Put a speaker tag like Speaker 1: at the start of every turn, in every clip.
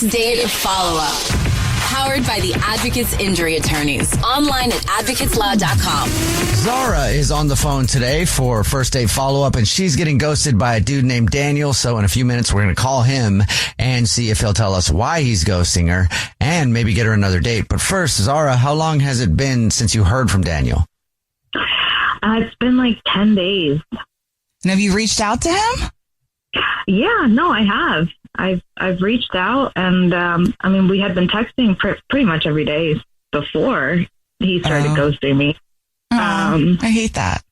Speaker 1: First Date Follow-Up. Powered by the Advocates Injury Attorneys. Online at advocateslaw.com.
Speaker 2: Zara is on the phone today for First Date Follow-Up, and she's getting ghosted by a dude named Daniel. So in a few minutes, we're going to call him and see if he'll tell us why he's ghosting her and maybe get her another date. But first, Zara, how long has it been since you heard from Daniel?
Speaker 3: It's been like 10 days.
Speaker 4: And have you reached out to him?
Speaker 3: Yeah, no, I have. I've reached out, and we had been texting pretty much every day before he started ghosting me.
Speaker 4: I hate that.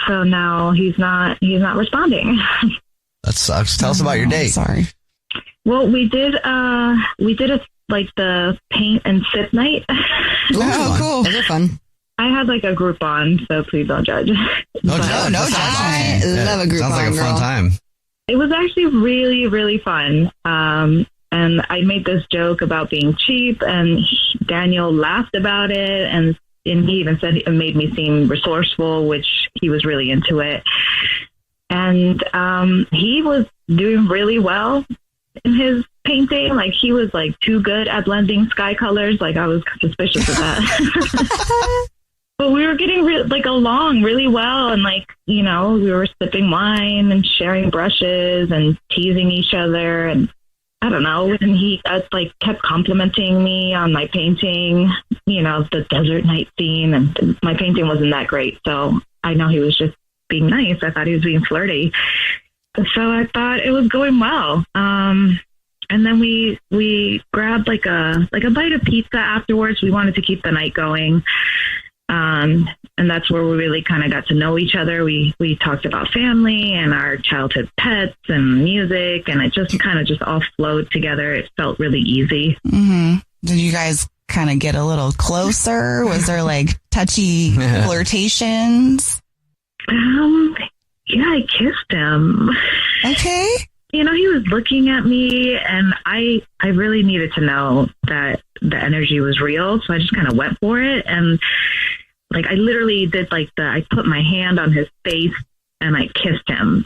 Speaker 3: So now he's not responding.
Speaker 2: That sucks. Tell us about your date.
Speaker 4: Sorry.
Speaker 3: Well, we did the paint and sip night.
Speaker 4: Oh, cool. Those are fun.
Speaker 3: I had like a Groupon, so please don't judge.
Speaker 2: No judge.
Speaker 4: I love a Groupon.
Speaker 2: Sounds like a fun
Speaker 4: girl.
Speaker 2: time.
Speaker 3: It was actually really, really fun. And I made this joke about being cheap, and Daniel laughed about it. And he even said it made me seem resourceful, which he was really into it. And he was doing really well in his painting. Like, he was like too good at blending sky colors. Like, I was suspicious of that. But we were getting along really well, and we were sipping wine and sharing brushes and teasing each other, and I don't know. And he kept complimenting me on my painting, the desert night scene, and my painting wasn't that great, so I know he was just being nice. I thought he was being flirty, so I thought it was going well. And then we grabbed like a bite of pizza afterwards. We wanted to keep the night going. And that's where we really kind of got to know each other. We talked about family and our childhood pets and music, and it just kind of just all flowed together. It felt really easy.
Speaker 4: Mm-hmm. Did you guys kind of get a little closer? Was there touchy flirtations?
Speaker 3: Yeah, I kissed him.
Speaker 4: Okay.
Speaker 3: He was looking at me, and I really needed to know that the energy was real. So I just kind of went for it. And I literally did I put my hand on his face and I kissed him.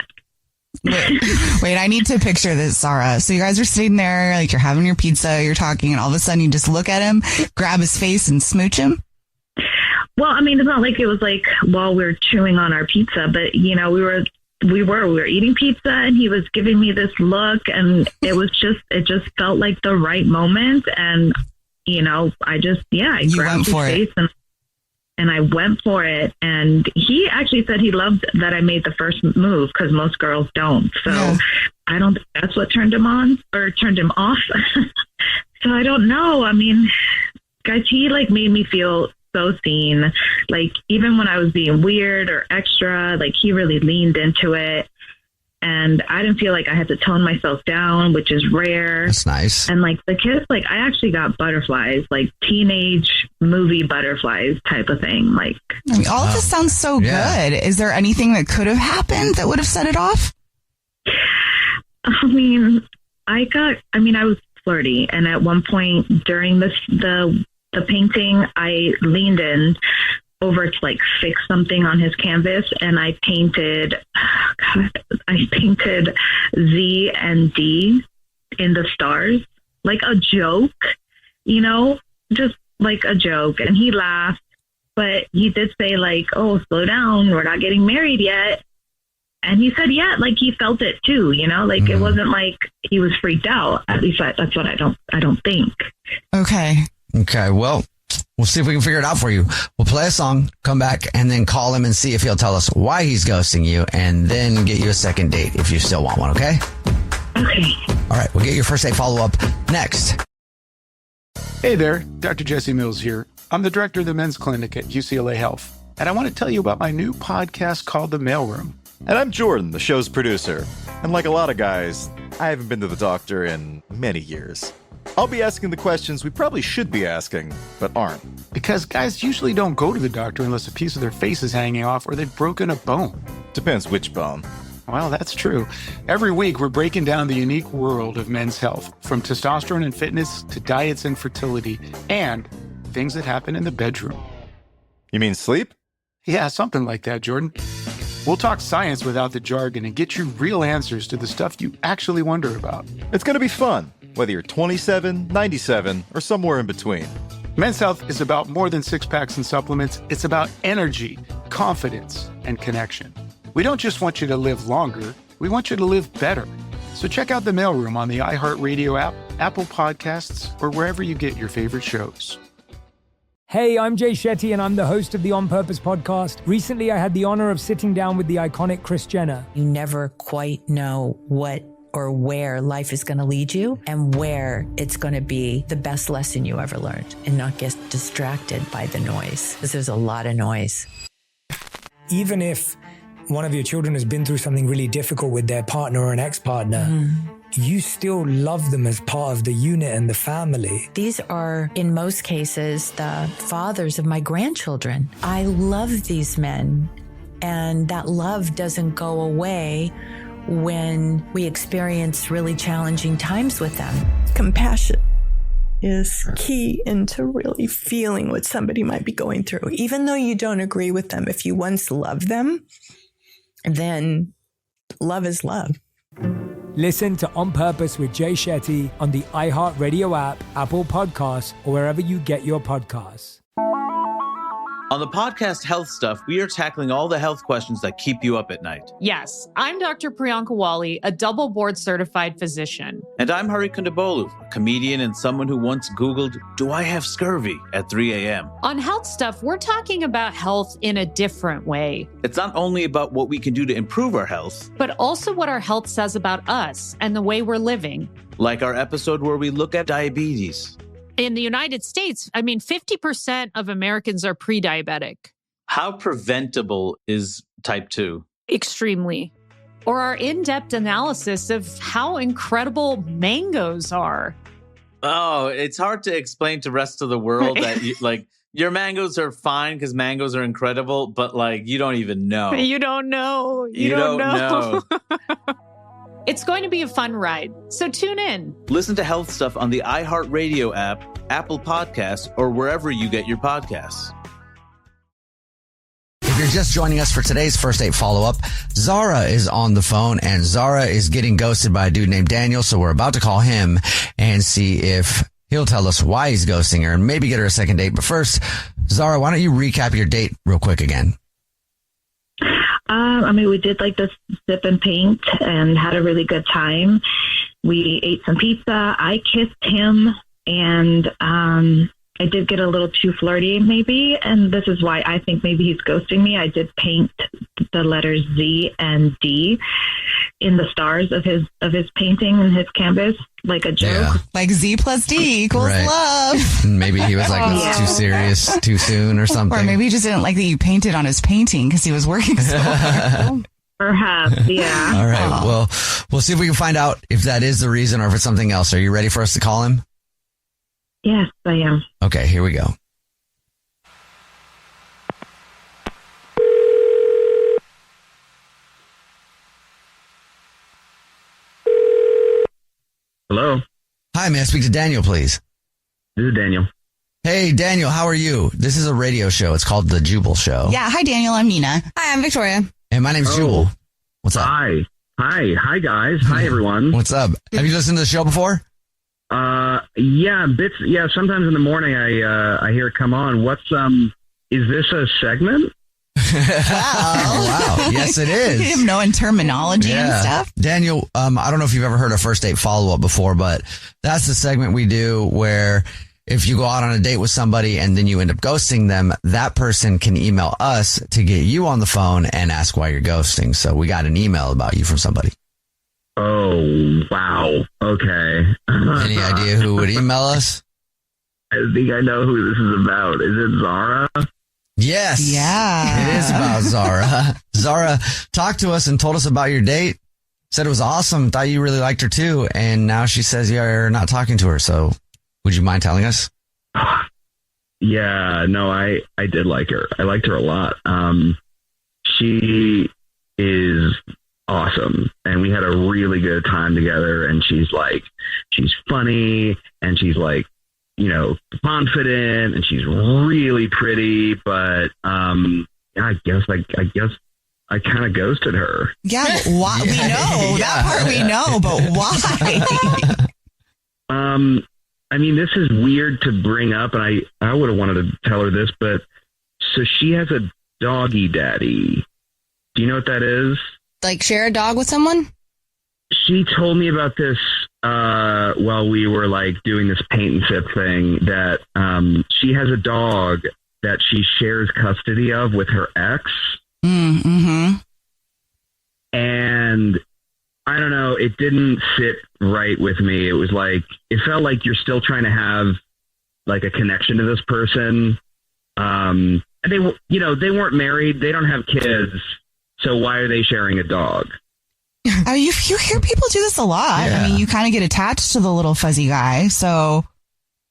Speaker 4: Wait, I need to picture this, Zara. So you guys are sitting there, you're having your pizza, you're talking, and all of a sudden you just look at him, grab his face and smooch him?
Speaker 3: Well, it's not like it was while we were chewing on our pizza, but we were eating pizza, and he was giving me this look, and it just felt like the right moment. And, I grabbed his face and I went for it. And he actually said he loved that I made the first move, because most girls don't. So yeah. I don't think that's what turned him on or turned him off. So I don't know. Guys, he made me feel so seen. Even when I was being weird or extra, he really leaned into it. And I didn't feel like I had to tone myself down, which is rare.
Speaker 2: That's nice.
Speaker 3: And the kiss, I actually got butterflies, teenage movie butterflies type of thing.
Speaker 4: All of this sounds so good. Is there anything that could have happened that would have set it off?
Speaker 3: I was flirty. And at one point during the painting, I leaned in over to fix something on his canvas, and I painted Z and D in the stars, like a joke, just like a joke. And he laughed, but he did say "Oh, slow down, we're not getting married yet." And he said, yeah, he felt it too, It wasn't like he was freaked out. At least that's what I don't think.
Speaker 4: Okay.
Speaker 2: Well, we'll see if we can figure it out for you. We'll play a song, come back, and then call him and see if he'll tell us why he's ghosting you, and then get you a second date if you still want one, okay?
Speaker 3: Okay.
Speaker 2: All right, we'll get your first date follow-up next.
Speaker 5: Hey there, Dr. Jesse Mills here. I'm the director of the men's clinic at UCLA Health, and I want to tell you about my new podcast called The Mailroom.
Speaker 6: And I'm Jordan, the show's producer. And like a lot of guys, I haven't been to the doctor in many years. I'll be asking the questions we probably should be asking, but aren't.
Speaker 5: Because guys usually don't go to the doctor unless a piece of their face is hanging off or they've broken a bone.
Speaker 6: Depends which bone.
Speaker 5: Well, that's true. Every week, we're breaking down the unique world of men's health, from testosterone and fitness to diets and fertility, and things that happen in the bedroom.
Speaker 6: You mean sleep?
Speaker 5: Yeah, something like that, Jordan. We'll talk science without the jargon and get you real answers to the stuff you actually wonder about.
Speaker 6: It's going to be fun. whether you're 27, 97, or somewhere in between.
Speaker 5: Men's Health is about more than six packs and supplements. It's about energy, confidence, and connection. We don't just want you to live longer, we want you to live better. So check out The Mailroom on the iHeartRadio app, Apple Podcasts, or wherever you get your favorite shows.
Speaker 7: Hey, I'm Jay Shetty, and I'm the host of the On Purpose podcast. Recently, I had the honor of sitting down with the iconic Kris Jenner.
Speaker 8: You never quite know what or where life is going to lead you and where it's going to be the best lesson you ever learned, and not get distracted by the noise, because there's a lot of noise.
Speaker 7: Even if one of your children has been through something really difficult with their partner or an ex-partner, you still love them as part of the unit and the family.
Speaker 8: These are, in most cases, the fathers of my grandchildren. I love these men, and that love doesn't go away when we experience really challenging times with them.
Speaker 9: Compassion is key into really feeling what somebody might be going through. Even though you don't agree with them, if you once love them, then love is love.
Speaker 7: Listen to On Purpose with Jay Shetty on the iHeartRadio app, Apple Podcasts, or wherever you get your podcasts.
Speaker 10: On the podcast Health Stuff, we are tackling all the health questions that keep you up at night.
Speaker 11: Yes, I'm Dr. Priyanka Wali, a double board certified physician.
Speaker 10: And I'm Hari Kondabolu, a comedian and someone who once Googled, "Do I have scurvy?" at 3 a.m.
Speaker 11: On Health Stuff, we're talking about health in a different way.
Speaker 10: It's not only about what we can do to improve our health,
Speaker 11: but also what our health says about us and the way we're living.
Speaker 10: Like our episode where we look at diabetes.
Speaker 11: In the United States, 50% of Americans are pre-diabetic.
Speaker 10: How preventable is type 2?
Speaker 11: Extremely. Or our in-depth analysis of how incredible mangoes are.
Speaker 10: Oh, it's hard to explain to the rest of the world that your mangoes are fine because mangoes are incredible, but you don't even know.
Speaker 11: You don't know. You don't know. It's going to be a fun ride, so tune in.
Speaker 10: Listen to Health Stuff on the iHeartRadio app, Apple Podcasts, or wherever you get your podcasts.
Speaker 2: If you're just joining us for today's First Date follow-up, Zara is on the phone, and Zara is getting ghosted by a dude named Daniel, so we're about to call him and see if he'll tell us why he's ghosting her and maybe get her a second date. But first, Zara, why don't you recap your date real quick again?
Speaker 3: We did the sip and paint and had a really good time. We ate some pizza. I kissed him, and I did get a little too flirty maybe. And this is why I think maybe he's ghosting me. I did paint the letters Z and D in the stars of his painting and his canvas, like a joke.
Speaker 2: Yeah.
Speaker 4: Like Z plus D equals love.
Speaker 2: And maybe he was like, this is too serious, too soon or something.
Speaker 4: Or maybe he just didn't like that you painted on his painting because he was working so hard.
Speaker 3: Perhaps, yeah.
Speaker 2: All right. Well, we'll see if we can find out if that is the reason or if it's something else. Are you ready for us to call him?
Speaker 3: Yes, I am.
Speaker 2: Okay, here we go.
Speaker 12: Hello.
Speaker 2: Hi, may I speak to Daniel, please?
Speaker 12: This is Daniel.
Speaker 2: Hey, Daniel, how are you? This is a radio show. It's called The Jubal Show.
Speaker 4: Yeah. Hi, Daniel. I'm Nina.
Speaker 13: Hi, I'm Victoria.
Speaker 2: And my name's Jubal. What's up?
Speaker 12: Hi, guys. Hi, everyone.
Speaker 2: What's up? Have you listened to the show before?
Speaker 12: Yeah, bits. Yeah, sometimes in the morning I hear it come on. Is this a segment?
Speaker 2: Wow. Yes, it is.
Speaker 4: You have no terminology and stuff.
Speaker 2: Daniel, I don't know if you've ever heard a first date follow-up before, but that's the segment we do where if you go out on a date with somebody and then you end up ghosting them, that person can email us to get you on the phone and ask why you're ghosting. So we got an email about you from somebody.
Speaker 12: Oh, wow. Okay.
Speaker 2: Any idea who would email us?
Speaker 12: I think I know who this is about. Is it Zara?
Speaker 2: Yes.
Speaker 4: Yeah.
Speaker 2: It is about Zara. Zara talked to us and told us about your date. Said it was awesome. Thought you really liked her too. And now she says you're not talking to her. So would you mind telling us?
Speaker 12: Yeah, no, I did like her. I liked her a lot. She is awesome. And we had a really good time together. And she's funny and she's confident and she's really pretty. But I guess I kind of ghosted her.
Speaker 4: Yeah, but why? We know that part we know, but why?
Speaker 12: I mean, this is weird to bring up, and I would have wanted to tell her this, but so she has a doggy daddy. Do you know what that is?
Speaker 4: Like share a dog with someone?
Speaker 12: She told me about this while we were like doing this paint and sip thing, that she has a dog that she shares custody of with her ex.
Speaker 4: Mm-hmm.
Speaker 12: And I don't know, it didn't sit right with me. It was like, it felt like you're still trying to have like a connection to this person. And they weren't married. They don't have kids. So why are they sharing a dog?
Speaker 4: You hear people do this a lot.
Speaker 2: Yeah.
Speaker 4: I mean, you kind of get attached to the little fuzzy guy. So,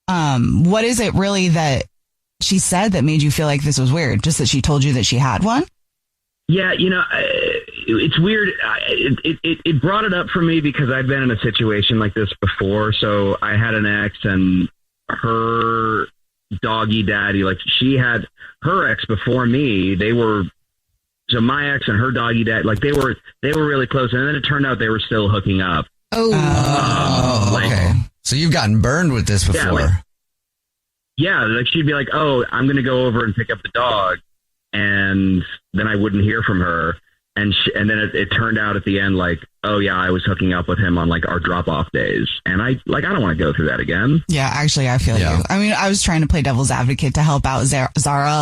Speaker 4: what is it really that she said that made you feel like this was weird? Just that she told you that she had one?
Speaker 12: Yeah, it's weird. It brought it up for me because I've been in a situation like this before. So I had an ex, and her doggy daddy, like she had her ex before me. So my ex and her doggy dad, like they were really close, and then it turned out they were still hooking up.
Speaker 2: Okay. So you've gotten burned with this before.
Speaker 12: Yeah, like she'd be like, "Oh, I'm going to go over and pick up the dog," and then I wouldn't hear from her. And then it turned out at the end, like, oh yeah, I was hooking up with him on like our drop off days. And I don't want to go through that again.
Speaker 4: Yeah, actually, I feel you. I mean, I was trying to play devil's advocate to help out Zara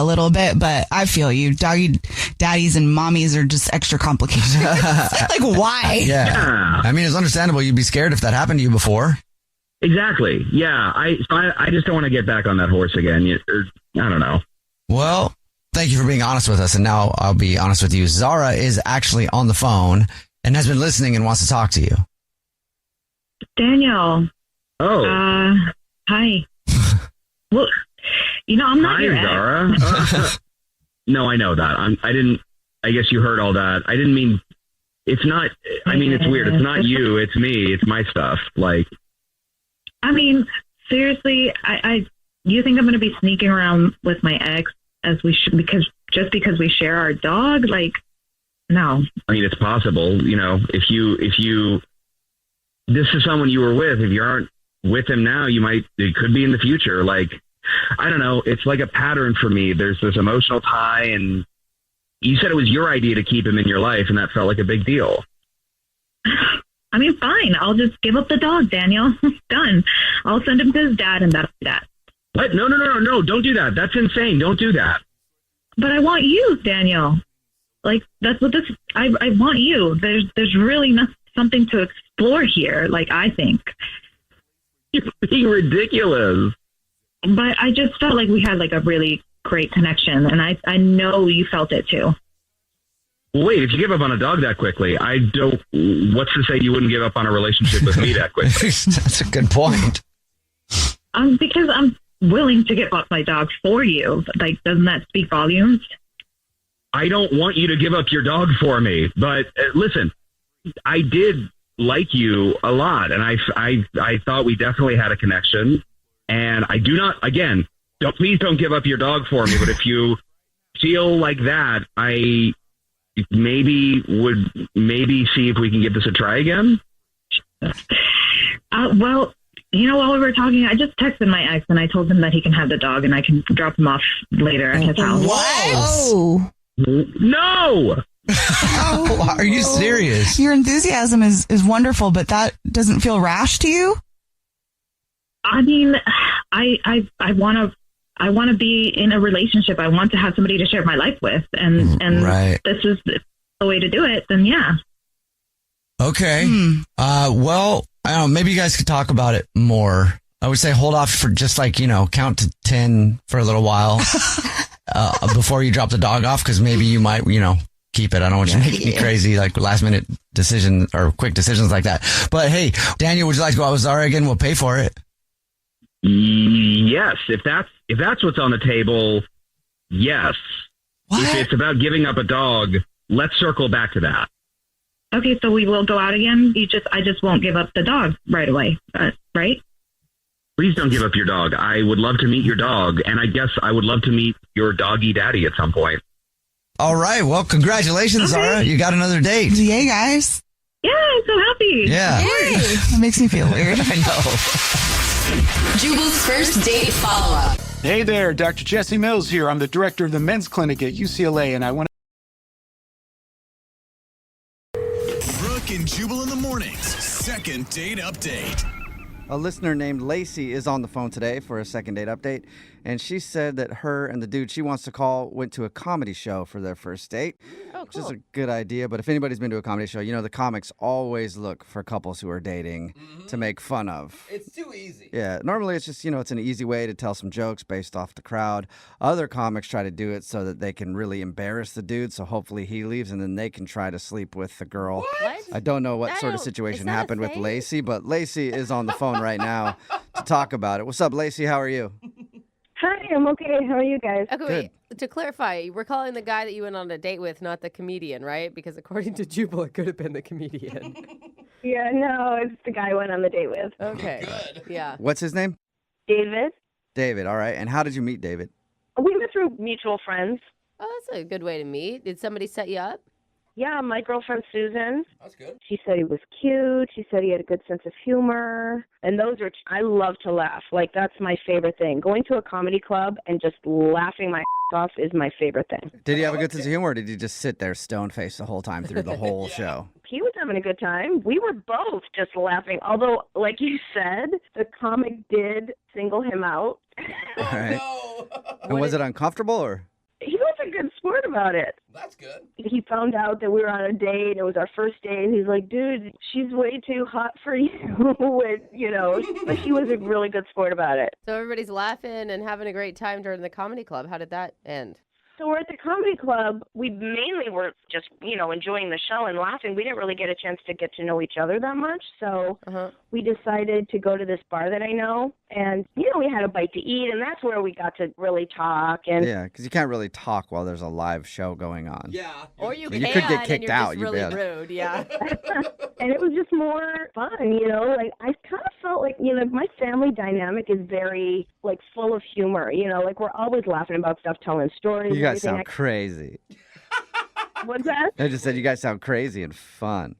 Speaker 4: a little bit, but I feel you. Doggy daddies and mommies are just extra complicated. Like, why?
Speaker 2: Yeah. I mean, it's understandable. You'd be scared if that happened to you before.
Speaker 12: Exactly. Yeah. I just don't want to get back on that horse again. I don't know.
Speaker 2: Well, thank you for being honest with us. And now I'll be honest with you. Zara is actually on the phone and has been listening and wants to talk to you.
Speaker 3: Daniel.
Speaker 12: Oh.
Speaker 3: Hi. Well, I'm not your
Speaker 12: Zara. No, I know that. I guess you heard all that. I didn't mean, it's not, I mean, it's weird. It's not you. It's me. It's my stuff. Like,
Speaker 3: I mean, seriously, you think I'm going to be sneaking around with my ex as we should, because we share our dog? Like, no.
Speaker 12: I mean, it's possible, if you, this is someone you were with, if you aren't with him now, it could be in the future. Like, I don't know. It's like a pattern for me. There's this emotional tie, and you said it was your idea to keep him in your life, and that felt like a big deal.
Speaker 3: I mean, fine. I'll just give up the dog, Daniel. Done. I'll send him to his dad, and that'll be that.
Speaker 12: What? No. Don't do that. That's insane. Don't do that.
Speaker 3: But I want you, Daniel. Like, that's what this, I want you. There's really something to explore here. Like, I think.
Speaker 12: You're being ridiculous.
Speaker 3: But I just felt like we had like a really great connection, and I know you felt it too.
Speaker 12: Well, wait, if you give up on a dog that quickly, what's to say you wouldn't give up on a relationship with me that quickly?
Speaker 2: That's a good point.
Speaker 3: Because I'm willing to give up my dog for you. Like, doesn't that speak volumes?
Speaker 12: I don't want you to give up your dog for me, but listen, I did like you a lot, and I thought we definitely had a connection, and I do not, again, please don't give up your dog for me, but if you feel like that, I would see if we can give this a try again.
Speaker 3: Well, while we were talking, I just texted my ex, and I told him that he can have the dog, and I can drop him off later at his house.
Speaker 4: What?
Speaker 12: No!
Speaker 2: Oh, are you serious?
Speaker 4: Your enthusiasm is wonderful, but that doesn't feel rash to you?
Speaker 3: I mean, I want to be in a relationship. I want to have somebody to share my life with, and
Speaker 2: right.
Speaker 3: This is the way to do it. Then yeah.
Speaker 2: Okay. Well, I don't know. Maybe you guys could talk about it more. I would say hold off for just count to 10 for a little while before you drop the dog off, because maybe you might keep it. I don't want you to make any crazy last minute decision or quick decisions like that. But hey, Daniel, would you like to go out with Zara again? We'll pay for it.
Speaker 12: Yes, if that's what's on the table, yes.
Speaker 4: What?
Speaker 12: If it's about giving up a dog, let's circle back to that.
Speaker 3: Okay, so we will go out again. I just won't give up the dog right away, right?
Speaker 12: Please don't give up your dog. I would love to meet your dog, and I guess I would love to meet your doggy daddy at some point.
Speaker 2: All right. Well, congratulations, Zara. You got another date.
Speaker 4: Yay, guys.
Speaker 3: Yeah, I'm so happy.
Speaker 2: Yeah.
Speaker 4: That makes me feel weird.
Speaker 2: I know.
Speaker 1: Jubal's first date follow-up.
Speaker 5: Hey there, Dr. Jesse Mills here. I'm the director of the men's clinic at UCLA, and I want
Speaker 13: Brooke and Jubal in the mornings. Second date update.
Speaker 2: A listener named Lacey is on the phone today for a second date update, and she said that her and the dude she wants to call went to a comedy show for their first date.
Speaker 14: Oh,
Speaker 2: Which is a good idea, but if anybody's been to a comedy show, you know the comics always look for couples who are dating to make fun of.
Speaker 14: It's too easy.
Speaker 2: Yeah, normally it's just, it's an easy way to tell some jokes based off the crowd. Other comics try to do it so that they can really embarrass the dude, so hopefully he leaves and then they can try to sleep with the girl.
Speaker 14: What?
Speaker 2: I don't know what sort of situation happened with Lacey, but Lacey is on the phone right now to talk about it. What's up, Lacey? How are you?
Speaker 15: Hi, I'm okay. How are you guys?
Speaker 14: Okay, wait. To clarify, we're calling the guy that you went on a date with, not the comedian, right? Because according to Jubal, it could have been the comedian.
Speaker 15: Yeah, no, it's the guy I went on the date with.
Speaker 14: Okay. Good. Yeah.
Speaker 2: What's his name?
Speaker 15: David.
Speaker 2: David, all right. And how did you meet David?
Speaker 15: We met through mutual friends.
Speaker 14: Oh, that's a good way to meet. Did somebody set you up?
Speaker 15: Yeah, my girlfriend Susan.
Speaker 14: That's good.
Speaker 15: She said he was cute. She said he had a good sense of humor. And I love to laugh. Like, that's my favorite thing. Going to a comedy club and just laughing my off is my favorite thing.
Speaker 2: Did he have a good sense of humor, or did he just sit there stone-faced the whole time through the whole show?
Speaker 15: He was having a good time. We were both just laughing. Although, like you said, the comic did single him out.
Speaker 2: All right. And was it uncomfortable, or?
Speaker 15: He was a good sport about it.
Speaker 14: That's good.
Speaker 15: He found out that we were on a date. It was our first date. And he's like, dude, she's way too hot for you. But he was a really good sport about it.
Speaker 14: So everybody's laughing and having a great time during the comedy club. How did that end?
Speaker 15: So we're at the comedy club. We mainly were just, enjoying the show and laughing. We didn't really get a chance to get to know each other that much. So we decided to go to this bar that I know. And, we had a bite to eat. And that's where we got to really talk. And
Speaker 2: yeah, because you can't really talk while there's a live show going on.
Speaker 14: Yeah. Or you
Speaker 2: could get kicked out.
Speaker 14: Just really rude. Yeah.
Speaker 15: And it was just more fun, Like, I kind of felt like, my family dynamic is very, full of humor. We're always laughing about stuff, telling stories.
Speaker 2: You guys sound crazy.
Speaker 15: What's that?
Speaker 2: I just said you guys sound crazy and fun.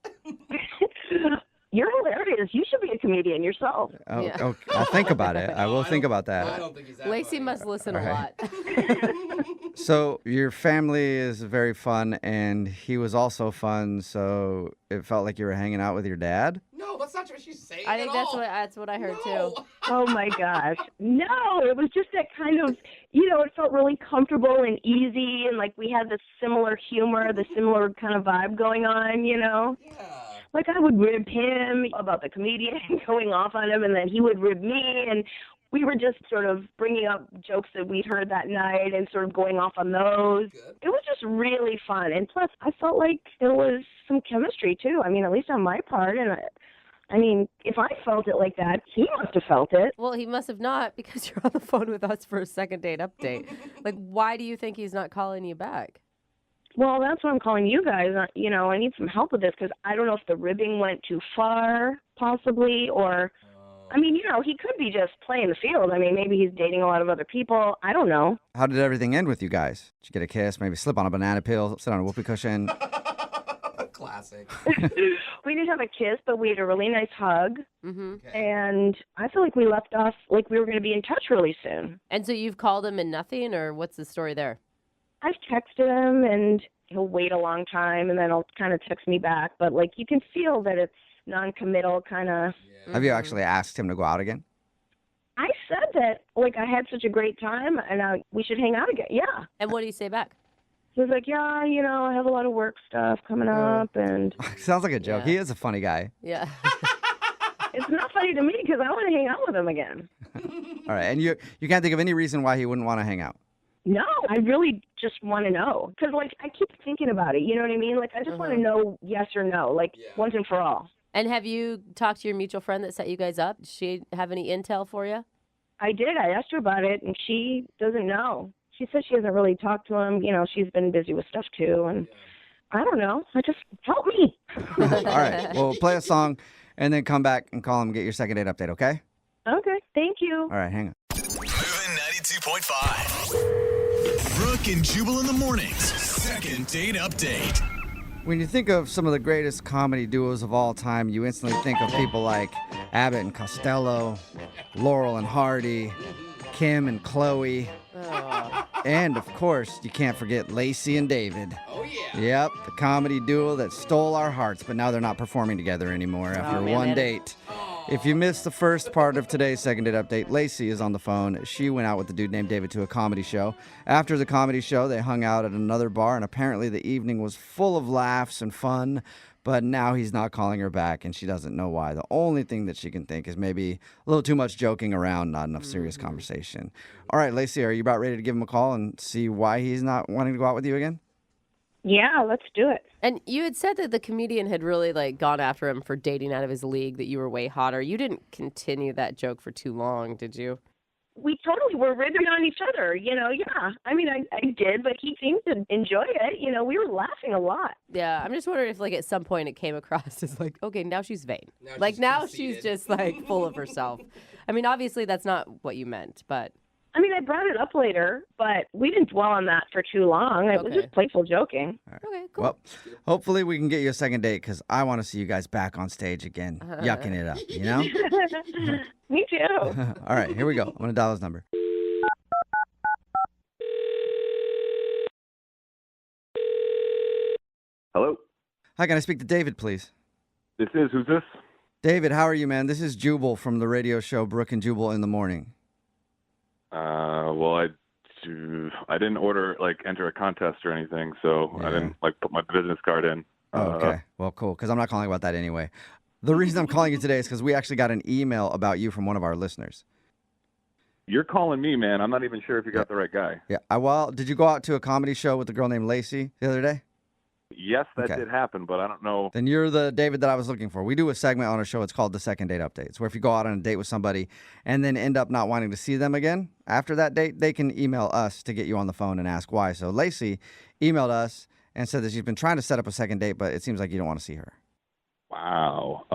Speaker 15: You're hilarious. You should be a comedian yourself.
Speaker 2: Oh, yeah. Okay. I'll think about it. I will think about that.
Speaker 14: I don't think he's that Lacey must listen a lot.
Speaker 2: So your family is very fun, and he was also fun, so it felt like you were hanging out with your dad?
Speaker 14: No, that's not what she's saying. I think that's what I heard too.
Speaker 15: Oh my gosh. No, it was just that kind of, it felt really comfortable and easy, and we had the similar humor, the similar kind of vibe going on, Yeah. Like, I would rib him about the comedian going off on him, and then he would rib me, and we were just sort of bringing up jokes that we'd heard that night and sort of going off on those. Good. It was just really fun. And plus, I felt like there was some chemistry, too. I mean, at least on my part. And I mean, if I felt it like that, he must have felt it.
Speaker 14: Well, he must have not, because you're on the phone with us for a second date update. Why do you think he's not calling you back?
Speaker 15: Well, that's why I'm calling you guys. I need some help with this because I don't know if the ribbing went too far, possibly, or, I mean, he could be just playing the field. I mean, maybe he's dating a lot of other people. I don't know.
Speaker 2: How did everything end with you guys? Did you get a kiss, maybe slip on a banana peel, sit on a whoopee cushion?
Speaker 14: Classic.
Speaker 15: We didn't have a kiss, but we had a really nice hug.
Speaker 14: Mm-hmm.
Speaker 15: Okay. And I feel like we left off like we were going to be in touch really soon.
Speaker 14: And so you've called him and nothing, or what's the story there?
Speaker 15: I've texted him, and he'll wait a long time, and then he'll kind of text me back. But, you can feel that it's non-committal kind of.
Speaker 2: Yeah. Have you actually asked him to go out again?
Speaker 15: I said that, I had such a great time, and we should hang out again. Yeah.
Speaker 14: And what did he say back?
Speaker 15: He was like, yeah, I have a lot of work stuff coming up, and.
Speaker 2: Sounds like a joke. Yeah. He is a funny guy.
Speaker 14: Yeah.
Speaker 15: It's not funny to me because I want to hang out with him again.
Speaker 2: All right. And you can't think of any reason why he wouldn't want to hang out?
Speaker 15: No, I really just want to know. Because, I keep thinking about it. You know what I mean? I just want to know yes or no, once and for all.
Speaker 14: And have you talked to your mutual friend that set you guys up? Did she have any intel for you?
Speaker 15: I did. I asked her about it, and she doesn't know. She said she hasn't really talked to him. She's been busy with stuff, too. And I don't know. Help me.
Speaker 2: All right. Well, play a song, and then come back and call him and get your second date update, okay?
Speaker 15: Okay. Thank you.
Speaker 2: All right. Hang on.
Speaker 13: Moving 92.5. Brooke and Jubal in the mornings. Second date update.
Speaker 2: When you think of some of the greatest comedy duos of all time, you instantly think of people like
Speaker 16: Abbott and Costello, Laurel and Hardy, Kim and Chloe. And, of course, you can't forget Lacey and David. Oh, yeah. Yep, the comedy duo that stole our hearts, but now they're not performing together anymore after one date. If you missed the first part of today's second date update, Lacey is on the phone. She went out with a dude named David to a comedy show. After the comedy show, they hung out at another bar, and apparently the evening was full of laughs and fun. But now he's not calling her back, and she doesn't know why. The only thing that she can think is maybe a little too much joking around, not enough serious conversation. All right, Lacey, are you about ready to give him a call and see why he's not wanting to go out with you again?
Speaker 15: Yeah, let's do it.
Speaker 14: And you had said that the comedian had really gone after him for dating out of his league, that you were way hotter. You didn't continue that joke for too long, did you?
Speaker 15: We totally were ribbing on each other, yeah. I mean, I did, but he seemed to enjoy it. We were laughing a lot.
Speaker 14: Yeah, I'm just wondering if at some point it came across as okay, now she's vain. Now she's just full of herself. I mean, obviously that's not what you meant, but...
Speaker 15: I mean, I brought it up later, but we didn't dwell on that for too long. It was just playful joking.
Speaker 16: Right. Okay, cool. Well, hopefully we can get you a second date because I want to see you guys back on stage again, yucking it up,
Speaker 15: Me too.
Speaker 16: All right, here we go. I'm going to dial his number.
Speaker 17: Hello?
Speaker 16: Hi, can I speak to David, please?
Speaker 17: Who's this?
Speaker 16: David, how are you, man? This is Jubal from the radio show Brooke and Jubal in the Morning.
Speaker 17: Well, I didn't enter a contest or anything, so I didn't put my business card in.
Speaker 16: Okay, well, cool, because I'm not calling about that anyway. The reason I'm calling you today is because we actually got an email about you from one of our listeners.
Speaker 17: You're calling me, man. I'm not even sure if you got the right guy.
Speaker 16: Yeah, well, did you go out to a comedy show with a girl named Lacey the other day?
Speaker 17: Yes, that did happen, but I don't know.
Speaker 16: Then you're the David that I was looking for. We do a segment on our show. It's called the Second Date Update. It's where if you go out on a date with somebody and then end up not wanting to see them again after that date, they can email us to get you on the phone and ask why. So Lacey emailed us and said that she's been trying to set up a second date, but it seems like you don't want to see her.
Speaker 17: Wow.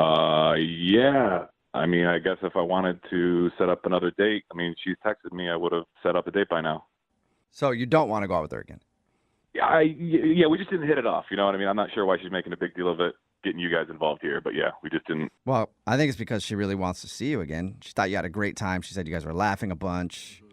Speaker 17: Yeah. I mean, I guess if I wanted to set up another date, she's texted me, I would have set up a date by now.
Speaker 16: So you don't want to go out with her again?
Speaker 17: Yeah, we just didn't hit it off. You know what I mean? I'm not sure why she's making a big deal of it, getting you guys involved here. But yeah, we just didn't.
Speaker 16: Well, I think it's because she really wants to see you again. She thought you had a great time. She said you guys were laughing a bunch.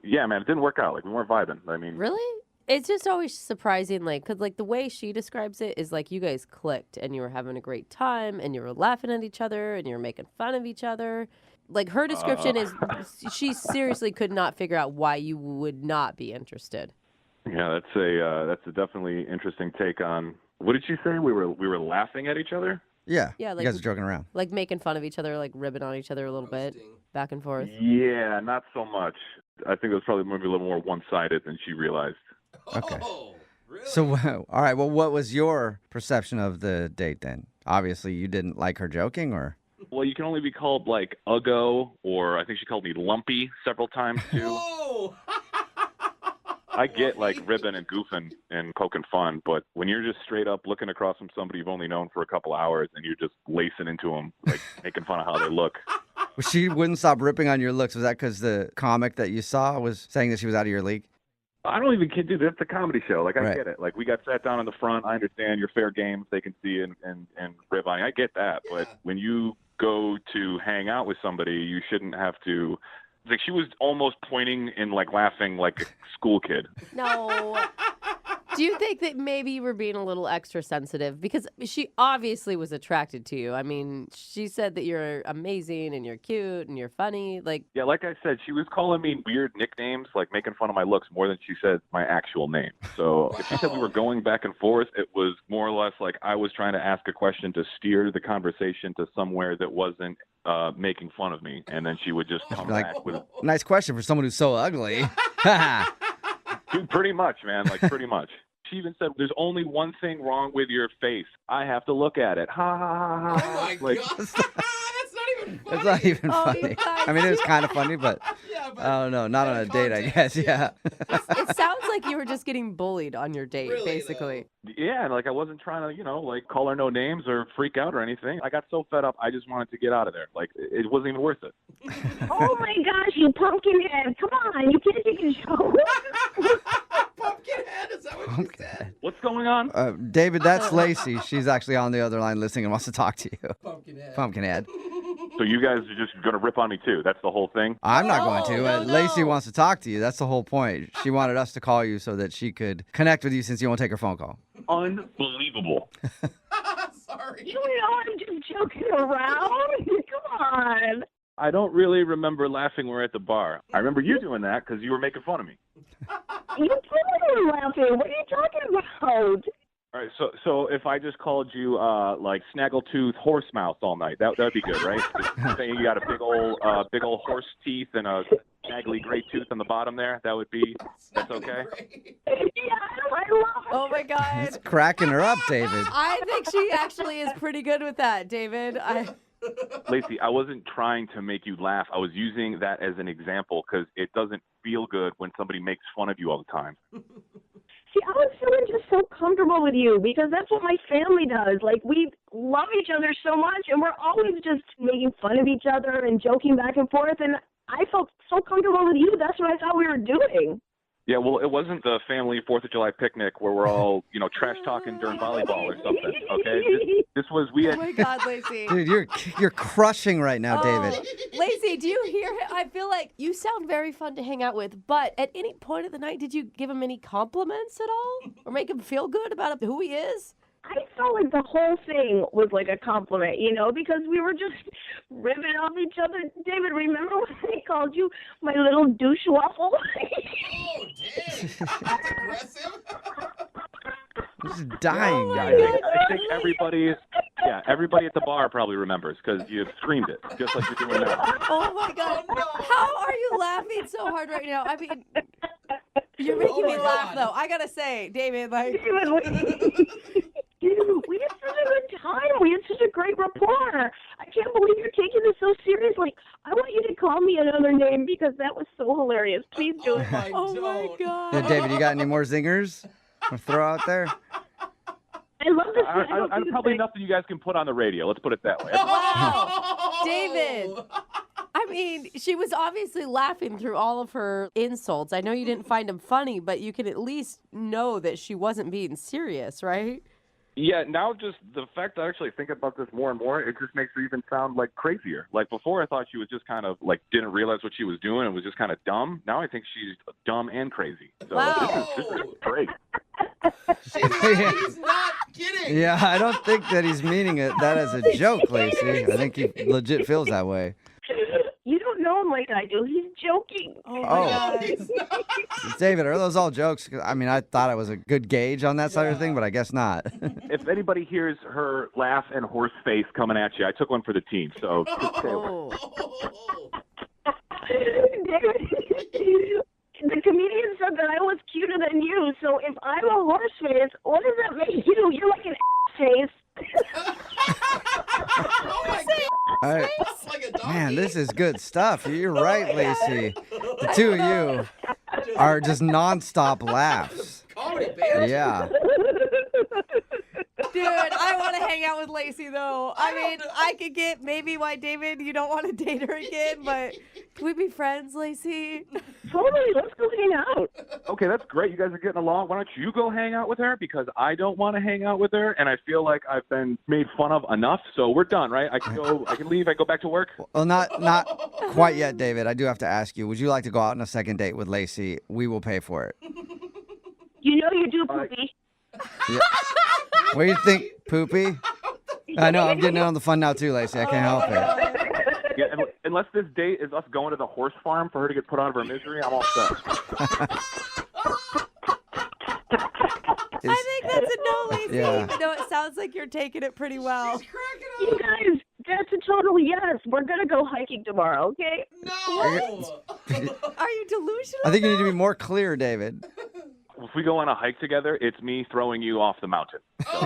Speaker 17: Yeah, man, it didn't work out. We weren't vibing.
Speaker 14: Really? It's just always surprising, because the way she describes it is you guys clicked and you were having a great time and you were laughing at each other and you were making fun of each other. Her description is she seriously could not figure out why you would not be interested.
Speaker 17: Yeah, that's a definitely interesting take on. What did she say? We were laughing at each other?
Speaker 16: Yeah, you guys are joking around.
Speaker 14: Making fun of each other, ribbing on each other a little bit, back and forth.
Speaker 17: Yeah, not so much. I think it was probably maybe a little more one-sided than she realized.
Speaker 16: Okay. Really? So, all right, well, what was your perception of the date then? Obviously, you didn't like her joking, or?
Speaker 17: Well, you can only be called, uggo, or I think she called me lumpy several times, too. Whoa! I get ribbing and goofing and poking fun, but when you're just straight up looking across from somebody you've only known for a couple hours and you're just lacing into them, making fun of how they look.
Speaker 16: Well, she wouldn't stop ripping on your looks. Was that because the comic that you saw was saying that she was out of your league?
Speaker 17: I don't even kid, dude. That's a comedy show. I get it. We got sat down in the front. I understand you're fair game. They can see and rib on you. I get that. But when you go to hang out with somebody, you shouldn't have to. She was almost pointing and laughing like a school kid.
Speaker 14: No. Do you think that maybe you were being a little extra sensitive? Because she obviously was attracted to you. I mean, she said that you're amazing and you're cute and you're funny.
Speaker 17: Yeah, like I said, she was calling me weird nicknames, making fun of my looks more than she said my actual name. So if she said we were going back and forth, it was more or less I was trying to ask a question to steer the conversation to somewhere that wasn't making fun of me. And then she would just come back with
Speaker 16: nice question for someone who's so ugly.
Speaker 17: Dude, pretty much, man. Pretty much. She even said, "There's only one thing wrong with your face. I have to look at it." Ha ha ha ha.
Speaker 2: Oh my God. That's not even funny.
Speaker 16: It's not even funny. I mean, it was kind of funny, but I don't know. Not on a date, I guess. Yeah.
Speaker 14: It sounds like you were just getting bullied on your date, basically.
Speaker 17: Yeah, and I wasn't trying to, call her no names or freak out or anything. I got so fed up, I just wanted to get out of there. It wasn't even worth it.
Speaker 15: Oh my gosh, you pumpkin head! Come on, you can't take a show.
Speaker 2: Pumpkinhead, is that what you said?
Speaker 17: What's going on?
Speaker 16: David, that's Lacey. She's actually on the other line listening and wants to talk to you.
Speaker 2: Pumpkinhead.
Speaker 16: Pumpkinhead.
Speaker 17: So you guys are just going to rip on me too. That's the whole thing.
Speaker 16: I'm not going to. Lacey wants to talk to you. That's the whole point. She wanted us to call you so that she could connect with you since you won't take her phone call.
Speaker 17: Unbelievable.
Speaker 15: Sorry. You know I'm just joking around. Come on.
Speaker 17: I don't really remember laughing when we were at the bar. I remember you doing that because you were making fun of me.
Speaker 15: You totally were laughing. What are you talking about?
Speaker 17: All right, so if I just called you like snaggletooth horse mouth all night, that'd be good, right? Just saying you got a big old horse teeth and a snaggly gray tooth on the bottom there. That's okay.
Speaker 15: Yeah, I love it.
Speaker 14: Oh my God.
Speaker 16: It's cracking her up, David.
Speaker 14: I think she actually is pretty good with that, David.
Speaker 17: Lacey, I wasn't trying to make you laugh. I was using that as an example because it doesn't feel good when somebody makes fun of you all the time.
Speaker 15: See, I was feeling just so comfortable with you because that's what my family does. Like, we love each other so much, and we're always just making fun of each other and joking back and forth, and I felt so comfortable with you. That's what I thought we were doing.
Speaker 17: Yeah, well, it wasn't the family 4th of July picnic where we're all, trash talking during volleyball or something, okay? This was, we had...
Speaker 14: Oh my God, Lacey.
Speaker 16: Dude, you're crushing right now, David.
Speaker 14: Lacey, do you hear him? I feel like you sound very fun to hang out with, but at any point of the night, did you give him any compliments at all? Or make him feel good about who he is?
Speaker 15: I felt like the whole thing was like a compliment, because we were just ribbing off each other. David, remember when I called you my little douche waffle?
Speaker 18: Oh, damn. That's aggressive.
Speaker 16: This is dying.
Speaker 17: Yeah, I think everybody at the bar probably remembers because you screamed it, just like you're doing now.
Speaker 14: Oh, my God. How are you laughing so hard right now? I mean, you're making me laugh, though. I got to say, David,
Speaker 15: We had such a good time. We had such a great rapport. I can't believe you're taking this so seriously. I want you to call me another name because that was so hilarious. Please do it.
Speaker 14: Oh my God.
Speaker 16: Yeah, David, you got any more zingers to throw out there?
Speaker 15: I love this.
Speaker 17: I'm probably nothing you guys can put on the radio. Let's put it that way.
Speaker 14: Wow. David. I mean, she was obviously laughing through all of her insults. I know you didn't find them funny, but you can at least know that she wasn't being serious, right?
Speaker 17: Yeah, now just the fact that I actually think about this more and more, it just makes her even sound like crazier. Like before I thought she was just kind of like didn't realize what she was doing and was just kind of dumb. Now I think she's dumb and crazy. So this is great.
Speaker 18: He's not kidding.
Speaker 16: Yeah, I don't think that he's meaning that as a joke, Lacey. I think he legit feels that way.
Speaker 15: You don't know him like I do. He's joking.
Speaker 14: Oh, my God.
Speaker 16: David, are those all jokes? I mean, I thought I was a good gauge on that side of the thing, but I guess not.
Speaker 17: If anybody hears her laugh and horse face coming at you, I took one for the team. So just stay away.
Speaker 15: The comedian said that I was cuter than you, so if I'm a horse face, what does that make you? You're like an face.
Speaker 18: Oh my God.
Speaker 16: All right. Man, this is good stuff. You're right, Lacey. The two of you are just nonstop laughs.
Speaker 18: Comedy, man.
Speaker 16: Yeah.
Speaker 14: Dude, I want to hang out with Lacey, though. I mean, I could get maybe why, David, you don't want to date her again, but can we be friends, Lacey?
Speaker 15: Totally. Let's go hang out.
Speaker 17: Okay, that's great. You guys are getting along. Why don't you go hang out with her? Because I don't want to hang out with her, and I feel like I've been made fun of enough. So we're done, right? I can go. I can leave. I go back to work.
Speaker 16: Well, not quite yet, David. I do have to ask you, would you like to go out on a second date with Lacey? We will pay for it.
Speaker 15: You know you do, Poopy.
Speaker 16: Yeah. What do you think, Poopy? I know, I'm getting in on the fun now too, Lacey. I can't help it.
Speaker 17: Yeah, unless this date is us going to the horse farm for her to get put out of her misery, I'm all set.
Speaker 14: I think that's a no, Lacey,
Speaker 16: Yeah.
Speaker 14: even though it sounds like you're taking it pretty well.
Speaker 15: You guys, that's a total yes. We're going to go hiking tomorrow, okay?
Speaker 18: No.
Speaker 14: Are you delusional?
Speaker 16: I think you need to be more clear, David.
Speaker 17: If we go on a hike together, it's me throwing you off the mountain. So,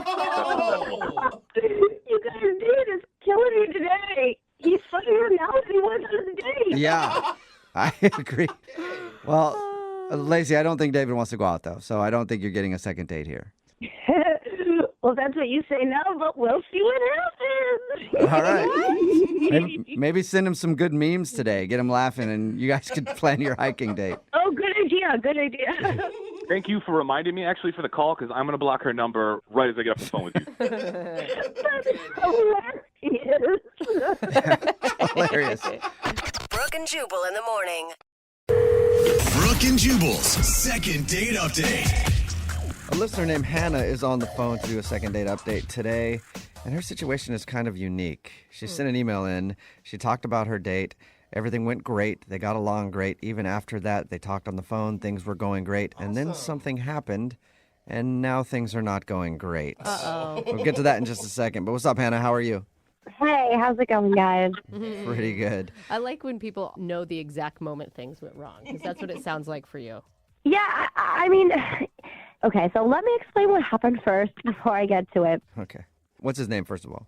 Speaker 15: You guys, dude, is killing me today. He's funnier now than he was on his date.
Speaker 16: Yeah, I agree. Well, Lacey, I don't think David wants to go out, though, so I don't think you're getting a second date here.
Speaker 15: Well, that's what you say now, but we'll see what happens.
Speaker 16: All right. Maybe send him some good memes today. Get him laughing, and you guys could plan your hiking date.
Speaker 15: Oh, good idea. Good idea.
Speaker 17: Thank you for reminding me, actually, for the call, because I'm going to block her number right as I get off the phone with you.
Speaker 16: Hilarious.
Speaker 19: Brooke and Jubal in the morning.
Speaker 13: Brooke and Jubal's second date update.
Speaker 16: A listener named Hannah is on the phone to do a second date update today, and her situation is kind of unique. She sent an email in. She talked about her date. Everything went great. They got along great. Even after that, they talked on the phone. Things were going great. And then something happened, and now things are not going great.
Speaker 14: Uh-oh.
Speaker 16: We'll get to that in just a second. But what's up, Hannah? How are you?
Speaker 20: Hey, how's it going, guys?
Speaker 16: Pretty good.
Speaker 14: I like when people know the exact moment things went wrong, because that's what it sounds like for you.
Speaker 20: Yeah, I mean, okay, so let me explain what happened first before I get to it.
Speaker 16: Okay. What's his name, first of all?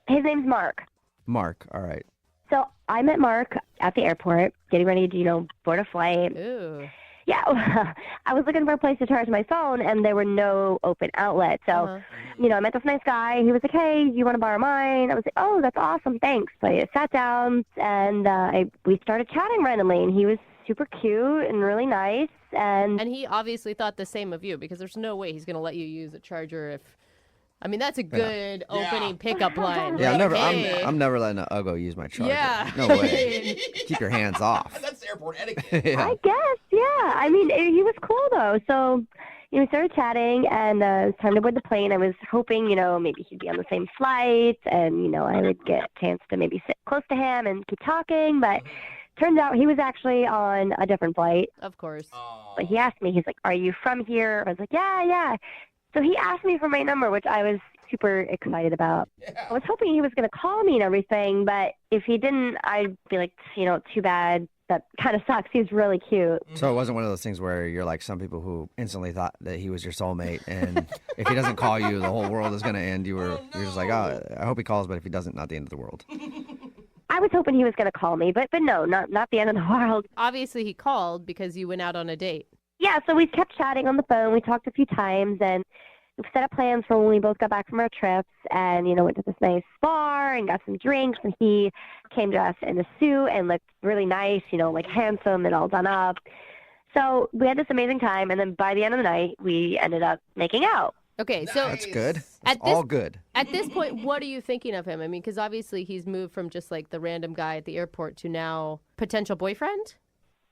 Speaker 20: His name's Mark.
Speaker 16: Mark. All right.
Speaker 20: So I met Mark at the airport, getting ready to, board a flight.
Speaker 14: Ooh.
Speaker 20: Yeah, I was looking for a place to charge my phone, and there were no open outlets. So, I met this nice guy. He was like, hey, you want to borrow mine? I was like, oh, that's awesome, thanks. So I sat down, and we started chatting randomly, and he was super cute and really nice. And
Speaker 14: he obviously thought the same of you, because there's no way he's going to let you use a charger if... I mean, that's a good opening pickup line.
Speaker 16: Yeah,
Speaker 14: like, hey.
Speaker 16: I'm never letting an Uggo use my charger.
Speaker 14: Yeah.
Speaker 16: No way. Keep your hands off.
Speaker 18: That's airport etiquette.
Speaker 16: Yeah.
Speaker 20: I guess, yeah. I mean, he was cool, though. So, we started chatting, and it was time to board the plane. I was hoping, maybe he'd be on the same flight, and, I would get a chance to maybe sit close to him and keep talking. But turns out he was actually on a different flight.
Speaker 14: Of course.
Speaker 20: But he asked me, he's like, are you from here? I was like, yeah. So he asked me for my number, which I was super excited about. Yeah. I was hoping he was going to call me and everything, but if he didn't, I'd be like, too bad. That kind of sucks. He's really cute.
Speaker 16: So it wasn't one of those things where you're like some people who instantly thought that he was your soulmate, and if he doesn't call you, the whole world is going to end. You're just like, oh, I hope he calls, but if he doesn't, not the end of the world.
Speaker 20: I was hoping he was going to call me, but no, not the end of the world.
Speaker 14: Obviously, he called because you went out on a date.
Speaker 20: Yeah, so we kept chatting on the phone. We talked a few times, and we set up plans for when we both got back from our trips, and, went to this nice bar and got some drinks, and he came to us in a suit and looked really nice, like handsome and all done up. So we had this amazing time, and then by the end of the night, we ended up making out.
Speaker 14: Okay, so...
Speaker 16: That's good. That's all good.
Speaker 14: At this point, what are you thinking of him? I mean, because obviously he's moved from just like the random guy at the airport to now potential boyfriend?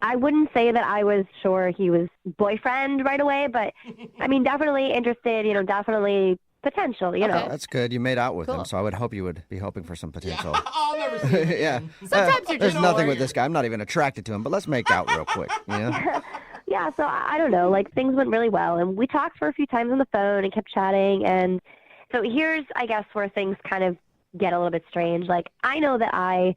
Speaker 20: I wouldn't say that I was sure he was boyfriend right away, but I mean, definitely interested, definitely potential, know.
Speaker 16: That's good. You made out with
Speaker 14: Cool.
Speaker 16: him, so I would hope you would be hoping for some potential.
Speaker 18: Yeah, I'll never see him.
Speaker 16: Yeah.
Speaker 14: Sometimes you're
Speaker 16: There's
Speaker 14: just
Speaker 16: nothing with this guy. I'm not even attracted to him, but let's make out real quick,
Speaker 20: Yeah, so I don't know, things went really well, and we talked for a few times on the phone and kept chatting, and so here's, I guess, where things kind of get a little bit strange. I know that I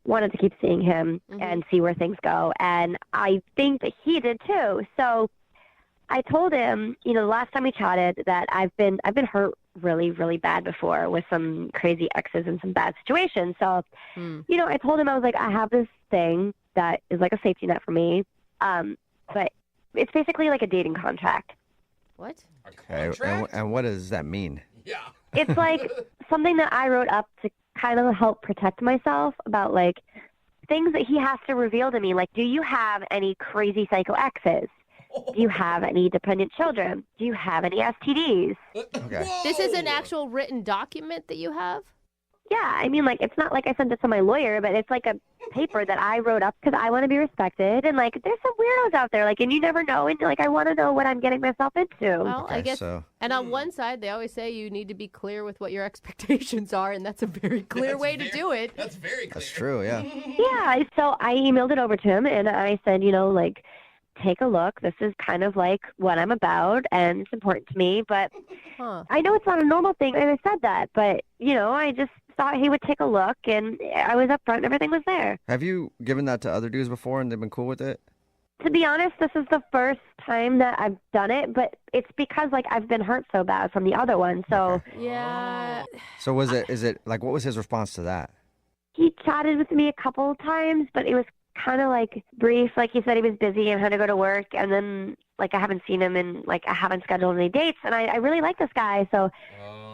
Speaker 20: wanted to keep seeing him and see where things go, and I think that he did too. So I told him, the last time we chatted, that I've been hurt really, really bad before with some crazy exes and some bad situations. So, I told him, I was like, I have this thing that is like a safety net for me, but it's basically like a dating contract.
Speaker 14: What?
Speaker 16: Okay, and what does that mean?
Speaker 18: Yeah.
Speaker 20: It's like something that I wrote up to kind of help protect myself about things that he has to reveal to me. Do you have any crazy psycho exes? Do you have any dependent children? Do you have any STDs?
Speaker 16: Okay.
Speaker 14: This is an actual written document that you have?
Speaker 20: Yeah, I mean, it's not like I sent it to my lawyer, but it's like a paper that I wrote up because I want to be respected. And, there's some weirdos out there, and you never know. And, I want to know what I'm getting myself into.
Speaker 14: Well, I guess.
Speaker 16: So...
Speaker 14: And on one side, they always say you need to be clear with what your expectations are, and that's a very clear way to do it.
Speaker 18: That's very clear.
Speaker 16: That's true, yeah.
Speaker 20: Yeah, so I emailed it over to him, and I said, take a look. This is kind of what I'm about, and it's important to me. But I know it's not a normal thing, and I said that. But, I just thought he would take a look, and I was up front, and everything was there.
Speaker 16: Have you given that to other dudes before, and they've been cool with it?
Speaker 20: To be honest, this is the first time that I've done it, but it's because I've been hurt so bad from the other one. So
Speaker 14: Yeah.
Speaker 16: So is it what was his response to that?
Speaker 20: He chatted with me a couple of times, but it was kind of brief. He said he was busy and had to go to work, and then I haven't seen him and I haven't scheduled any dates, and I really like this guy, so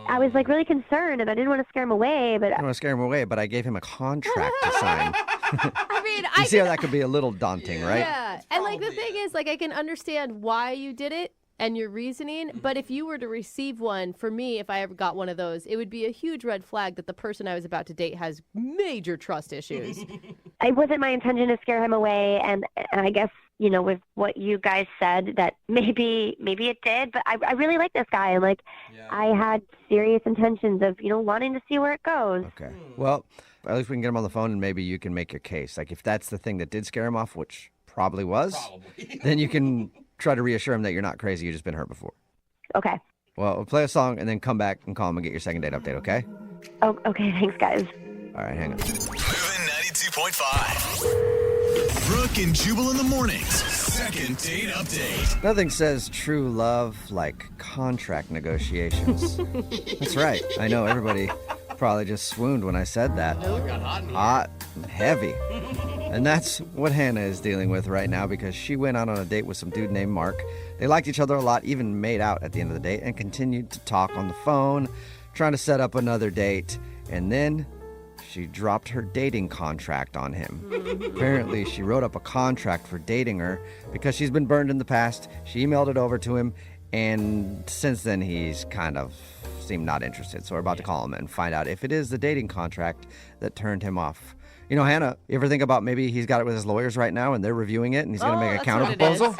Speaker 20: I was really concerned, and I didn't want to scare him away. But
Speaker 16: I didn't want to scare him away, but I gave him a contract to sign.
Speaker 14: I mean,
Speaker 16: You see how that could be a little daunting, right?
Speaker 14: Yeah. And like the thing is, like, I can understand why you did it and your reasoning, but if you were to receive one, for me, if I ever got one of those, it would be a huge red flag that the person I was about to date has major trust issues.
Speaker 20: It wasn't my intention to scare him away, and I guess, you know, with what you guys said, that maybe it did, but I really like this guy, and like, I had serious intentions of, you know, wanting to see where it goes.
Speaker 16: Okay. Well, at least we can get him on the phone, and maybe you can make your case. Like, if that's the thing that did scare him off, which probably was, then you can try to reassure him that you're not crazy, you've just been hurt before.
Speaker 20: Okay.
Speaker 16: Well, we'll play a song and then come back and call him and get your second date update, okay?
Speaker 20: Oh, okay, thanks, guys.
Speaker 16: All right, hang on.
Speaker 13: Moving 92.5. Brooke and Jubal in the mornings. Second date update.
Speaker 16: Nothing says true love like contract negotiations. That's right. I know everybody probably just swooned when I said that. Hot and heavy. And that's what Hannah is dealing with right now because she went out on a date with some dude named Mark. They liked each other a lot, even made out at the end of the date, and continued to talk on the phone, trying to set up another date. And then she dropped her dating contract on him. Apparently, she wrote up a contract for dating her because she's been burned in the past. She emailed it over to him, and since then, he's kind of seemed not interested. So we're about to call him and find out if it is the dating contract that turned him off. You know, Hannah, you ever think about maybe he's got it with his lawyers right now and they're reviewing it and he's going to make a counter proposal?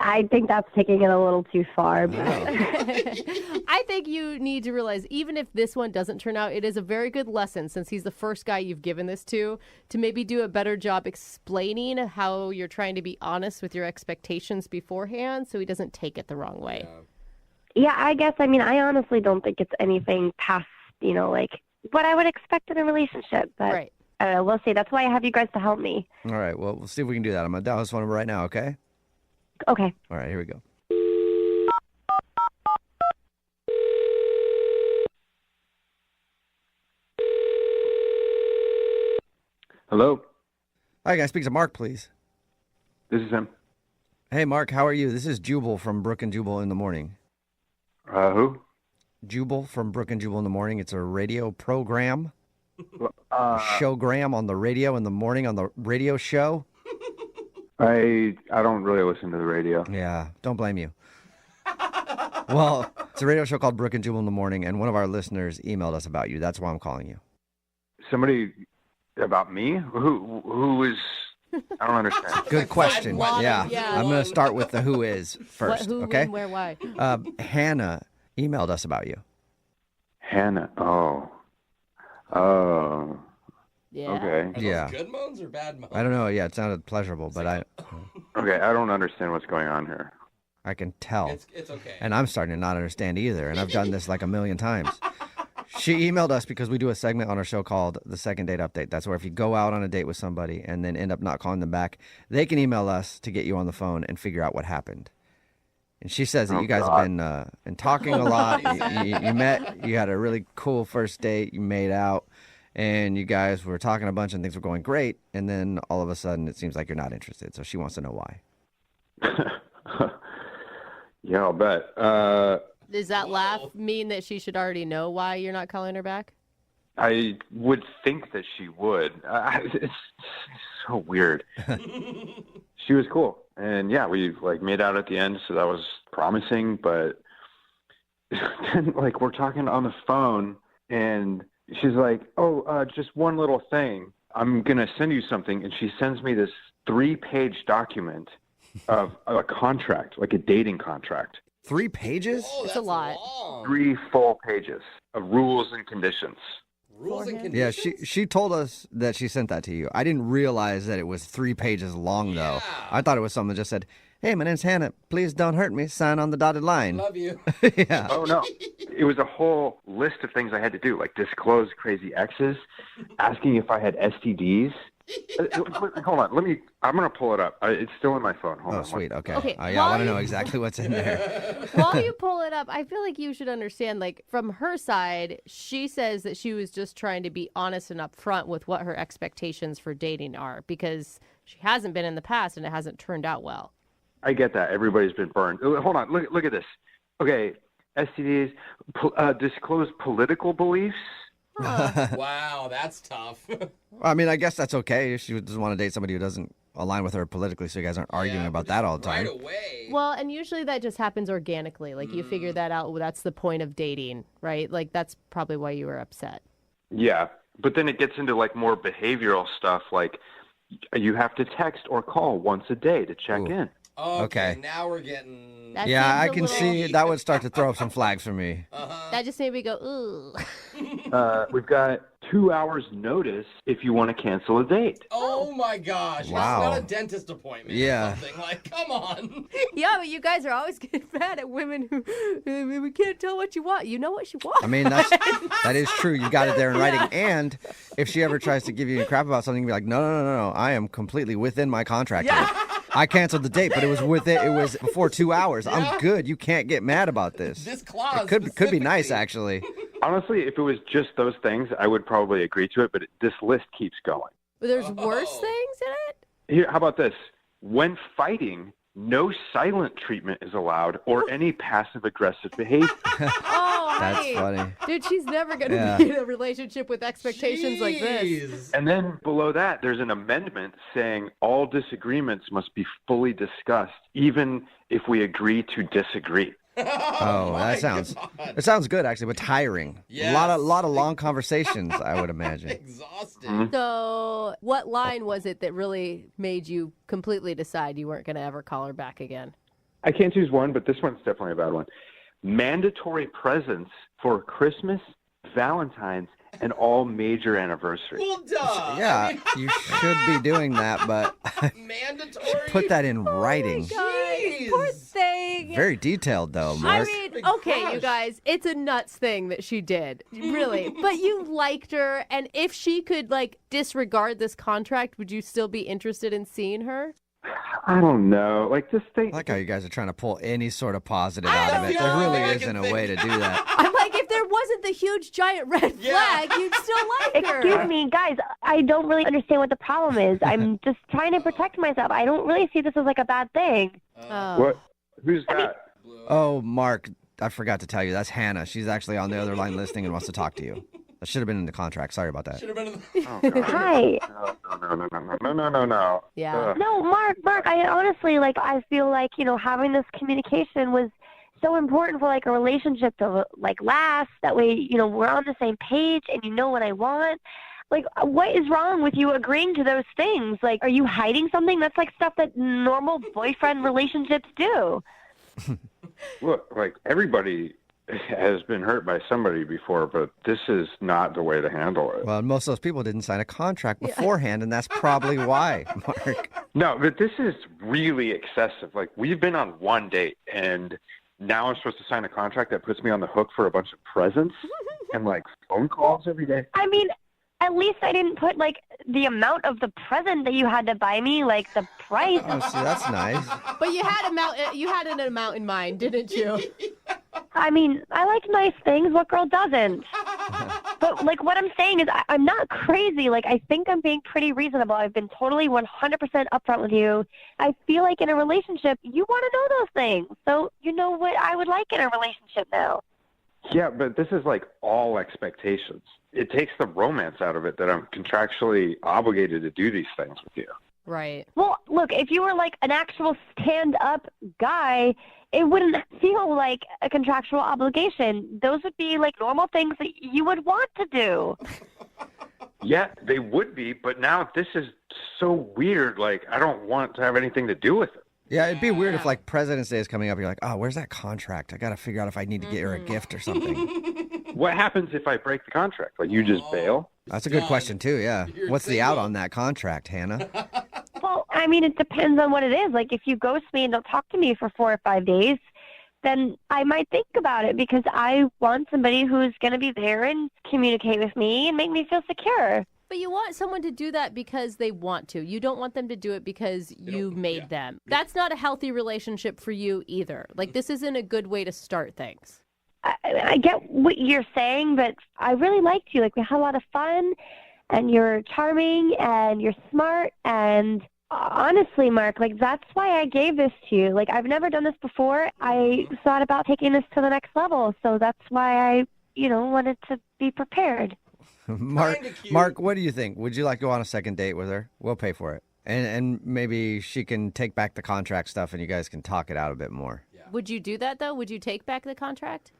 Speaker 20: I think that's taking it a little too far. But...
Speaker 14: I think you need to realize, even if this one doesn't turn out, it is a very good lesson, since he's the first guy you've given this to maybe do a better job explaining how you're trying to be honest with your expectations beforehand so he doesn't take it the wrong way.
Speaker 20: Yeah, I guess, I mean, I honestly don't think it's anything past, you know, like what I would expect in a relationship. But
Speaker 14: right.
Speaker 20: We'll see. That's why I have you guys to help me.
Speaker 16: All right, well, we'll see if we can do that. I'm going to dial his phone number right now, okay?
Speaker 20: Okay.
Speaker 16: All right, here we go.
Speaker 17: Hello?
Speaker 16: Hi, can I speak to Mark, please?
Speaker 17: This is him.
Speaker 16: Hey, Mark, how are you? This is Jubal from Brooke and Jubal in the morning.
Speaker 17: Who?
Speaker 16: Jubal from Brooke and Jubal in the morning. It's a radio program. Showgram on the radio in the morning on the radio show.
Speaker 17: I don't really listen to the radio.
Speaker 16: Yeah, don't blame you. Well, it's a radio show called Brooke and Jubal in the morning, and one of our listeners emailed us about you. That's why I'm calling you.
Speaker 17: Somebody about me? Who is... I don't understand.
Speaker 16: Good question. Yeah. I'm going to start with the who is first,
Speaker 14: Who,
Speaker 16: okay?
Speaker 14: when, where, why?
Speaker 16: Hannah emailed us about you.
Speaker 17: Hannah. Oh.
Speaker 14: Yeah.
Speaker 17: Okay.
Speaker 16: Yeah.
Speaker 18: Good moans or bad moans?
Speaker 16: I don't know. Yeah, it sounded pleasurable, but
Speaker 17: Okay, I don't understand what's going on here.
Speaker 16: I can tell.
Speaker 18: It's okay.
Speaker 16: And I'm starting to not understand either, and I've done this like a million times. She emailed us because we do a segment on our show called The Second Date Update. That's where if you go out on a date with somebody and then end up not calling them back, they can email us to get you on the phone and figure out what happened. And she says that you guys have been talking a lot. You met, you had a really cool first date, you made out, and you guys were talking a bunch and things were going great. And then all of a sudden it seems like you're not interested. So she wants to know why.
Speaker 17: Yeah, I'll bet.
Speaker 14: Does that laugh mean that she should already know why you're not calling her back?
Speaker 17: I would think that she would. It's so weird. She was cool. And yeah, we made out at the end, so that was promising, but then we're talking on the phone and she's like, just one little thing. I'm going to send you something. And she sends me this 3-page document of a contract, like a dating contract.
Speaker 16: 3 pages?
Speaker 14: It's a lot.
Speaker 17: 3 full pages of rules and conditions.
Speaker 18: Rules and
Speaker 16: Yeah,
Speaker 18: conditions?
Speaker 16: she told us that she sent that to you. I didn't realize that it was 3 pages long, though. I thought it was something that just said, hey, my name's Hannah. Please don't hurt me. Sign on the dotted line.
Speaker 18: Love you.
Speaker 16: Yeah.
Speaker 17: Oh, no. It was a whole list of things I had to do, like disclose crazy exes, asking if I had STDs. Hold on. I'm going to pull it up. It's still in my phone. Hold on.
Speaker 16: Sweet. Okay.
Speaker 14: Okay,
Speaker 16: Yeah, I want to know exactly what's in there.
Speaker 14: While you pull it up, I feel like you should understand, from her side, she says that she was just trying to be honest and upfront with what her expectations for dating are, because she hasn't been in the past and it hasn't turned out well.
Speaker 17: I get that. Everybody's been burned. Hold on. Look at this. Okay. STDs, disclose political beliefs.
Speaker 18: Wow, that's tough.
Speaker 16: I mean, I guess that's okay if she doesn't want to date somebody who doesn't align with her politically, so you guys aren't arguing about that all the time.
Speaker 18: Right away.
Speaker 14: Well, and usually that just happens organically. Like you figure that out. Well, that's the point of dating, right? Like that's probably why you were upset.
Speaker 21: Yeah, but then it gets into like more behavioral stuff, like you have to text or call once a day to check in.
Speaker 16: Okay.
Speaker 18: Now we're getting.
Speaker 16: Yeah, I can see that would start to throw up some flags for me.
Speaker 14: That just made me go, ooh.
Speaker 21: We've got 2 hours notice if you want to cancel a date.
Speaker 18: Oh my gosh!
Speaker 16: Wow.
Speaker 18: It's not a dentist appointment.
Speaker 16: Yeah.
Speaker 18: Or something. Like, come on.
Speaker 14: Yeah, but you guys are always getting mad at women who we can't tell what you want. You know what she wants.
Speaker 16: I mean, that is true. You got it there in writing. And if she ever tries to give you crap about something, you can be like, no. I am completely within my contract here. I canceled the date, but it was before 2 hours. I'm good. You can't get mad about this.
Speaker 18: This clause
Speaker 16: It could be nice, actually.
Speaker 21: Honestly, if it was just those things, I would probably agree to it, but this list keeps going.
Speaker 14: But there's worse things in it?
Speaker 21: Here, how about this? When fighting, no silent treatment is allowed or any passive-aggressive behavior.
Speaker 14: Oh,
Speaker 16: That's
Speaker 14: honey.
Speaker 16: funny.
Speaker 14: Dude, she's never going to
Speaker 21: Yeah.
Speaker 14: be in a relationship with expectations like this.
Speaker 21: And then below that, there's an amendment saying all disagreements must be fully discussed, even if we agree to disagree.
Speaker 16: Oh, it sounds good, actually, but tiring.
Speaker 18: Yes.
Speaker 16: A lot of long conversations, I would imagine.
Speaker 18: Exhausting.
Speaker 14: So what line was it that really made you completely decide you weren't going to ever call her back again?
Speaker 21: I can't choose one, but this one's definitely a bad one. Mandatory presents for Christmas, Valentine's, and all major anniversaries.
Speaker 18: Well, duh.
Speaker 16: Yeah, you should be doing that, but
Speaker 18: Mandatory.
Speaker 16: put that in writing.
Speaker 14: God, poor thing.
Speaker 16: Very detailed, though,
Speaker 14: I
Speaker 16: Mark.
Speaker 14: mean, okay, you guys, it's a nuts thing that she did, really. But you liked her, and if she could, like, disregard this contract, would you still be interested in seeing her?
Speaker 21: I don't know. Like, this thing.
Speaker 16: I like how you guys are trying to pull any sort of positive out of it. There really isn't a way to do that.
Speaker 14: I'm like, if there wasn't the huge giant red flag, you'd still like her.
Speaker 20: Excuse me, guys. I don't really understand what the problem is. I'm just trying to protect myself. I don't really see this as like a bad thing.
Speaker 21: What? Who's that?
Speaker 16: Oh, Mark, I forgot to tell you. That's Hannah. She's actually on the other line listening and wants to talk to you. That should have been in the contract. Sorry about that.
Speaker 18: Should have been in the...
Speaker 20: Hi.
Speaker 21: No.
Speaker 14: Yeah.
Speaker 20: No, Mark, I honestly, like, I feel like, having this communication was so important for, like, a relationship to, like, last. That way, we're on the same page and you know what I want. Like, what is wrong with you agreeing to those things? Like, are you hiding something? That's, like, stuff that normal boyfriend relationships do.
Speaker 21: Look, like, everybody has been hurt by somebody before, but this is not the way to handle it.
Speaker 16: Well, most of those people didn't sign a contract beforehand, and that's probably why, Mark.
Speaker 21: No, but this is really excessive. Like, we've been on one date, and now I'm supposed to sign a contract that puts me on the hook for a bunch of presents and, like, phone calls every day.
Speaker 20: I mean, at least I didn't put, like, the amount of the present that you had to buy me, like, the price.
Speaker 16: Oh, see, that's nice.
Speaker 14: But you had an amount in mind, didn't you?
Speaker 20: I mean, I like nice things. What girl doesn't? But, like, what I'm saying is I'm not crazy. Like, I think I'm being pretty reasonable. I've been totally 100% upfront with you. I feel like in a relationship, you want to know those things. So you know what I would like in a relationship now.
Speaker 21: Yeah, but this is, like, all expectations. It takes the romance out of it that I'm contractually obligated to do these things with you.
Speaker 14: Right.
Speaker 20: Well, look, if you were, like, an actual stand-up guy, it wouldn't feel like a contractual obligation. Those would be, like, normal things that you would want to do.
Speaker 21: Yeah, they would be, but now this is so weird. Like, I don't want to have anything to do with it.
Speaker 16: Yeah, it'd be weird if, like, President's Day is coming up. You're like, oh, where's that contract? I got to figure out if I need to get her a gift or something.
Speaker 21: What happens if I break the contract? Like, you just bail?
Speaker 16: That's a good question, too, yeah. What's the out on that contract, Hannah?
Speaker 20: Well, I mean, it depends on what it is. Like, if you ghost me and don't talk to me for 4 or 5 days, then I might think about it because I want somebody who's going to be there and communicate with me and make me feel secure.
Speaker 14: But you want someone to do that because they want to. You don't want them to do it because you made them. That's not a healthy relationship for you either. Like, this isn't a good way to start things.
Speaker 20: I get what you're saying, but I really liked you. Like, we had a lot of fun, and you're charming, and you're smart, and honestly, Mark, like, that's why I gave this to you. Like, I've never done this before. I thought about taking this to the next level, so that's why I, wanted to be prepared.
Speaker 16: Mark, what do you think? Would you like to go on a second date with her? We'll pay for it. And maybe she can take back the contract stuff and you guys can talk it out a bit more.
Speaker 14: Would you do that, though? Would you take back the contract?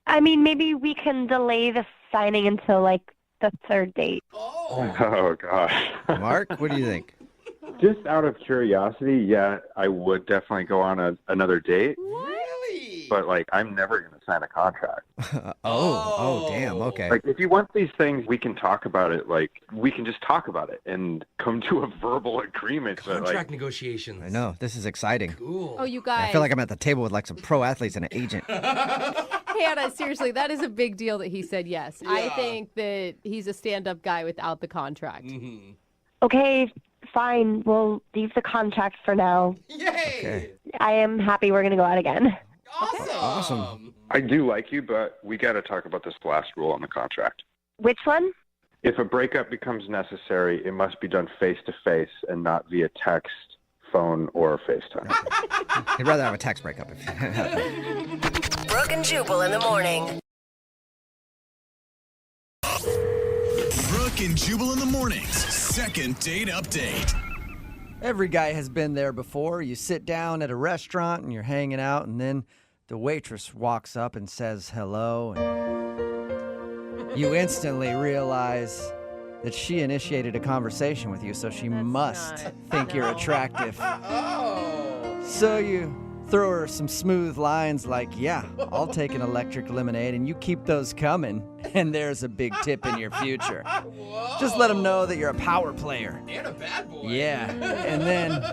Speaker 20: I mean, maybe we can delay the signing until like the third date.
Speaker 21: Oh, gosh.
Speaker 16: Mark, what do you think?
Speaker 21: Just out of curiosity, yeah, I would definitely go on another date.
Speaker 18: Really?
Speaker 21: But, like, I'm never going to sign a contract.
Speaker 16: Oh, damn, okay.
Speaker 21: Like, if you want these things, we can talk about it. Like, we can just talk about it and come to a verbal agreement.
Speaker 18: Contract negotiations.
Speaker 16: I know, this is exciting.
Speaker 18: Cool.
Speaker 14: Oh, you guys.
Speaker 16: I feel like I'm at the table with like some pro athletes and an agent.
Speaker 14: Hannah, seriously, that is a big deal that he said yes.
Speaker 18: Yeah.
Speaker 14: I think that he's a stand-up guy without the contract.
Speaker 18: Mm-hmm.
Speaker 20: Okay, fine. We'll leave the contract for now.
Speaker 18: Yay!
Speaker 16: Okay.
Speaker 20: I am happy we're going to go out again.
Speaker 16: Awesome.
Speaker 21: I do like you, but we got to talk about this last rule on the contract.
Speaker 20: Which one?
Speaker 21: If a breakup becomes necessary, it must be done face-to-face and not via text, phone, or FaceTime.
Speaker 16: I'd rather have a text breakup.
Speaker 19: Brooke and Jubal in the morning.
Speaker 13: Brooke and Jubal in the mornings. Second date update.
Speaker 16: Every guy has been there before. You sit down at a restaurant and you're hanging out, and then the waitress walks up and says hello, and you instantly realize that she initiated a conversation with you, so she must think you're attractive. So you throw her some smooth lines like, yeah, I'll take an electric lemonade, and you keep those coming, and there's a big tip in your future. Just let them know that you're a power player.
Speaker 18: And a bad boy.
Speaker 16: Yeah, and then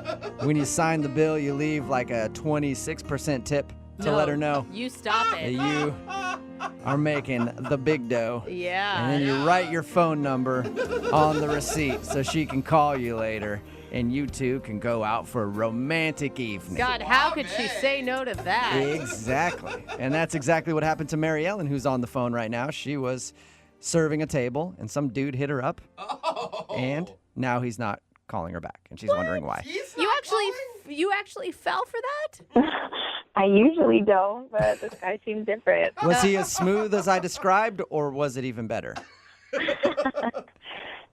Speaker 16: when you sign the bill, you leave like a 26% tip to let her know
Speaker 14: You stop
Speaker 16: that
Speaker 14: it.
Speaker 16: you are making the big dough.
Speaker 14: Yeah.
Speaker 16: And then you write your phone number on the receipt so she can call you later, and you two can go out for a romantic evening.
Speaker 14: God, how could she say no to that?
Speaker 16: Exactly. And that's exactly what happened to Mary Ellen, who's on the phone right now. She was serving a table, and some dude hit her up, and now he's not calling her back, and she's wondering why.
Speaker 14: You actually fell for that?
Speaker 15: I usually don't, but this guy seems different.
Speaker 16: Was he as smooth as I described, or was it even better?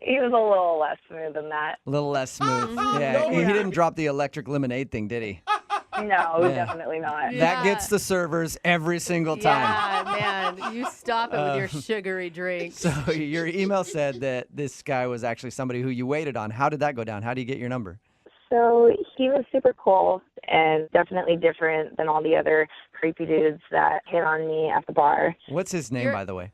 Speaker 15: He was a little less smooth than that.
Speaker 16: A little less smooth. Yeah, he didn't drop the electric lemonade thing, did he?
Speaker 15: No,
Speaker 16: Yeah.
Speaker 15: definitely not.
Speaker 16: That gets the servers every single time.
Speaker 14: Yeah, man. You stop it with your sugary drink.
Speaker 16: So your email said that this guy was actually somebody who you waited on. How did that go down? How do you get your number?
Speaker 15: So he was super cool and definitely different than all the other creepy dudes that hit on me at the bar.
Speaker 16: What's his name, by the way?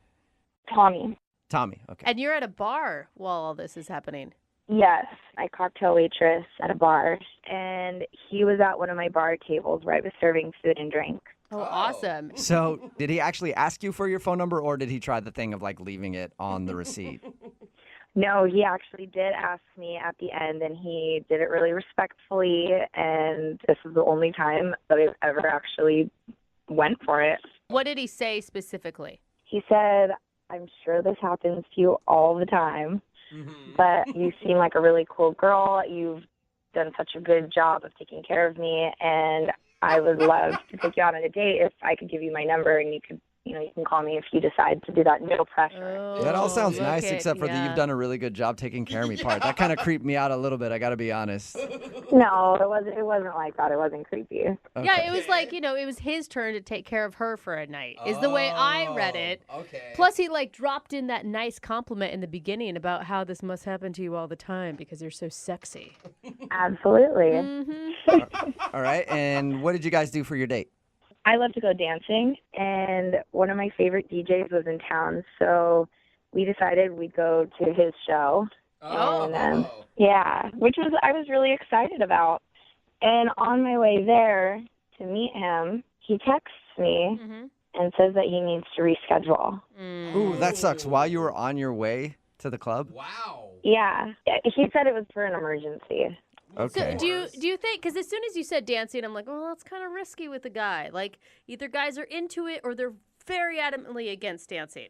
Speaker 15: Tommy.
Speaker 16: Tommy, okay.
Speaker 14: And you're at a bar while all this is happening.
Speaker 15: Yes, I cocktail waitress at a bar, and he was at one of my bar tables where I was serving food and drink.
Speaker 14: Oh, awesome.
Speaker 16: So did he actually ask you for your phone number, or did he try the thing of like leaving it on the receipt?
Speaker 15: No, he actually did ask me at the end, and he did it really respectfully, and this is the only time that I've ever actually went for it.
Speaker 14: What did he say specifically?
Speaker 15: He said, I'm sure this happens to you all the time, but you seem like a really cool girl. You've done such a good job of taking care of me, and I would love to take you out on a date if I could give you my number, and you could, you can call me if you decide to do that. No pressure.
Speaker 16: That all sounds nice, except for the you've done a really good job taking care of me part. That kind of creeped me out a little bit, I got to be honest.
Speaker 15: No, it wasn't like that. It wasn't creepy.
Speaker 16: Okay.
Speaker 14: Yeah, it was like, it was his turn to take care of her for a night, is the way I read it.
Speaker 18: Okay.
Speaker 14: Plus, he dropped in that nice compliment in the beginning about how this must happen to you all the time because you're so sexy.
Speaker 15: Absolutely.
Speaker 14: Mm-hmm.
Speaker 16: All right, and what did you guys do for your date?
Speaker 15: I love to go dancing, and one of my favorite DJs was in town, so we decided we'd go to his show. And, which I was really excited about. And on my way there to meet him, he texts me and says that he needs to reschedule.
Speaker 16: Ooh, that sucks. While you were on your way to the club?
Speaker 18: Wow.
Speaker 15: Yeah. He said it was for an emergency.
Speaker 16: Okay.
Speaker 14: So do you think, because as soon as you said dancing, I'm like, well, that's kind of risky with the guy. Like, either guys are into it or they're very adamantly against dancing.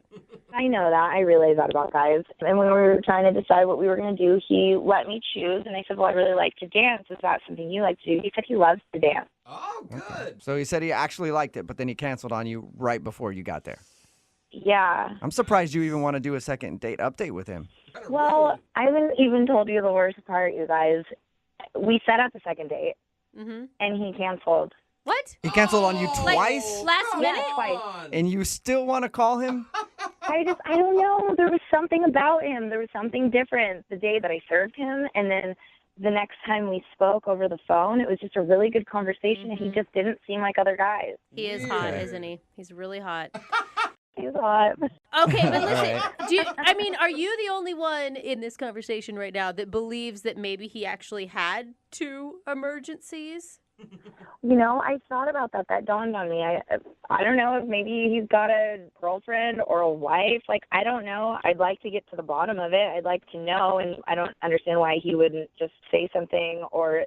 Speaker 15: I know that. I realize that about guys. And when we were trying to decide what we were going to do, he let me choose. And I said, well, I really like to dance. Is that something you like to do? He said he loves to dance.
Speaker 18: Oh, good.
Speaker 16: So he said he actually liked it, but then he canceled on you right before you got there.
Speaker 6: Yeah.
Speaker 16: I'm surprised you even want to do a second date update with him.
Speaker 6: Well, I haven't even told you the worst part, you guys. We set up a second date, and he canceled.
Speaker 14: What?
Speaker 16: He canceled on you twice?
Speaker 14: Last minute?
Speaker 6: Yeah, twice.
Speaker 16: And you still want to call him?
Speaker 6: I don't know. There was something about him. There was something different the day that I served him, and then the next time we spoke over the phone, it was just a really good conversation, and he just didn't seem like other guys.
Speaker 14: He is hot, isn't he? He's really hot.
Speaker 6: He's hot.
Speaker 14: Okay, but listen, are you the only one in this conversation right now that believes that maybe he actually had 2 emergencies?
Speaker 6: I thought about that. That dawned on me. I don't know if maybe he's got a girlfriend or a wife. Like, I don't know. I'd like to get to the bottom of it. I'd like to know, and I don't understand why he wouldn't just say something or,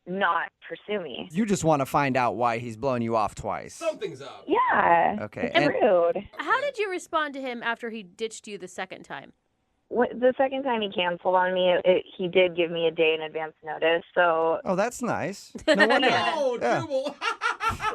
Speaker 6: not pursue me.
Speaker 16: You just want to find out why he's blowing you off twice.
Speaker 18: Something's up.
Speaker 6: Yeah.
Speaker 16: Okay.
Speaker 6: It's rude.
Speaker 14: How did you respond to him after he ditched you the second time?
Speaker 6: The second time he canceled on me, he did give me a day in advance notice. So.
Speaker 16: Oh, that's nice. No wonder.
Speaker 18: Jubal.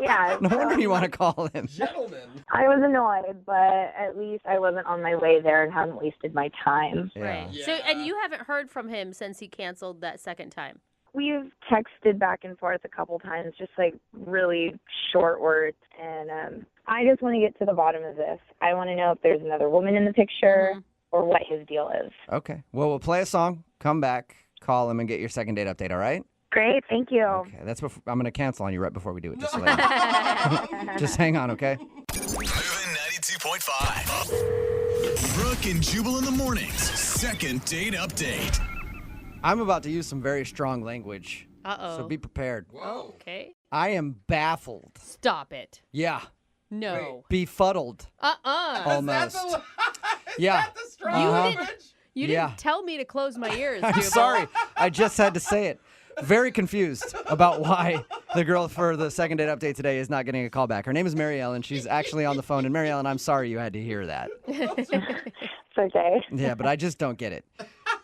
Speaker 6: Yeah.
Speaker 16: No wonder you want to call him.
Speaker 18: Gentlemen.
Speaker 6: I was annoyed, but at least I wasn't on my way there and hadn't wasted my time.
Speaker 14: Right.
Speaker 18: Yeah.
Speaker 14: So, and you haven't heard from him since he canceled that second time?
Speaker 6: We've texted back and forth a couple times, just like really short words. And I just want to get to the bottom of this. I want to know if there's another woman in the picture or what his deal is.
Speaker 16: Okay. Well, we'll play a song, come back, call him, and get your second date update, all right?
Speaker 6: Great. Thank you.
Speaker 16: Okay. That's before, I'm going to cancel on you right before we do it. Just, so that just hang on, okay?
Speaker 13: Moving 92.5. Brooke and Jubal in the mornings. Second date update.
Speaker 16: I'm about to use some very strong language.
Speaker 14: Uh-oh.
Speaker 16: So be prepared.
Speaker 14: Whoa. Okay.
Speaker 16: I am baffled.
Speaker 14: Stop it.
Speaker 16: Yeah.
Speaker 14: No.
Speaker 16: Befuddled. Almost. Yeah.
Speaker 14: You didn't tell me to close my ears,
Speaker 16: I'm
Speaker 14: Jubal.
Speaker 16: sorry. I just had to say it. Very confused about why the girl for the second date update today is not getting a call back. Her name is Mary Ellen. She's actually on the phone. And Mary Ellen, I'm sorry you had to hear that.
Speaker 6: It's okay.
Speaker 16: Yeah, but I just don't get it.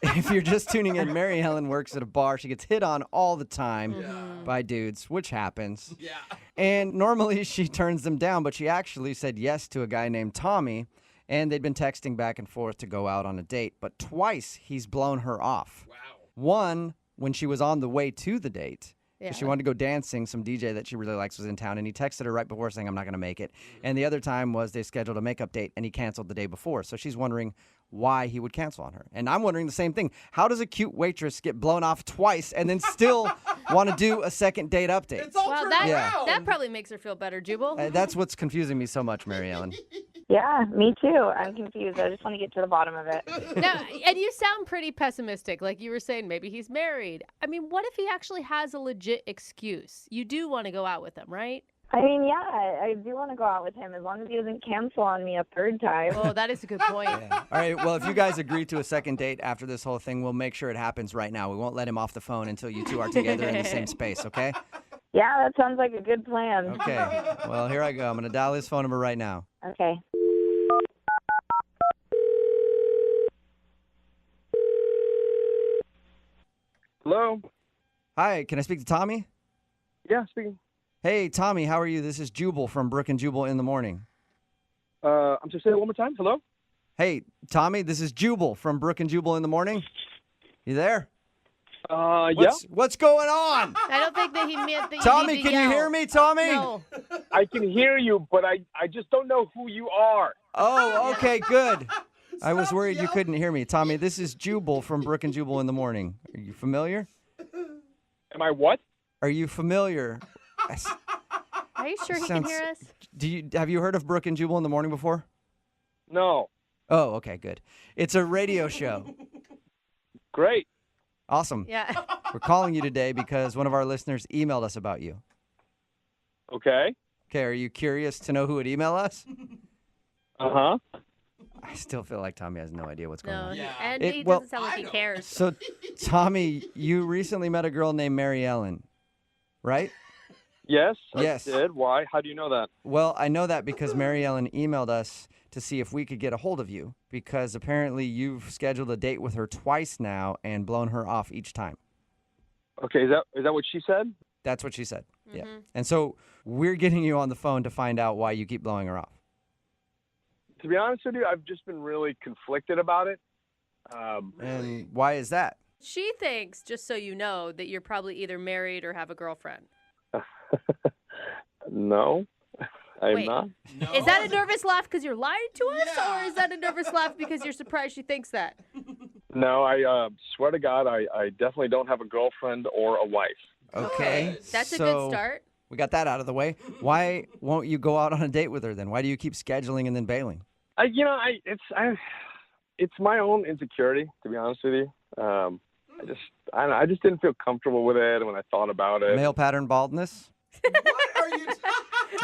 Speaker 16: If you're just tuning in, Mary Ellen works at a bar. She gets hit on all the time by dudes, which happens. Yeah. And normally she turns them down, but she actually said yes to a guy named Tommy, and they'd been texting back and forth to go out on a date. But twice he's blown her off. Wow. One, when she was on the way to the date. Yeah. She wanted to go dancing. Some DJ that she really likes was in town, and he texted her right before saying, I'm not going to make it. And the other time was they scheduled a makeup date, and he canceled the day before. So she's wondering why he would cancel on her. And I'm wondering the same thing. How does a cute waitress get blown off twice and then still want to do a second date update?
Speaker 14: Well, that probably makes her feel better, Jubal.
Speaker 16: That's what's confusing me so much, Mary Ellen.
Speaker 6: Yeah, me too. I'm confused. I just want to get to the bottom of it.
Speaker 14: Now, and you sound pretty pessimistic. Like you were saying, maybe he's married. I mean, what if he actually has a legit excuse? You do want to go out with him, right?
Speaker 6: I mean, yeah, I do want to go out with him as long as he doesn't cancel on me a third time.
Speaker 14: Oh, that is a good point.
Speaker 16: Yeah. All right, well, if you guys agree to a second date after this whole thing, we'll make sure it happens right now. We won't let him off the phone until you two are together in the same space, okay?
Speaker 6: Yeah, that sounds like a good plan.
Speaker 16: Okay. Well, here I go. I'm going to dial his phone number right now.
Speaker 6: Okay.
Speaker 22: Hello?
Speaker 16: Hi, can I speak to Tommy?
Speaker 22: Yeah, speaking.
Speaker 16: Hey, Tommy, how are you? This is Jubal from Brooke and Jubal in the morning.
Speaker 22: I'm just saying it one more time. Hello?
Speaker 16: Hey, Tommy, this is Jubal from Brooke and Jubal in the morning. You there?
Speaker 22: Yeah.
Speaker 16: What's going on?
Speaker 14: I don't think that he meant that.
Speaker 16: Tommy, can you hear me, Tommy?
Speaker 14: No.
Speaker 22: I can hear you, but I just don't know who you are.
Speaker 16: Oh, okay, good. I was worried you couldn't hear me. Tommy, this is Jubal from Brooke and Jubal in the morning. Are you familiar?
Speaker 22: Am I what?
Speaker 16: Are you familiar?
Speaker 14: Are you sure he can hear us?
Speaker 16: Have you heard of Brooke and Jubal in the morning before?
Speaker 22: No.
Speaker 16: Oh, okay, good. It's a radio show.
Speaker 22: Great.
Speaker 16: Awesome.
Speaker 14: Yeah.
Speaker 16: We're calling you today because one of our listeners emailed us about you.
Speaker 22: Okay.
Speaker 16: Okay, are you curious to know who would email us?
Speaker 22: Uh-huh.
Speaker 16: I still feel like Tommy has no idea what's going on.
Speaker 14: Yeah. And he doesn't sound like he cares.
Speaker 16: So, Tommy, you recently met a girl named Mary Ellen, right?
Speaker 22: Yes,
Speaker 16: Yes.
Speaker 22: I did. Why? How do you know that?
Speaker 16: Well, I know that because Mary Ellen emailed us to see if we could get a hold of you because apparently you've scheduled a date with her twice now and blown her off each time.
Speaker 22: Okay, is that what she said?
Speaker 16: That's what she said. Yeah. And so we're getting you on the phone to find out why you keep blowing her off.
Speaker 22: To be honest with you, I've just been really conflicted about it.
Speaker 16: And why is that?
Speaker 14: She thinks, just so you know, that you're probably either married or have a girlfriend.
Speaker 22: No, I'm
Speaker 14: Wait.
Speaker 22: not.
Speaker 14: Is that a nervous laugh because you're lying to us, or is that a nervous laugh because you're surprised she thinks that?
Speaker 22: No, I swear to God, I definitely don't have a girlfriend or a wife.
Speaker 16: Okay.
Speaker 14: That's a
Speaker 16: so
Speaker 14: good start.
Speaker 16: We got that out of the way. Why won't you go out on a date with her then? Why do you keep scheduling and then bailing?
Speaker 22: It's my own insecurity, to be honest with you. I just didn't feel comfortable with it when I thought about it.
Speaker 16: Male pattern baldness?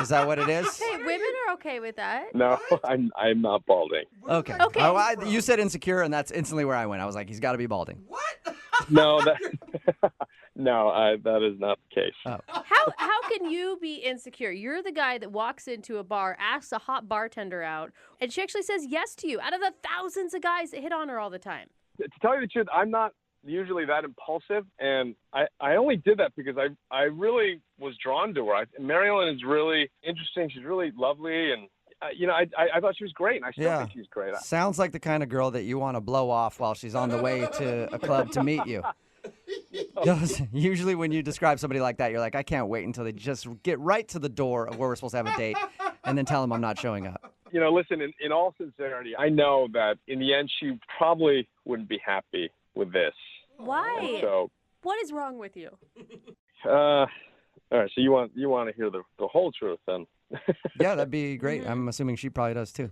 Speaker 16: Is that what it is?
Speaker 14: Hey, women are okay with that.
Speaker 22: No, I'm not balding.
Speaker 16: Okay.
Speaker 14: Okay.
Speaker 16: Oh, you said insecure, and that's instantly where I went. I was like, he's got to be balding.
Speaker 22: No, that is not the case.
Speaker 16: Oh.
Speaker 14: How can you be insecure? You're the guy that walks into a bar, asks a hot bartender out, and she actually says yes to you out of the thousands of guys that hit on her all the time.
Speaker 22: To tell you the truth, I'm not usually that impulsive, and I only did that because I really was drawn to her. Marilyn is really interesting. She's really lovely, and I thought she was great, and I still think she's great.
Speaker 16: Sounds like the kind of girl that you want to blow off while she's on the way to a club to meet you. Usually when you describe somebody like that, you're like, I can't wait until they just get right to the door of where we're supposed to have a date and then tell them I'm not showing up.
Speaker 22: Listen, in all sincerity, I know that in the end she probably wouldn't be happy with this.
Speaker 14: Why?
Speaker 22: So,
Speaker 14: what is wrong with you?
Speaker 22: all right, so you want to hear the whole truth then?
Speaker 16: Yeah, that'd be great. I'm assuming she probably does too.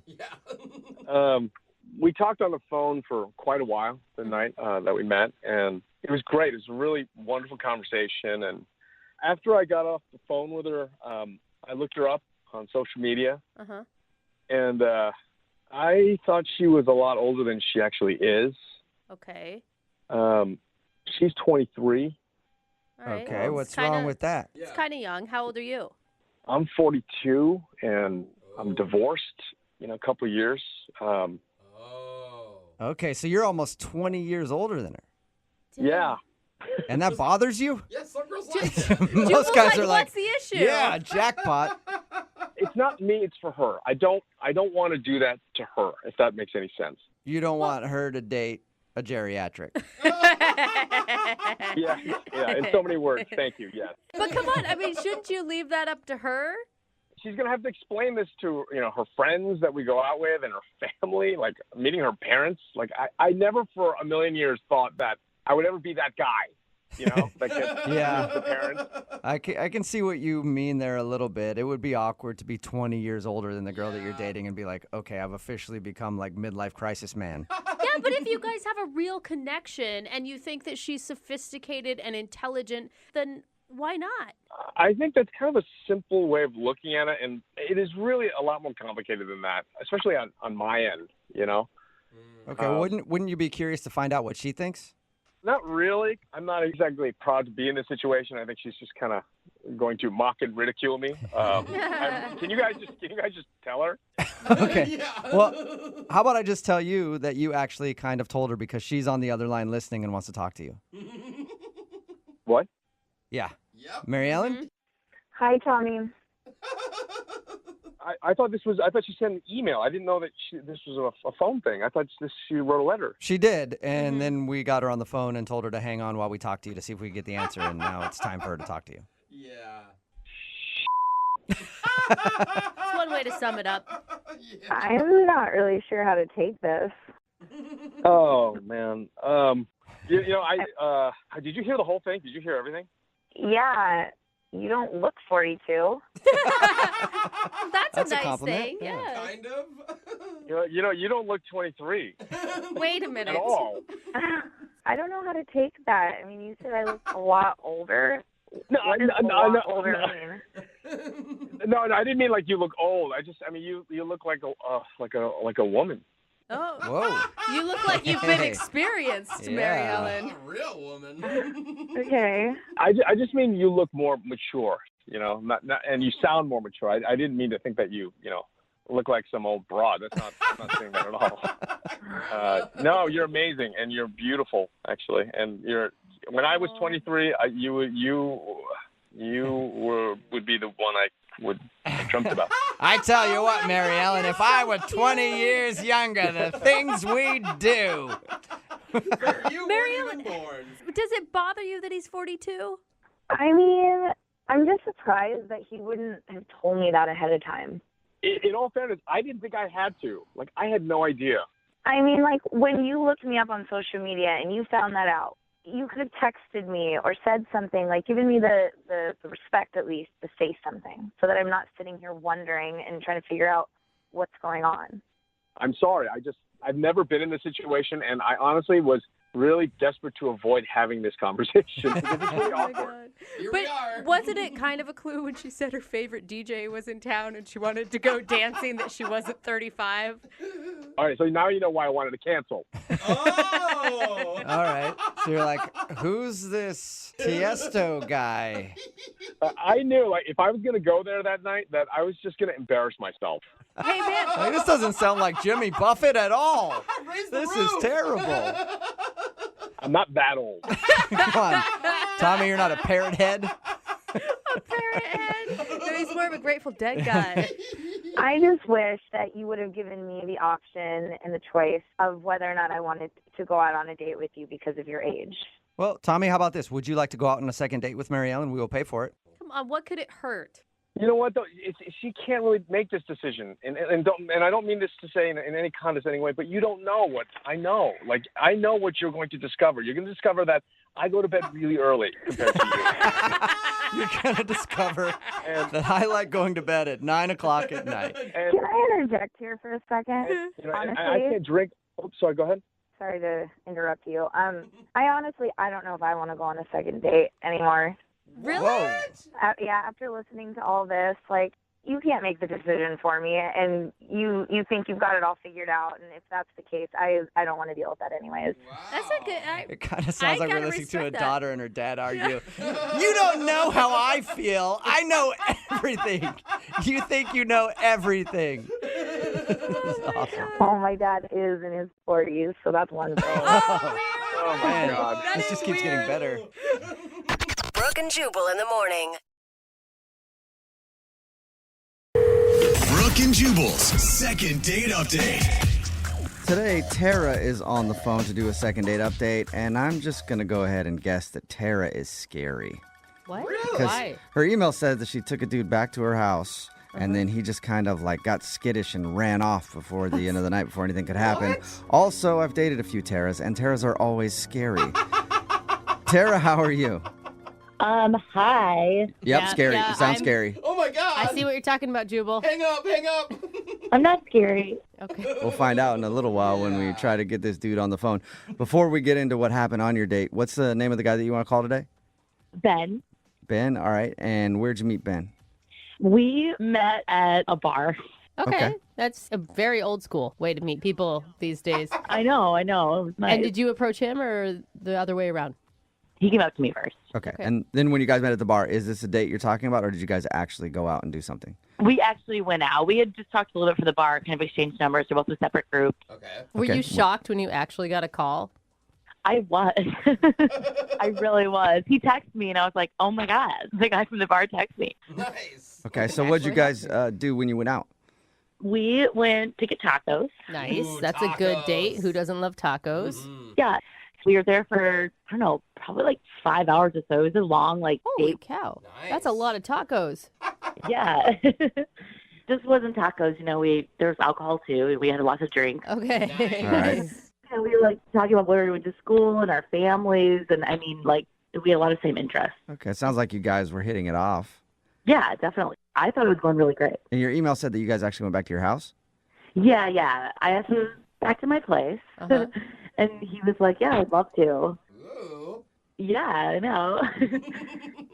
Speaker 22: We talked on the phone for quite a while the night that we met, and it was great. It was a really wonderful conversation. And after I got off the phone with her, I looked her up on social media, and I thought she was a lot older than she actually is.
Speaker 14: Okay.
Speaker 22: She's 23.
Speaker 14: All right.
Speaker 16: Okay, what's wrong with that?
Speaker 14: It's kind of young. How old are you?
Speaker 22: I'm 42, and I'm divorced in a couple of years.
Speaker 16: Okay, so you're almost 20 years older than her.
Speaker 22: Yeah.
Speaker 16: And that bothers you?
Speaker 18: Yes, some girls
Speaker 16: Most guys are like,
Speaker 14: what's the issue?
Speaker 16: Yeah, jackpot.
Speaker 22: It's not me, it's for her. I don't want to do that to her, if that makes any sense.
Speaker 16: You don't want her to date a geriatric.
Speaker 22: Yeah, in so many words. Thank you, yes.
Speaker 14: But come on, I mean, shouldn't you leave that up to her?
Speaker 22: She's going to have to explain this to, her friends that we go out with and her family, like meeting her parents. Like, I never for a million years thought that I would ever be that guy, that gets the parents.
Speaker 16: I can see what you mean there a little bit. It would be awkward to be 20 years older than the girl that you're dating and be like, okay, I've officially become like midlife crisis man.
Speaker 14: Yeah, but if you guys have a real connection and you think that she's sophisticated and intelligent, then why not?
Speaker 22: I think that's kind of a simple way of looking at it, and it is really a lot more complicated than that, especially on my end,
Speaker 16: Okay, wouldn't you be curious to find out what she thinks?
Speaker 22: Not really. I'm not exactly proud to be in this situation. I think she's just kind of going to mock and ridicule me. Can you guys just tell her?
Speaker 16: Okay. Well, how about I just tell you that you actually kind of told her because she's on the other line listening and wants to talk to you.
Speaker 22: What?
Speaker 16: Yeah. Yep. Mary Ellen?
Speaker 6: Hi, Tommy.
Speaker 22: I thought she sent an email. I didn't know that this was a phone thing. I thought she wrote a letter.
Speaker 16: She did, and then we got her on the phone and told her to hang on while we talk to you to see if we could get the answer, and now it's time for her to talk to you.
Speaker 18: Yeah.
Speaker 14: That's one way to sum it up.
Speaker 6: I'm not really sure how to take this.
Speaker 22: Oh man. Did you hear the whole thing? Did you hear everything?
Speaker 6: Yeah, you don't look 42.
Speaker 14: That's a nice
Speaker 16: compliment.
Speaker 14: thing. Yeah.
Speaker 18: Kind of.
Speaker 22: You don't look 23
Speaker 14: Wait a minute.
Speaker 22: at all.
Speaker 6: I don't know how to take that. I mean, you said I look a lot older.
Speaker 22: No,
Speaker 6: What does a lot older mean?
Speaker 22: No, I didn't mean like you look old. You look like a woman.
Speaker 14: Oh.
Speaker 16: Whoa.
Speaker 14: You look like you've been experienced, Mary
Speaker 16: Yeah.
Speaker 14: Ellen.
Speaker 18: A real woman.
Speaker 6: Okay.
Speaker 22: I just mean you look more mature, and you sound more mature. I didn't mean to think that you look like some old broad. I'm not saying that at all. No, you're amazing and you're beautiful, actually. And when I was 23, you you would be the one I would have dreamt about.
Speaker 16: I tell you what, Mary Ellen, if I were 20 years younger, the things we'd do.
Speaker 14: Mary Ellen, does it bother you that he's 42?
Speaker 6: I mean, I'm just surprised that he wouldn't have told me that ahead of time.
Speaker 22: In all fairness, I didn't think I had to. Like, I had no idea.
Speaker 6: I mean, like, when you looked me up on social media and you found that out, you could have texted me or said something, like given me the respect at least to say something so that I'm not sitting here wondering and trying to figure out what's going on.
Speaker 22: I'm sorry. I've never been in this situation, and I honestly was really desperate to avoid having this conversation because it's really awkward.
Speaker 14: But wasn't it kind of a clue when she said her favorite DJ was in town and she wanted to go dancing that she wasn't 35?
Speaker 22: All right, so now you know why I wanted to cancel.
Speaker 16: Oh! All right. So you're like, who's this Tiesto guy?
Speaker 22: I knew, like, if I was going to go there that night, that I was just going to embarrass myself.
Speaker 14: Hey, man.
Speaker 16: Like, this doesn't sound like Jimmy Buffett at all. This is terrible.
Speaker 22: I'm not that old.
Speaker 16: Come on. Tommy, you're not a parrot head?
Speaker 14: A parrot head? No, he's more of a Grateful Dead guy.
Speaker 6: I just wish that you would have given me the option and the choice of whether or not I wanted to go out on a date with you because of your age.
Speaker 16: Well, Tommy, how about this? Would you like to go out on a second date with Mary Ellen? We will pay for it.
Speaker 14: Come on, what could it hurt?
Speaker 22: You know what, though? She can't really make this decision. And I don't mean this to say in any condescending way, but you don't know what I know. Like, I know what you're going to discover. You're going to discover that I go to bed really early compared to you.
Speaker 16: You're going to discover that I like going to bed at 9 o'clock at night.
Speaker 6: Can I interject here for a second? Honestly,
Speaker 22: I can't drink. Oh, sorry, go ahead.
Speaker 6: Sorry to interrupt you. I don't know if I want to go on a second date anymore.
Speaker 14: Really?
Speaker 6: Yeah, after listening to all this, like, you can't make the decision for me, and you think you've got it all figured out, and if that's the case, I don't want to deal with that anyways.
Speaker 14: Wow. That's a good...
Speaker 16: It kind of sounds like we're listening to a daughter and her dad argue. You don't know how I feel. I know everything. You think you know everything.
Speaker 6: Awesome. Oh, my dad is in his 40s, so that's one thing.
Speaker 22: Oh, my God.
Speaker 16: This just keeps getting better.
Speaker 19: Brooke and Jubal in the morning.
Speaker 13: Brooke and Jubal's second date update.
Speaker 16: Today, Tara is on the phone to do a second date update, and I'm just going to go ahead and guess that Tara is scary.
Speaker 14: What?
Speaker 16: Because
Speaker 14: Why?
Speaker 16: her email said that she took a dude back to her house, and then he just kind of like got skittish and ran off before the end of the night before anything could happen. Also, I've dated a few Taras, and Taras are always scary. Tara, how are you?
Speaker 8: Hi.
Speaker 16: Yep, scary. You sound scary.
Speaker 18: Oh my God.
Speaker 14: I see what you're talking about, Jubal.
Speaker 18: Hang up.
Speaker 8: I'm not scary.
Speaker 14: Okay.
Speaker 16: We'll find out in a little while when we try to get this dude on the phone. Before we get into what happened on your date, what's the name of the guy that you want to call today?
Speaker 8: Ben.
Speaker 16: Ben, all right. And where'd you meet Ben?
Speaker 8: We met at a bar.
Speaker 14: Okay. That's a very old school way to meet people these days.
Speaker 8: I know. It was nice.
Speaker 14: And did you approach him or the other way around?
Speaker 8: He came up to me first.
Speaker 16: Okay. And then when you guys met at the bar, is this a date you're talking about, or did you guys actually go out and do something?
Speaker 8: We actually went out. We had just talked a little bit for the bar, kind of exchanged numbers. We're both a separate group.
Speaker 14: Were you shocked when you actually got a call?
Speaker 8: I was. I really was. He texted me, and I was like, oh, my God. The guy from the bar texted me.
Speaker 18: Nice.
Speaker 16: Okay. So what'd you guys do when you went out?
Speaker 8: We went to get tacos.
Speaker 14: Nice.
Speaker 18: Ooh,
Speaker 14: That's a good date. Who doesn't love tacos?
Speaker 18: Mm-hmm.
Speaker 8: Yeah. We were there for, I don't know, probably like 5 hours or so. It was a long,
Speaker 14: Holy
Speaker 8: date.
Speaker 14: cow.
Speaker 18: Nice.
Speaker 14: That's a lot of tacos.
Speaker 8: Yeah. This wasn't tacos. There was alcohol, too. We had lots of drinks.
Speaker 14: Okay.
Speaker 18: Nice.
Speaker 16: All right.
Speaker 8: And we were, talking about where we went to school and our families. And, we had a lot of same interests.
Speaker 16: Okay. Sounds like you guys were hitting it off.
Speaker 8: Yeah, definitely. I thought it was going really great.
Speaker 16: And your email said that you guys actually went back to your house?
Speaker 8: Yeah. I asked him back to my place.
Speaker 14: Uh-huh.
Speaker 8: And he was like, yeah, I'd love to.
Speaker 18: Ooh.
Speaker 8: Yeah, I know.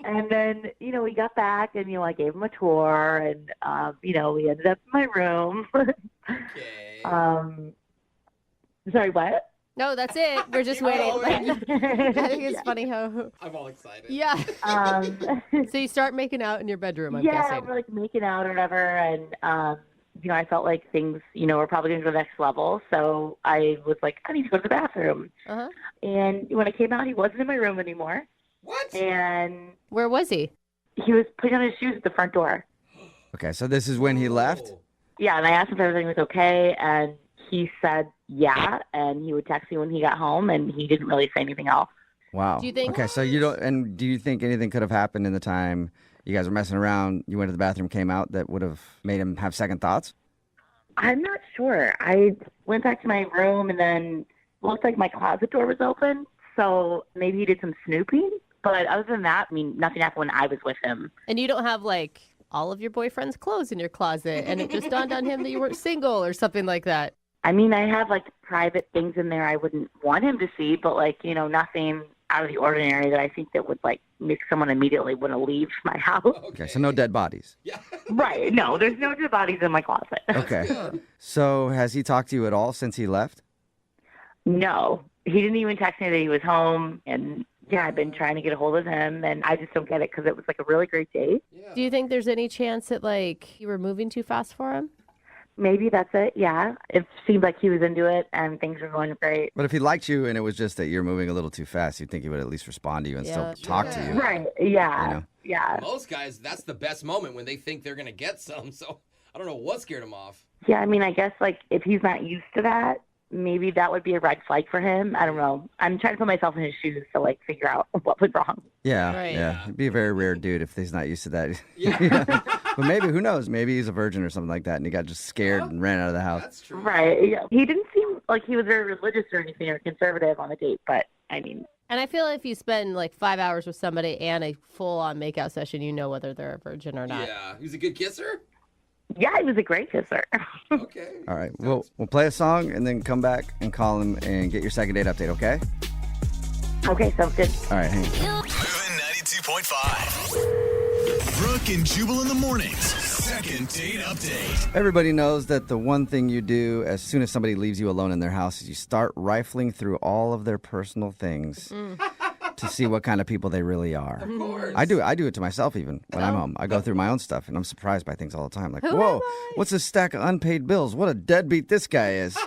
Speaker 8: And then, we got back and, I gave him a tour and, we ended up in my room.
Speaker 18: Okay.
Speaker 8: Sorry, what?
Speaker 14: No, that's it. We're just waiting. I think it's funny how...
Speaker 18: I'm all excited.
Speaker 14: Yeah. So you start making out in your bedroom, I'm
Speaker 8: yeah,
Speaker 14: guessing.
Speaker 8: we're making out or whatever. And, I felt like things, were probably going to go to the next level. So I was like, I need to go to the bathroom.
Speaker 14: Uh-huh.
Speaker 8: And when I came out, he wasn't in my room anymore.
Speaker 18: What?
Speaker 8: And
Speaker 14: where was he?
Speaker 8: He was putting on his shoes at the front door.
Speaker 16: Okay, so this is when he left?
Speaker 8: Yeah, and I asked him if everything was okay, and he said yeah, and he would text me when he got home, and he didn't really say anything else.
Speaker 16: Wow.
Speaker 14: Do you think-
Speaker 16: Okay, so you don't, and do you think anything could have happened in the time you guys were messing around, you went to the bathroom, came out, that would have made him have second thoughts?
Speaker 8: I'm not sure. I went back to my room, and then looked like my closet door was open, so maybe he did some snooping. But other than that, I mean, nothing happened when I was with him.
Speaker 14: And you don't have like all of your boyfriend's clothes in your closet, and it just dawned on him that you weren't single or something like that.
Speaker 8: I mean, I have like private things in there I wouldn't want him to see, but like, you know, nothing out of the ordinary that I think that would like make someone immediately want to leave my house.
Speaker 16: Okay, so no dead bodies.
Speaker 8: Right. No, there's no dead bodies in my closet.
Speaker 16: Okay. So has he talked to you at all since he left?
Speaker 8: No, he didn't even text me that he was home. And yeah, I've been trying to get a hold of him, and I just don't get it because it was like a really great date.
Speaker 14: Do you think there's any chance that like you were moving too fast for him?
Speaker 8: Maybe that's it. Yeah. It seemed like he was into it and things were going great.
Speaker 16: But if he liked you and it was just that you're moving a little too fast, you'd think he would at least respond to you and still talk to you.
Speaker 8: Right. Yeah.
Speaker 16: You know?
Speaker 8: Yeah.
Speaker 18: Most guys, that's the best moment when they think they're going to get some. So I don't know what scared him off.
Speaker 8: Yeah. I mean, I guess like if he's not used to that, maybe that would be a red flag for him. I don't know. I'm trying to put myself in his shoes to like figure out what went wrong.
Speaker 16: Yeah,
Speaker 14: Right.
Speaker 16: yeah. He'd be a very rare dude if he's not used to that. Yeah. But maybe, who knows? Maybe he's a virgin or something like that, and he got just scared and ran out of the house.
Speaker 18: That's true.
Speaker 8: Right. Yeah. He didn't seem like he was very religious or anything or conservative on the date, but I mean,
Speaker 14: And I feel if you spend like 5 hours with somebody and a full-on makeout session, you know whether they're a virgin or not.
Speaker 18: Yeah. He was a good kisser?
Speaker 8: yeah, he was a great kisser.
Speaker 18: Okay.
Speaker 16: All right, we'll play a song and then come back and call him and get your second date update, okay?
Speaker 8: Okay, sounds good.
Speaker 16: All right, hang on.
Speaker 13: Moving 92.5. Brooke and Jubal in the mornings. Second date update.
Speaker 16: Everybody knows that the one thing you do as soon as somebody leaves you alone in their house is you start rifling through all of their personal things to see what kind of people they really are.
Speaker 18: Of course.
Speaker 16: I do it to myself even when I'm home. I go through my own stuff and I'm surprised by things all the time. Like,
Speaker 14: Who am
Speaker 16: whoa,
Speaker 14: I?
Speaker 16: what's this stack of unpaid bills? What a deadbeat this guy is.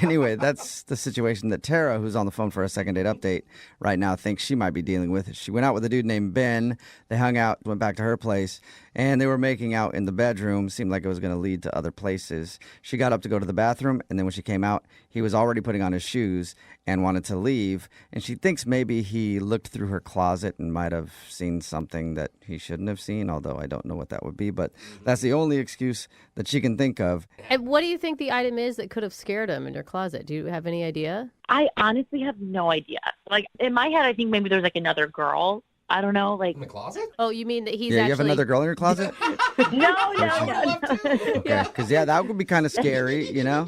Speaker 16: Anyway, that's the situation that Tara, who's on the phone for a second date update right now, thinks she might be dealing with. She went out with a dude named Ben. They hung out, went back to her place, and they were making out in the bedroom. Seemed like it was going to lead to other places. She got up to go to the bathroom, and then when she came out, he was already putting on his shoes and wanted to leave. And she thinks maybe he looked through her closet and might have seen something that he shouldn't have seen, although I don't know what that would be. But that's the only excuse that she can think of.
Speaker 14: And what do you think the item is that could have scared him in your closet? Do you have any idea?
Speaker 8: I honestly have no idea. Like in my head, I think maybe there's like another girl. I don't know. Like
Speaker 18: In the closet?
Speaker 14: Oh, you mean that he's
Speaker 16: Yeah,
Speaker 14: actually...
Speaker 16: you have another girl in your closet?
Speaker 8: no.
Speaker 16: Okay, because that would be kind of scary, you know?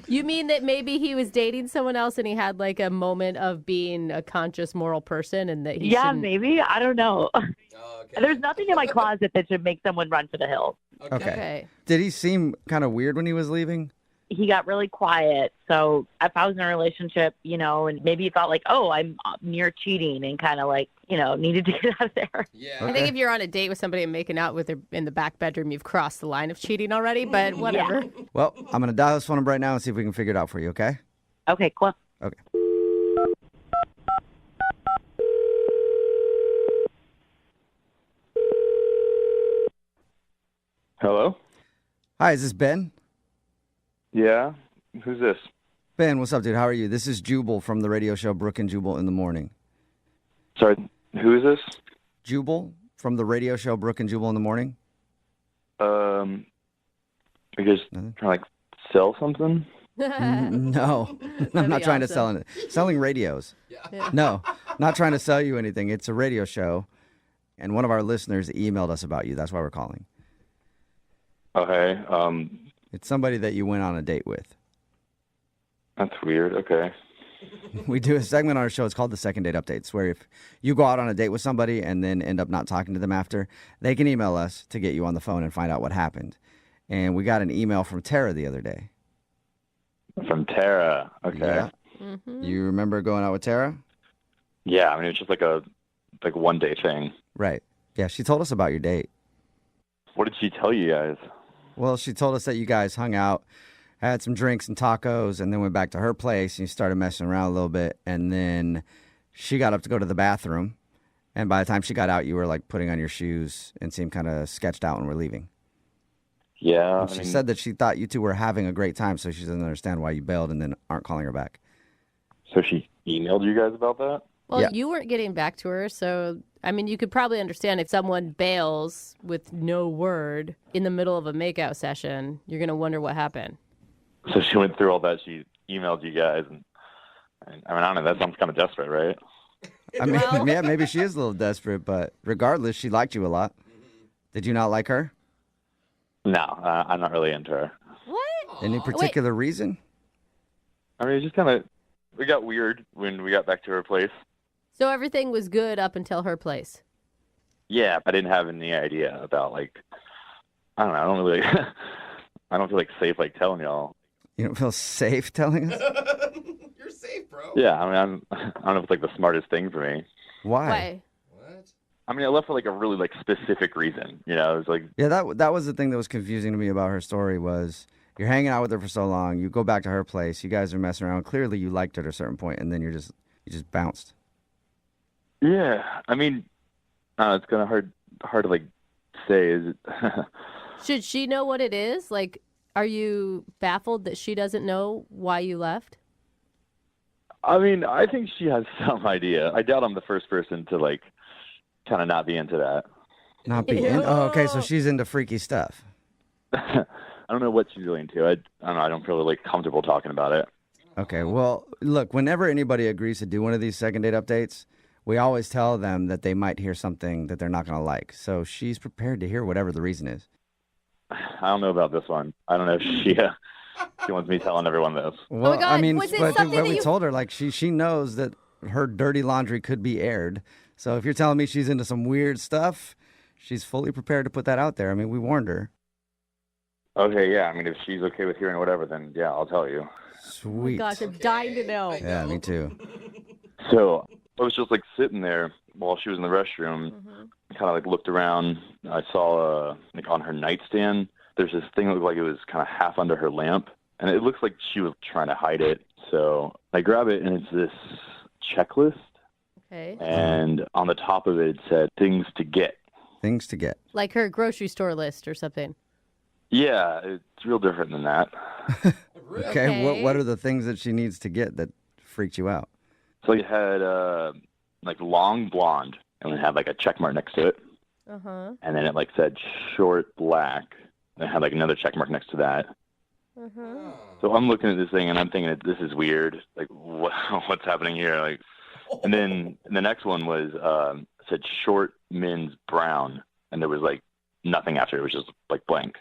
Speaker 14: You mean that maybe he was dating someone else and he had like a moment of being a conscious moral person and that he
Speaker 8: Yeah,
Speaker 14: shouldn't...
Speaker 8: maybe. I don't know.
Speaker 18: Okay.
Speaker 8: There's nothing in my closet that should make someone run for the hills.
Speaker 16: Okay. Did he seem kind of weird when he was leaving?
Speaker 8: He got really quiet. So if I was in a relationship, you know, and maybe he thought like, oh, I'm near cheating and kind of like, you know, needed to get out of there.
Speaker 18: Yeah.
Speaker 14: I think if you're on a date with somebody and making out with her in the back bedroom, you've crossed the line of cheating already, but whatever.
Speaker 8: Yeah.
Speaker 16: Well, I'm going to dial his phone number right now and see if we can figure it out for you, okay?
Speaker 8: Okay, cool.
Speaker 16: Okay.
Speaker 21: Hello?
Speaker 16: Hi, is this Ben?
Speaker 21: Yeah? Who's this?
Speaker 16: Ben, what's up, dude? How are you? This is Jubal from the radio show Brooke and Jubal in the Morning.
Speaker 21: Sorry, who is this?
Speaker 16: Jubal from the radio show Brooke and Jubal in the Morning?
Speaker 21: Are you guys trying to like sell something?
Speaker 16: No, I'm not trying to sell it. Selling radios.
Speaker 14: Yeah.
Speaker 16: No, not trying to sell you anything. It's a radio show, and one of our listeners emailed us about you. That's why we're calling.
Speaker 21: Okay,
Speaker 16: It's somebody that you went on a date with.
Speaker 21: that's weird. Okay.
Speaker 16: We do a segment on our show. It's called the Second Date Updates, where if you go out on a date with somebody and then end up not talking to them after, they can email us to get you on the phone and find out what happened. And we got an email from Tara the other day.
Speaker 21: From Tara. Okay.
Speaker 16: Yeah.
Speaker 14: Mm-hmm.
Speaker 16: You remember going out with Tara?
Speaker 21: Yeah, I mean it's just like a one day thing.
Speaker 16: Right. Yeah, she told us about your date.
Speaker 21: What did she tell you guys?
Speaker 16: Well, she told us that you guys hung out, had some drinks and tacos, and then went back to her place and you started messing around a little bit. And then she got up to go to the bathroom. And by the time she got out, you were like putting on your shoes and seemed kind of sketched out when we're leaving.
Speaker 21: Yeah.
Speaker 16: And she said that she thought you two were having a great time, so she doesn't understand why you bailed and then aren't calling her back.
Speaker 21: So she emailed you guys about that?
Speaker 14: Well,
Speaker 16: Yeah.
Speaker 14: you weren't getting back to her, so I mean, you could probably understand if someone bails with no word in the middle of a makeout session, you're going to wonder what happened.
Speaker 21: So she went through all that. She emailed you guys. And I mean, I don't know. That sounds kind of desperate, right?
Speaker 16: I mean, yeah, maybe she is a little desperate, but regardless, she liked you a lot. Did you not like her?
Speaker 21: No, I'm not really into her.
Speaker 14: What?
Speaker 16: Any particular reason?
Speaker 21: I mean, it just kind of, we got weird when we got back to her place.
Speaker 14: So everything was good up until her place.
Speaker 21: Yeah, I didn't have any idea about, like, I don't know. I don't really, I don't feel like safe, like, telling y'all.
Speaker 16: You don't feel safe telling us?
Speaker 18: You're safe, bro.
Speaker 21: Yeah, I mean, I don't know if it's, like, the smartest thing for me.
Speaker 16: Why?
Speaker 18: What?
Speaker 21: I mean, I left for, like, a really, like, specific reason. You know, it was like...
Speaker 16: Yeah, that was the thing that was confusing to me about her story was you're hanging out with her for so long, you go back to her place, you guys are messing around. Clearly you liked her at a certain point, and then you just bounced.
Speaker 21: Yeah, I mean, it's kind of hard to, like, say. Is it...
Speaker 14: Should she know what it is? Like, are you baffled that she doesn't know why you left?
Speaker 21: I mean, I think she has some idea. I doubt I'm the first person to, like, kind of not be into that.
Speaker 16: Not be in? Oh, okay, so she's into freaky stuff.
Speaker 21: I don't know what she's really into. I don't know. I don't feel, like, comfortable talking about it.
Speaker 16: Okay, well, look, whenever anybody agrees to do one of these second date updates, we always tell them that they might hear something that they're not going to like. So she's prepared to hear whatever the reason is.
Speaker 21: I don't know about this one. I don't know if she wants me telling everyone this.
Speaker 16: Well,
Speaker 14: Oh my God,
Speaker 16: I mean,
Speaker 14: was it
Speaker 16: but
Speaker 14: something that
Speaker 16: we
Speaker 14: you-
Speaker 16: told her, like, she knows that her dirty laundry could be aired. So if you're telling me she's into some weird stuff, she's fully prepared to put that out there. I mean, we warned her.
Speaker 21: Okay, yeah. I mean, if she's okay with hearing whatever, then yeah, I'll tell you.
Speaker 16: Sweet.
Speaker 14: Gosh, I'm dying to know.
Speaker 16: Yeah, me too.
Speaker 21: So I was just, like, sitting there while she was in the restroom, kind of, like, looked around. I saw, like, on her nightstand, there's this thing that looked like it was kind of half under her lamp, and it looks like she was trying to hide it. So I grab it, and it's this checklist,
Speaker 14: Okay.
Speaker 21: and on the top of it said things to get.
Speaker 16: Things to get.
Speaker 14: Like her grocery store list or something.
Speaker 21: Yeah, it's real different than that.
Speaker 16: Okay, what are the things that she needs to get that freaked you out?
Speaker 21: So it had, like, long blonde, and it had, like, a check mark next to it.
Speaker 14: Uh-huh.
Speaker 21: And then it, like, said short black. And it had, like, another check mark next to that.
Speaker 14: Uh-huh.
Speaker 21: So I'm looking at this thing, and I'm thinking, this is weird. Like, what's happening here? Like, and then the next one was said short men's brown, and there was, like, nothing after. It was just, like, blank.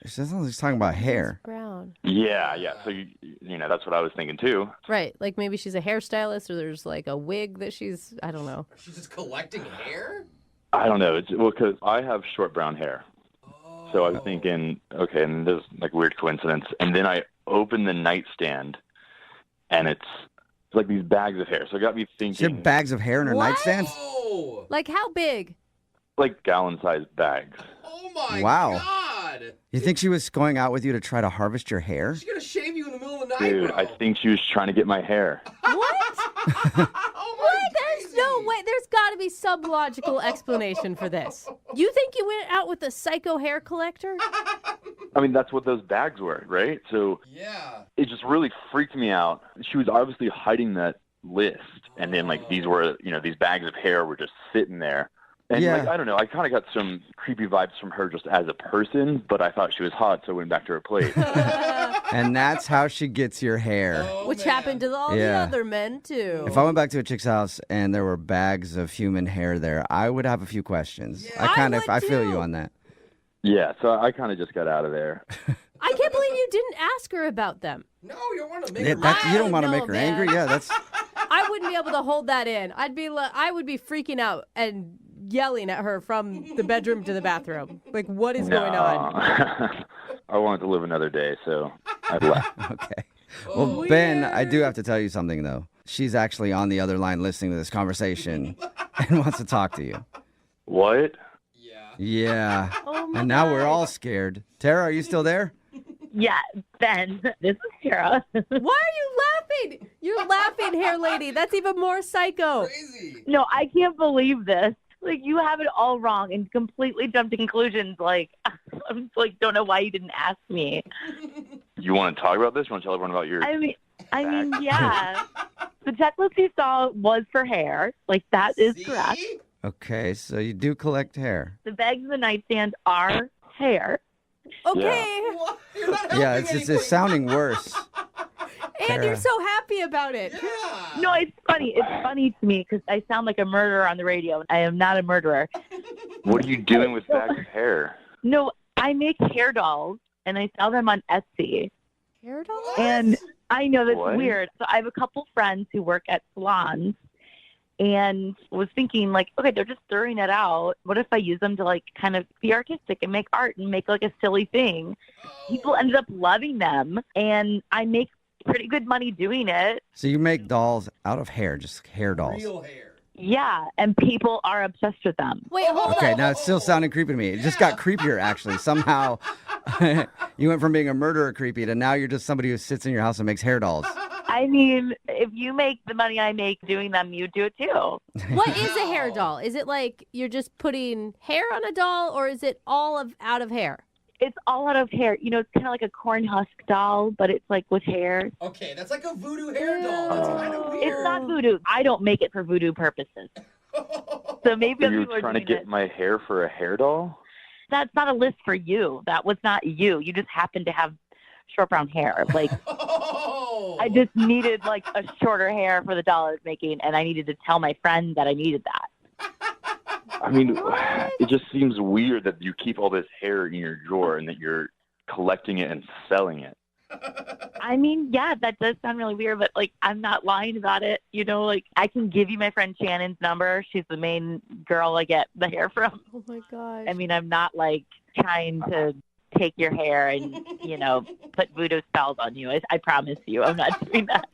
Speaker 16: It sounds like she's talking about hair.
Speaker 14: Brown.
Speaker 21: Yeah. So, you know, that's what I was thinking, too.
Speaker 14: Right. Like maybe she's a hairstylist or there's like a wig that she's, I don't know.
Speaker 18: She's just collecting hair?
Speaker 21: I don't know. Well, because I have short brown hair. So I was thinking, okay, and there's, like, weird coincidence. And then I opened the nightstand, and it's like these bags of hair. So it got me thinking.
Speaker 16: She had bags of hair in her
Speaker 14: What?
Speaker 16: nightstand?
Speaker 18: Oh,
Speaker 14: Like how big?
Speaker 21: Like gallon-sized bags.
Speaker 18: oh my
Speaker 16: Wow.
Speaker 18: God.
Speaker 16: You think she was going out with you to try to harvest your hair?
Speaker 18: She's going to shave you in the middle of the night,
Speaker 21: Dude,
Speaker 18: bro.
Speaker 21: I think she was trying to get my hair.
Speaker 14: What?
Speaker 18: Oh my
Speaker 14: What? There's no way. There's got to be some logical explanation for this. You think you went out with a psycho hair collector?
Speaker 21: I mean, that's what those bags were, right? So
Speaker 18: Yeah.
Speaker 21: it just really freaked me out. She was obviously hiding that list. And then, like, these were, you know, these bags of hair were just sitting there. And,
Speaker 16: Yeah.
Speaker 21: like, I don't know, I kind of got some creepy vibes from her just as a person, but I thought she was hot, so I went back to her place.
Speaker 16: And that's how she gets your hair.
Speaker 18: Oh,
Speaker 14: Which
Speaker 18: man.
Speaker 14: happened to all
Speaker 16: Yeah.
Speaker 14: the other men too.
Speaker 16: If I went back to a chick's house and there were bags of human hair there, I would have a few questions.
Speaker 18: Yeah.
Speaker 16: I
Speaker 14: would
Speaker 16: feel
Speaker 14: too.
Speaker 16: you on that.
Speaker 21: Yeah, so I kind of just got out of there.
Speaker 14: I can't believe you didn't ask her about them.
Speaker 18: No, you don't want to make
Speaker 16: Yeah,
Speaker 18: her
Speaker 16: you don't want to
Speaker 14: know,
Speaker 16: make her
Speaker 14: man.
Speaker 16: angry. Yeah, that's
Speaker 14: I wouldn't be able to hold that in. I would be freaking out and yelling at her from the bedroom to the bathroom. Like, what is going on?
Speaker 21: I wanted to live another day, so I left.
Speaker 16: okay. Well, Ben, I do have to tell you something, though. She's actually on the other line listening to this conversation and wants to talk to you.
Speaker 21: What?
Speaker 16: Yeah.
Speaker 14: Oh my
Speaker 16: And now
Speaker 14: God.
Speaker 16: we're all scared. Tara, are you still there?
Speaker 8: Yeah, Ben, this is Tara.
Speaker 14: Why are you laughing? You're laughing, hair lady. That's even more psycho.
Speaker 18: crazy.
Speaker 8: No, I can't believe this. Like, you have it all wrong and completely jumped to conclusions. Like, I'm like, don't know why you didn't ask me.
Speaker 21: You want to talk about this? You want to tell everyone about your...
Speaker 8: I mean, yeah. The checklist you saw was for hair. Like, that is correct.
Speaker 16: Okay, so you do collect hair.
Speaker 8: The bags in the nightstand are hair.
Speaker 14: Okay.
Speaker 16: Yeah, it's sounding worse.
Speaker 14: And you're so happy about it.
Speaker 8: No, it's funny. It's funny to me because I sound like a murderer on the radio. I am not a murderer.
Speaker 21: What are you doing with bags of hair?
Speaker 8: No, I make hair dolls, and I sell them on Etsy.
Speaker 14: Hair dolls?
Speaker 8: And I know that's
Speaker 21: What?
Speaker 8: weird. So I have a couple friends who work at salons, and was thinking, like, okay, they're just throwing it out. What if I use them to, like, kind of be artistic and make art and make, like, a silly thing? People ended up loving them, and I make pretty good money doing it.
Speaker 16: So you make dolls out of hair, just hair dolls.
Speaker 18: Real hair.
Speaker 8: Yeah, and people are obsessed with them.
Speaker 14: Wait, hold
Speaker 16: Okay,
Speaker 14: on.
Speaker 16: now it's still sounding creepy to me. It just got creepier, actually. Somehow you went from being a murderer creepy to now you're just somebody who sits in your house and makes hair dolls.
Speaker 8: I mean, if you make the money I make doing them, you do it too.
Speaker 14: What is a hair doll? Is it like you're just putting hair on a doll, or is it all out of hair?
Speaker 8: It's all out of hair. You know, it's kind of like a corn husk doll, but it's like with hair.
Speaker 18: Okay, that's like a voodoo hair doll. That's kind of weird.
Speaker 8: It's not voodoo. I don't make it for voodoo purposes. So maybe
Speaker 21: So
Speaker 8: other
Speaker 21: you're
Speaker 8: people are
Speaker 21: trying to
Speaker 8: doing
Speaker 21: get
Speaker 8: it.
Speaker 21: my hair for a hair doll?
Speaker 8: That's not a list for you. That was not you. You just happen to have short brown hair. Like, I just needed like a shorter hair for the doll I was making, and I needed to tell my friend that I needed that.
Speaker 21: I mean, it just seems weird that you keep all this hair in your drawer and that you're collecting it and selling it.
Speaker 8: I mean, yeah, that does sound really weird, but like, I'm not lying about it. You know, like, I can give you my friend Shannon's number. She's the main girl I get the hair from.
Speaker 14: Oh my gosh.
Speaker 8: I mean, I'm not like trying to take your hair and, you know, put voodoo spells on you. I promise you, I'm not doing that.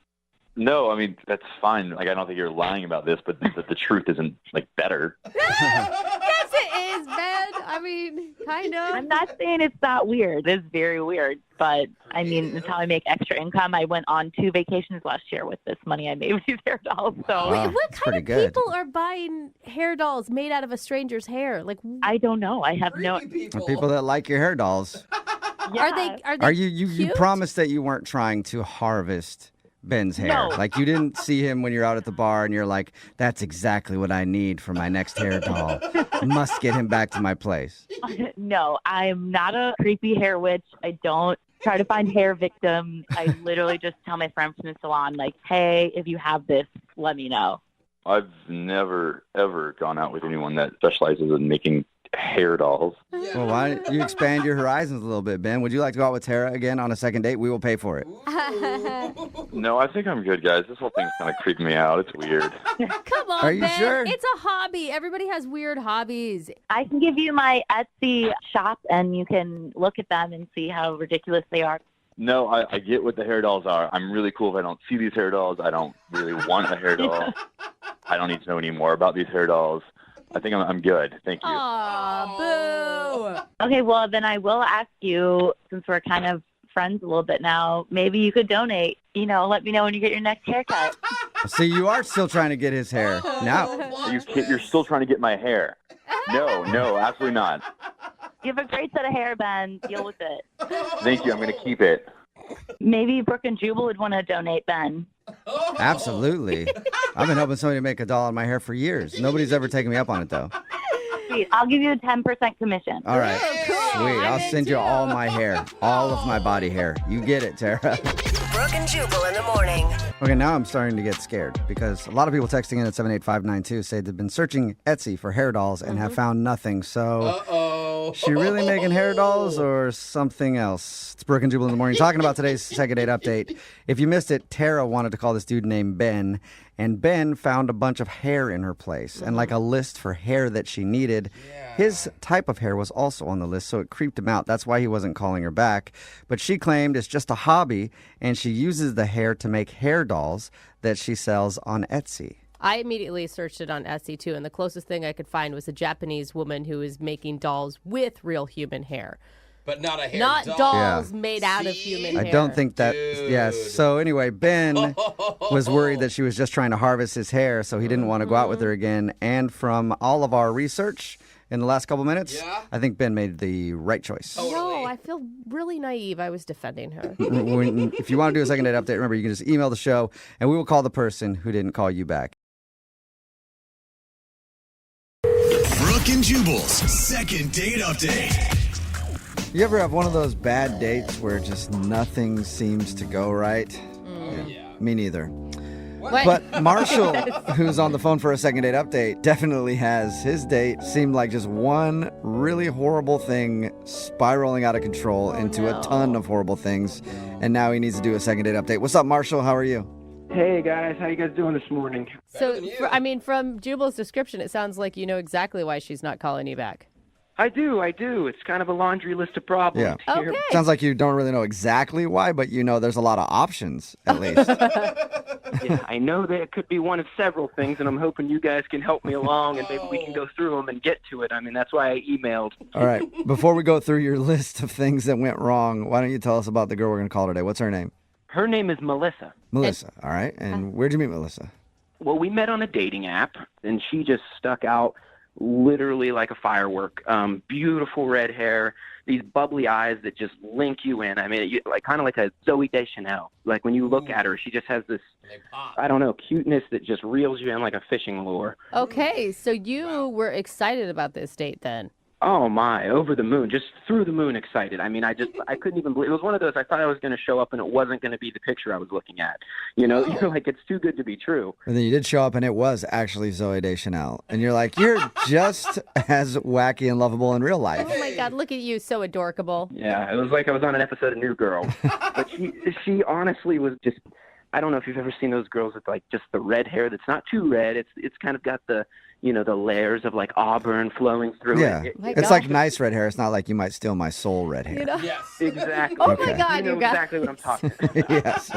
Speaker 21: No, I mean, that's fine. Like, I don't think you're lying about this, but the truth isn't, like, better.
Speaker 14: Yes, it is, Ben. I mean, kind of.
Speaker 8: I'm not saying it's not weird. It's very weird, but I mean, it's how I make extra income. I went on 2 vacations last year with this money I made with these hair dolls. So
Speaker 14: Wait, what kind of people are buying hair dolls made out of a stranger's hair? Like,
Speaker 8: I don't know. I have no.
Speaker 16: People that like your hair dolls.
Speaker 14: Are they
Speaker 16: Are you promised that you weren't trying to harvest Ben's hair?
Speaker 8: No.
Speaker 16: Like, you didn't see him when you're out at the bar and you're like, that's exactly what I need for my next hair doll. Must get him back to my place.
Speaker 8: No, I'm not a creepy hair witch. I don't try to find hair victims. I literally just tell my friends from the salon, like, hey, if you have this, let me know.
Speaker 21: I've never, ever gone out with anyone that specializes in making hair dolls.
Speaker 16: Well, why don't you expand your horizons a little bit, Ben? Would you like to go out with Tara again on a second date? We will pay for it.
Speaker 21: No, I think I'm good, guys. This whole thing's kind of creeping me out. It's weird.
Speaker 14: Come on,
Speaker 16: Are you
Speaker 14: Ben.
Speaker 16: sure?
Speaker 14: It's a hobby. Everybody has weird hobbies.
Speaker 8: I can give you my Etsy shop, and you can look at them and see how ridiculous they are.
Speaker 21: No, I get what the hair dolls are. I'm really cool if I don't see these hair dolls. I don't really want a hair doll. I don't need to know any more about these hair dolls. I think I'm good. Thank you.
Speaker 14: Aw, boo.
Speaker 8: Okay, well, then I will ask you, since we're kind of friends a little bit now, maybe you could donate. You know, let me know when you get your next haircut.
Speaker 16: See, you are still trying to get his hair. Now,
Speaker 21: You're still trying to get my hair. No, absolutely not.
Speaker 8: You have a great set of hair, Ben. Deal with it.
Speaker 21: Thank you. I'm going to keep it.
Speaker 8: Maybe Brooke and Jubal would want to donate, Ben.
Speaker 16: absolutely. I've been hoping somebody to make a doll out of my hair for years. Nobody's ever taken me up on it, though.
Speaker 8: Sweet. I'll give you a 10% commission.
Speaker 16: All right. Sweet. I'll send you all my hair, all of my body hair. You get it, Tara.
Speaker 19: Brooke and Jubal in the morning.
Speaker 16: Okay, now I'm starting to get scared because a lot of people texting in at 78592 say they've been searching Etsy for hair dolls and have found nothing. So, she really making hair dolls or something else? It's Brooke and Jubal in the morning talking about today's second date update. If you missed it, Tara wanted to call this dude named Ben, and Ben found a bunch of hair in her place and like a list for hair that she needed. His type of hair was also on the list, so it creeped him out. That's why he wasn't calling her back. But she claimed it's just a hobby, and she uses the hair to make hair dolls that she sells on Etsy.
Speaker 14: I immediately searched it on Etsy too, and the closest thing I could find was a Japanese woman who is making dolls with real human hair.
Speaker 18: But not a hair
Speaker 14: Not
Speaker 18: doll.
Speaker 14: dolls made out of human hair.
Speaker 16: I don't think that. Yes. So anyway, Ben was worried that she was just trying to harvest his hair, so he didn't want to go out with her again. And from all of our research in the last couple minutes, I think Ben made the right choice.
Speaker 14: No, I feel really naive. I was defending her.
Speaker 16: If you want to do a second date update, remember you can just email the show, and we will call the person who didn't call you back.
Speaker 13: Brooke and Jubal's second date update.
Speaker 16: You ever have one of those bad dates where just nothing seems to go right? Yeah. Me neither.
Speaker 14: What?
Speaker 16: But Marshall, who's on the phone for a second date update, definitely has. His date seemed like just one really horrible thing spiraling out of control into a ton of horrible things. And now he needs to do a second date update. What's up, Marshall? How are you?
Speaker 7: Hey, guys. How you guys doing this morning?
Speaker 14: So, from Jubal's description, it sounds like you know exactly why she's not calling you back.
Speaker 7: I do. It's kind of a laundry list of problems here.
Speaker 14: Okay.
Speaker 16: Sounds like you don't really know exactly why, but you know there's a lot of options, at least.
Speaker 7: Yeah, I know that it could be one of several things, and I'm hoping you guys can help me along, and maybe we can go through them and get to it. I mean, that's why I emailed.
Speaker 16: All right. Before we go through your list of things that went wrong, why don't you tell us about the girl we're going to call today? What's her name?
Speaker 7: Her name is Melissa.
Speaker 16: Melissa. All right. And where'd you meet Melissa?
Speaker 7: Well, we met on a dating app, and she just stuck out literally like a firework. Beautiful red hair, these bubbly eyes that just link you in. I mean, like kind of like a Zooey Deschanel. Like when you look at her, she just has this, I don't know, cuteness that just reels you in like a fishing lure.
Speaker 14: Okay, so you were excited about this date then.
Speaker 7: Oh my, over the moon, just through the moon excited. I mean, I couldn't even believe it. Was one of those, I thought I was going to show up and it wasn't going to be the picture I was looking at. You're like, it's too good to be true.
Speaker 16: And then you did show up and it was actually Zooey Deschanel. And you're like, you're just as wacky and lovable in real life.
Speaker 14: Oh my God, look at you, so adorable.
Speaker 7: Yeah, it was like I was on an episode of New Girl. But she honestly was just, I don't know if you've ever seen those girls with like just the red hair that's not too red. It's kind of got the, the layers of like auburn flowing through it.
Speaker 16: It's like nice red hair. It's not like you might steal my soul red hair.
Speaker 7: Yes. Exactly.
Speaker 14: Oh my God,
Speaker 7: you know
Speaker 14: guys.
Speaker 7: exactly what I'm talking about.
Speaker 16: Yes.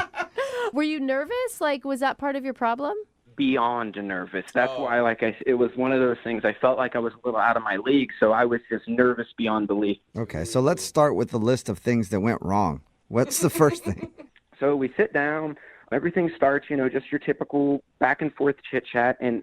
Speaker 14: Were you nervous? Like, was that part of your problem?
Speaker 7: Beyond nervous. That's why, it was one of those things. I felt like I was a little out of my league, so I was just nervous beyond belief.
Speaker 16: Okay, so let's start with the list of things that went wrong. What's the first thing?
Speaker 7: So we sit down. Everything starts, just your typical back and forth chit chat, and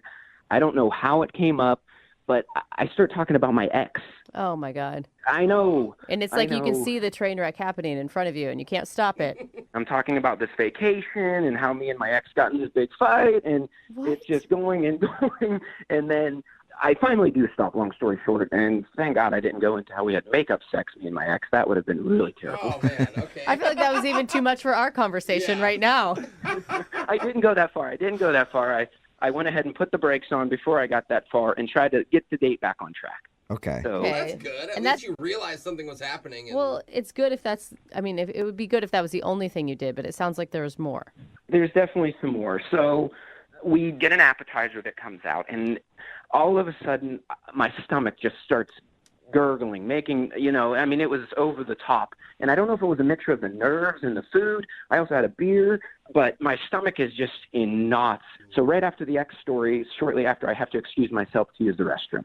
Speaker 7: I don't know how it came up, but I start talking about my ex.
Speaker 14: Oh my God.
Speaker 7: I know.
Speaker 14: And it's like you can see the train wreck happening in front of you and you can't stop it.
Speaker 7: I'm talking about this vacation and how me and my ex got in this big fight, and it's just going and going. And then I finally do stop, long story short, and thank God I didn't go into how we had makeup sex, me and my ex. That would have been really terrible.
Speaker 18: Oh, man, okay.
Speaker 14: I feel like that was even too much for our conversation right now.
Speaker 7: I didn't go that far. I went ahead and put the brakes on before I got that far and tried to get the date back on track.
Speaker 16: Okay.
Speaker 7: So,
Speaker 18: Well, that's good. At least you realized something was happening.
Speaker 14: Well, it's good if that's, it would be good if that was the only thing you did, but it sounds like there was more.
Speaker 7: There's definitely some more. So we get an appetizer that comes out, and all of a sudden my stomach just starts gurgling, making, it was over the top. And I don't know if it was a mixture of the nerves and the food. I also had a beer, but my stomach is just in knots. So right after the ex story, shortly after, I have to excuse myself to use the restroom.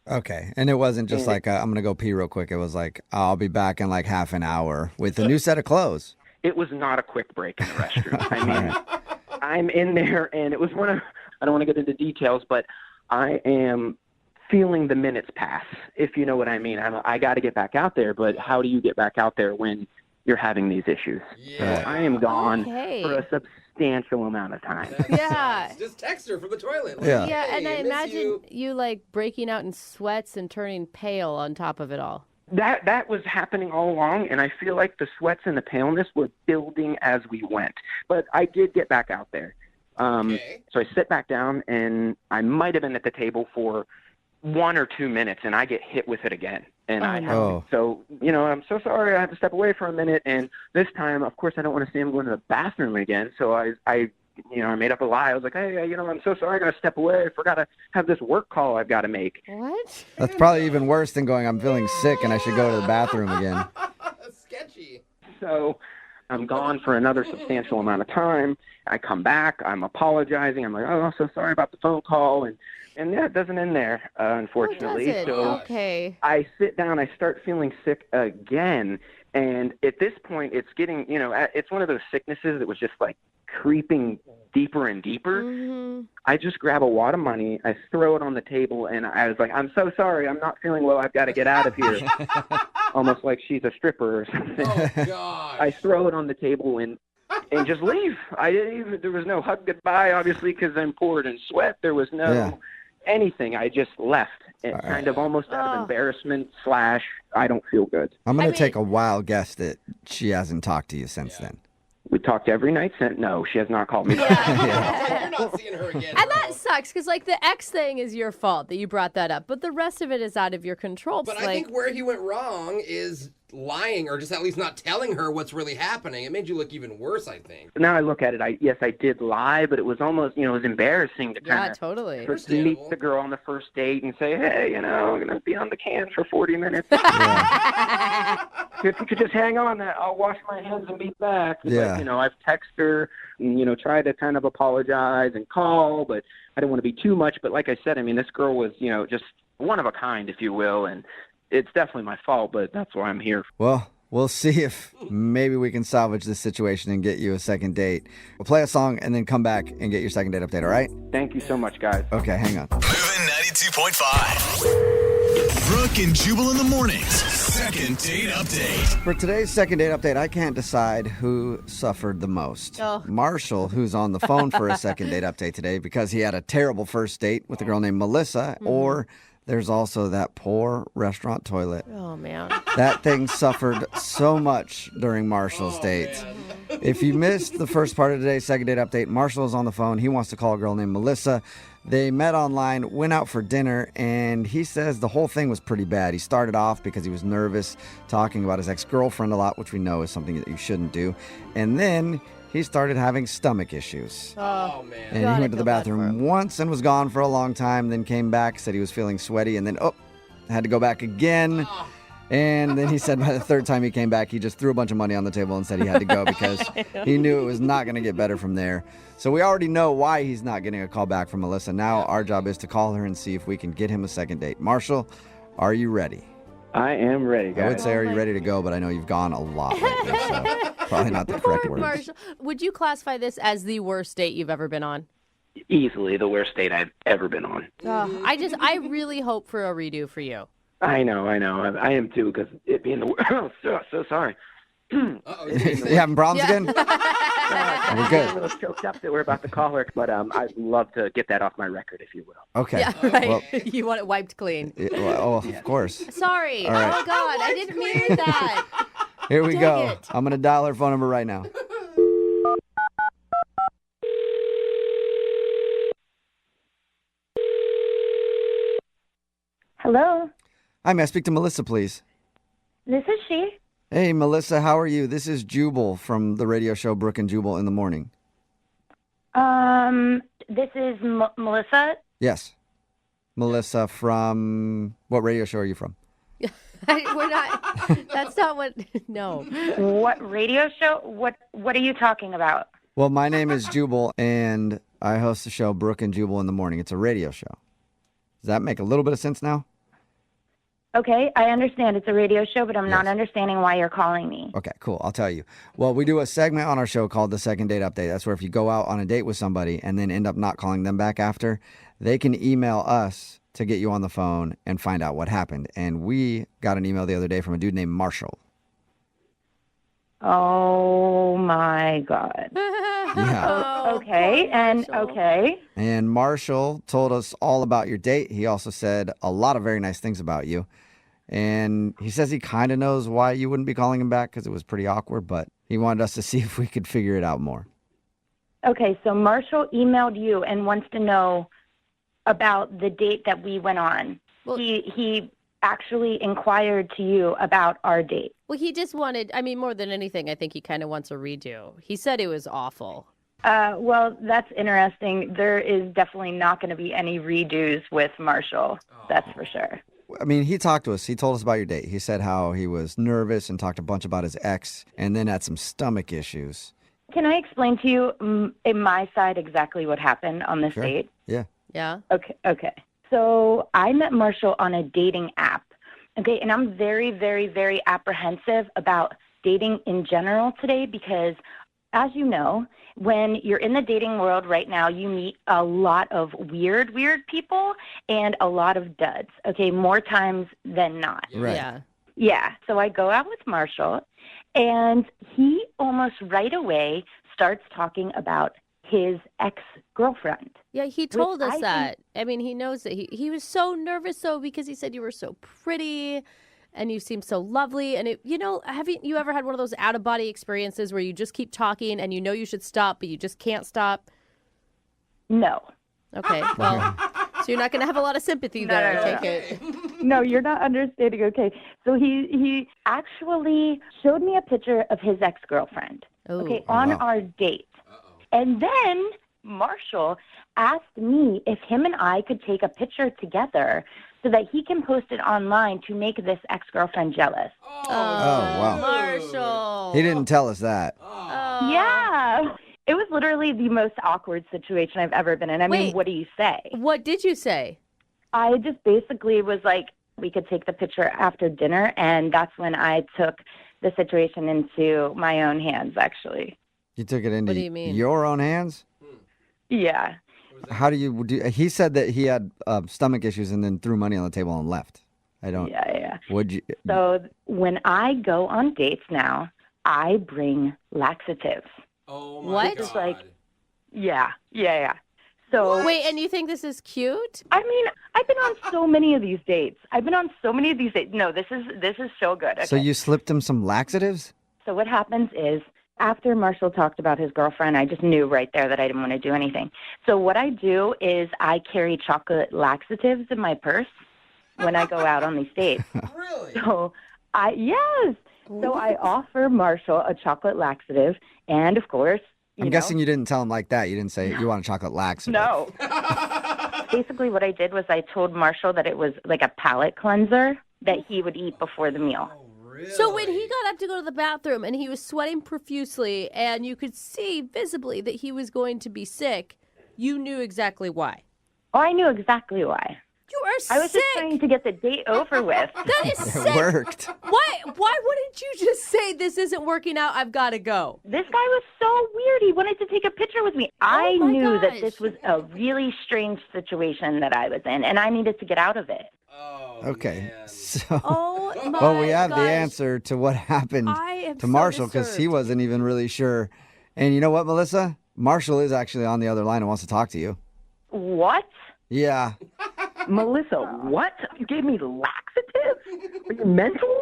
Speaker 16: Okay. And it wasn't just like, I'm going to go pee real quick. It was like, I'll be back in like half an hour with a new set of clothes.
Speaker 7: It was not a quick break in the restroom. I'm in there, and it was I don't want to get into details, but I am feeling the minutes pass, if you know what I mean. I got to get back out there, but how do you get back out there when you're having these issues?
Speaker 18: Yeah.
Speaker 7: So I am gone
Speaker 14: Okay.
Speaker 7: for a substantial amount of time.
Speaker 14: Yeah.
Speaker 18: Just text her from the toilet. Like,
Speaker 16: Yeah.
Speaker 14: Yeah, and
Speaker 18: "Hey,
Speaker 14: I
Speaker 18: miss
Speaker 14: imagine you like breaking out in sweats and turning pale on top of it all.
Speaker 7: That was happening all along, and I feel like the sweats and the paleness were building as we went. But I did get back out there. So I sit back down, and I might have been at the table for 1 or 2 minutes, and I get hit with it again. And I'm so sorry, I have to step away for a minute. And this time, of course, I don't want to see him going to the bathroom again. So I made up a lie. I was like, hey, I'm so sorry, I got to step away. I forgot to have this work call I've got to make.
Speaker 14: What?
Speaker 16: That's probably even worse than going, I'm feeling sick and I should go to the bathroom again.
Speaker 18: Sketchy.
Speaker 7: So I'm gone for another substantial amount of time. I come back. I'm apologizing. I'm like, oh, I'm so sorry about the phone call. And And that doesn't end there, unfortunately.
Speaker 14: does it?
Speaker 7: So
Speaker 14: Okay.
Speaker 7: I sit down, I start feeling sick again. And at this point, it's getting, it's one of those sicknesses that was just like creeping deeper and deeper.
Speaker 14: Mm-hmm.
Speaker 7: I just grab a wad of money, I throw it on the table, and I was like, I'm so sorry, I'm not feeling well, I've got to get out of here. Almost like she's a stripper or something.
Speaker 18: Oh, gosh.
Speaker 7: I throw it on the table and just leave. There was no hug goodbye, obviously, because I'm poured in sweat. There was no anything. I just left. It kind of almost out of embarrassment / I don't feel good.
Speaker 16: I'm going to take a wild guess that she hasn't talked to you since then.
Speaker 7: We talked every night since. No, she has not called me.
Speaker 18: You're not seeing her again.
Speaker 14: And that sucks because, like, the X thing is your fault that you brought that up, but the rest of it is out of your control.
Speaker 18: But I think where he went wrong is lying or just at least not telling her what's really happening. It made you look even worse, I think.
Speaker 7: Now I look at it, I did lie, but it was almost, it was embarrassing to kind of
Speaker 14: totally
Speaker 7: meet the girl on the first date and say, hey, I'm going to be on the can for 40 minutes. If you could just hang on, I'll wash my hands and be back.
Speaker 16: Yeah.
Speaker 7: But, I've texted her and, tried to kind of apologize and call, but I didn't want to be too much. But like I said, this girl was, just one of a kind, if you will, and it's definitely my fault, but that's why I'm here.
Speaker 16: Well, we'll see if maybe we can salvage this situation and get you a second date. We'll play a song and then come back and get your second date update, all right?
Speaker 7: Thank you so much, guys.
Speaker 16: Okay, hang on.
Speaker 13: Moving 92.5. Brooke and Jubal in the mornings. Second date update.
Speaker 16: For today's second date update, I can't decide who suffered the most.
Speaker 14: Oh.
Speaker 16: Marshall, who's on the phone for a second date update today because he had a terrible first date with a girl named Melissa, or there's also that poor restaurant toilet.
Speaker 14: Oh, man.
Speaker 16: That thing suffered so much during Marshall's date. If you missed the first part of today's second date update, Marshall is on the phone. He wants to call a girl named Melissa. They met online, went out for dinner, and he says the whole thing was pretty bad. He started off because he was nervous, talking about his ex-girlfriend a lot, which we know is something that you shouldn't do. And then he started having stomach issues.
Speaker 18: Oh, man.
Speaker 16: And he went to the bathroom once and was gone for a long time, then came back, said he was feeling sweaty, and then, had to go back again. And then he said by the third time he came back, he just threw a bunch of money on the table and said he had to go because he knew it was not going to get better from there. So we already know why he's not getting a call back from Melissa. Now our job is to call her and see if we can get him a second date. Marshall, are you ready?
Speaker 7: I am ready, guys.
Speaker 16: I would say, are you ready to go? But I know you've gone a lot lately, so probably not the correct word.
Speaker 14: Marshall, would you classify this as the worst date you've ever been on?
Speaker 7: Easily the worst date I've ever been on.
Speaker 14: I really hope for a redo for you.
Speaker 7: I know. I am too, because it being the worst. so sorry.
Speaker 16: You having problems again? We're good.
Speaker 7: I'm a little choked up that we're about to call her, but I'd love to get that off my record, if you will.
Speaker 16: Okay.
Speaker 14: Yeah, right.
Speaker 16: Well,
Speaker 14: you want it wiped clean.
Speaker 16: of course.
Speaker 14: Sorry.
Speaker 16: All right.
Speaker 14: Oh, God. I didn't mean that.
Speaker 16: Here we
Speaker 14: Dang
Speaker 16: go.
Speaker 14: it.
Speaker 16: I'm going to dial her phone number right now.
Speaker 15: Hello,
Speaker 16: Hi, may I speak to Melissa, please?
Speaker 15: this is she.
Speaker 16: Hey, Melissa, how are you? This is Jubal from the radio show Brooke and Jubal in the Morning.
Speaker 15: This is Melissa.
Speaker 16: Yes. Melissa from... What radio show are you from?
Speaker 14: We're not. That's not what. No.
Speaker 6: What radio show? What are you talking about?
Speaker 16: Well, my name is Jubal, and I host the show Brooke and Jubal in the Morning. It's a radio show. Does that make a little bit of sense now?
Speaker 6: Okay, I understand it's a radio show, but I'm not understanding why you're calling me.
Speaker 16: Okay, cool. I'll tell you. Well, we do a segment on our show called the Second Date Update. That's where if you go out on a date with somebody and then end up not calling them back after, they can email us to get you on the phone and find out what happened. And we got an email the other day from a dude named Marshall.
Speaker 6: Oh my God.
Speaker 16: Yeah.
Speaker 6: Okay, and okay.
Speaker 16: And Marshall told us all about your date. He also said a lot of very nice things about you. And he says he kind of knows why you wouldn't be calling him back because it was pretty awkward, but he wanted us to see if we could figure it out more.
Speaker 6: Okay, so Marshall emailed you and wants to know about the date that we went on. Well, he actually inquired to you about our date.
Speaker 14: Well, he just wanted, I mean, more than anything, I think he kind of wants a redo. He said it was awful.
Speaker 6: Well, that's interesting. There is definitely not going to be any redos with Marshall. That's for sure.
Speaker 16: I mean, he talked to us. He told us about your date. He said how he was nervous and talked a bunch about his ex and then had some stomach issues.
Speaker 6: Can I explain to you in my side exactly what happened on this date?
Speaker 16: Yeah.
Speaker 14: Yeah.
Speaker 9: Okay. So I met Marshall on a dating app. Okay, and I'm very, very, very apprehensive about dating in general today because, as you know, when you're in the dating world right now, you meet a lot of weird people and a lot of duds, okay, more times than not.
Speaker 2: Right.
Speaker 14: Yeah.
Speaker 9: Yeah, so I go out with Marshall, and he almost right away starts talking about his ex-girlfriend.
Speaker 14: Yeah, he told us
Speaker 9: I
Speaker 14: that. I mean, he knows that he was so nervous, though, because he said you were so pretty and you seem so lovely. And, have you ever had one of those out-of-body experiences where you just keep talking and you know you should stop, but you just can't stop?
Speaker 9: No.
Speaker 14: Okay, well, so you're not going to have a lot of sympathy there, I take it.
Speaker 9: No, you're not understanding. Okay, so he actually showed me a picture of his ex-girlfriend, okay, on our date. And then Marshall asked me if him and I could take a picture together so that he can post it online to make this ex-girlfriend jealous.
Speaker 16: Oh, wow.
Speaker 14: Marshall.
Speaker 16: He didn't tell us that.
Speaker 9: Yeah. It was literally the most awkward situation I've ever been in. I mean, what do you say?
Speaker 14: What did you say?
Speaker 9: I just basically was like, we could take the picture after dinner, and that's when I took the situation into my own hands, actually.
Speaker 16: You took it into
Speaker 14: What do you mean?
Speaker 16: your own hands?
Speaker 9: Yeah.
Speaker 16: How do you do? He said that he had stomach issues and then threw money on the table and left. I don't.
Speaker 9: Yeah.
Speaker 16: Would you?
Speaker 9: So when I go on dates now, I bring laxatives.
Speaker 18: Oh
Speaker 14: What?
Speaker 9: It's like, yeah. So
Speaker 14: Wait, and you think this is cute?
Speaker 9: I mean, I've been on so many of these dates. No, this is so good. Okay.
Speaker 16: So you slipped him some laxatives?
Speaker 9: So what happens is, after Marshall talked about his girlfriend, I just knew right there that I didn't want to do anything. So what I do is I carry chocolate laxatives in my purse when I go out on these dates.
Speaker 18: Really?
Speaker 9: So So I offer Marshall a chocolate laxative, and of course,
Speaker 16: I'm guessing you didn't tell him like that. You didn't say you want a chocolate laxative.
Speaker 9: No. Basically, what I did was I told Marshall that it was like a palate cleanser that he would eat before the meal.
Speaker 14: So when he got up to go to the bathroom and he was sweating profusely and you could see visibly that he was going to be sick, you knew exactly why.
Speaker 9: Oh, I knew exactly why.
Speaker 14: You are sick.
Speaker 9: I was just trying to get the date over with.
Speaker 14: That is sick.
Speaker 16: It worked.
Speaker 14: Why wouldn't you just say, this isn't working out, I've got to go?
Speaker 9: This guy was so weird. He wanted to take a picture with me. I knew that this was a really strange situation that I was in, and I needed to get out of it.
Speaker 16: Okay. So,
Speaker 14: my
Speaker 16: well, we have the
Speaker 14: gosh.
Speaker 16: answer to what happened
Speaker 14: I am
Speaker 16: to
Speaker 14: so
Speaker 16: Marshall because he
Speaker 14: disturbed.
Speaker 16: wasn't even really sure. And you know what, Melissa? Marshall is actually on the other line and wants to talk to you.
Speaker 9: What?
Speaker 16: Yeah.
Speaker 7: Melissa, what? You gave me laxatives? Are you mental?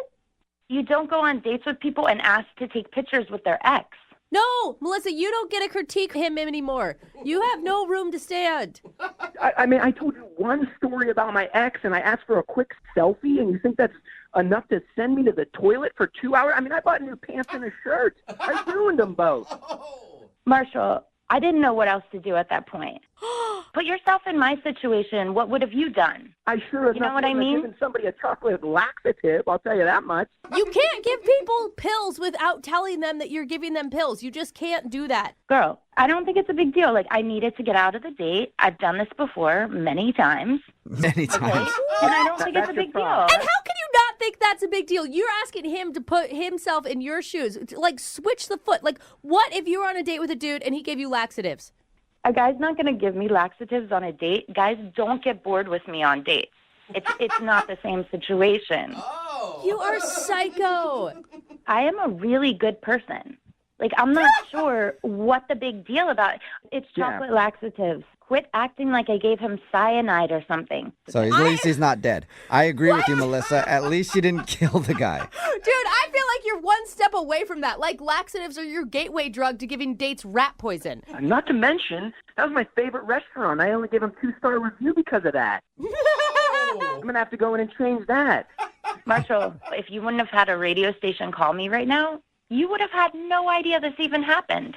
Speaker 9: You don't go on dates with people and ask to take pictures with their ex.
Speaker 14: No, Melissa, you don't get to critique him anymore. You have no room to stand.
Speaker 7: I mean, I told you one story about my ex, and I asked for a quick selfie, and you think that's enough to send me to the toilet for 2 hours? I mean, I bought new pants and a shirt. I ruined them both.
Speaker 9: Marshall, I didn't know what else to do at that point. Put yourself in my situation. What would have you done?
Speaker 7: I sure as
Speaker 9: You know what I
Speaker 7: wouldn't have
Speaker 9: mean?
Speaker 7: given somebody a chocolate laxative, I'll tell you that much.
Speaker 14: You can't give people pills without telling them that you're giving them pills. You just can't do that.
Speaker 9: Girl, I don't think it's a big deal. Like, I needed to get out of the date. I've done this before many times.
Speaker 16: Many times.
Speaker 9: And I don't think it's a big deal.
Speaker 14: And how can you not think that's a big deal? You're asking him to put himself in your shoes. Like, switch the foot. Like, what if you were on a date with a dude and he gave you laxatives?
Speaker 9: A guy's not going to give me laxatives on a date. Guys don't get bored with me on dates. It's not the same situation.
Speaker 14: You are psycho.
Speaker 9: I am a really good person. Like, I'm not sure what the big deal about it. It's chocolate laxatives. Quit acting like I gave him cyanide or something.
Speaker 16: So at least he's not dead. I agree with you, Melissa. At least you didn't kill the guy.
Speaker 14: Dude, I feel like you're one step away from that. Like, laxatives are your gateway drug to giving dates rat poison.
Speaker 7: Not to mention, that was my favorite restaurant. I only gave them 2-star review because of that. I'm going to have to go in and change that.
Speaker 9: Marshall, if you wouldn't have had a radio station call me right now, you would have had no idea this even happened.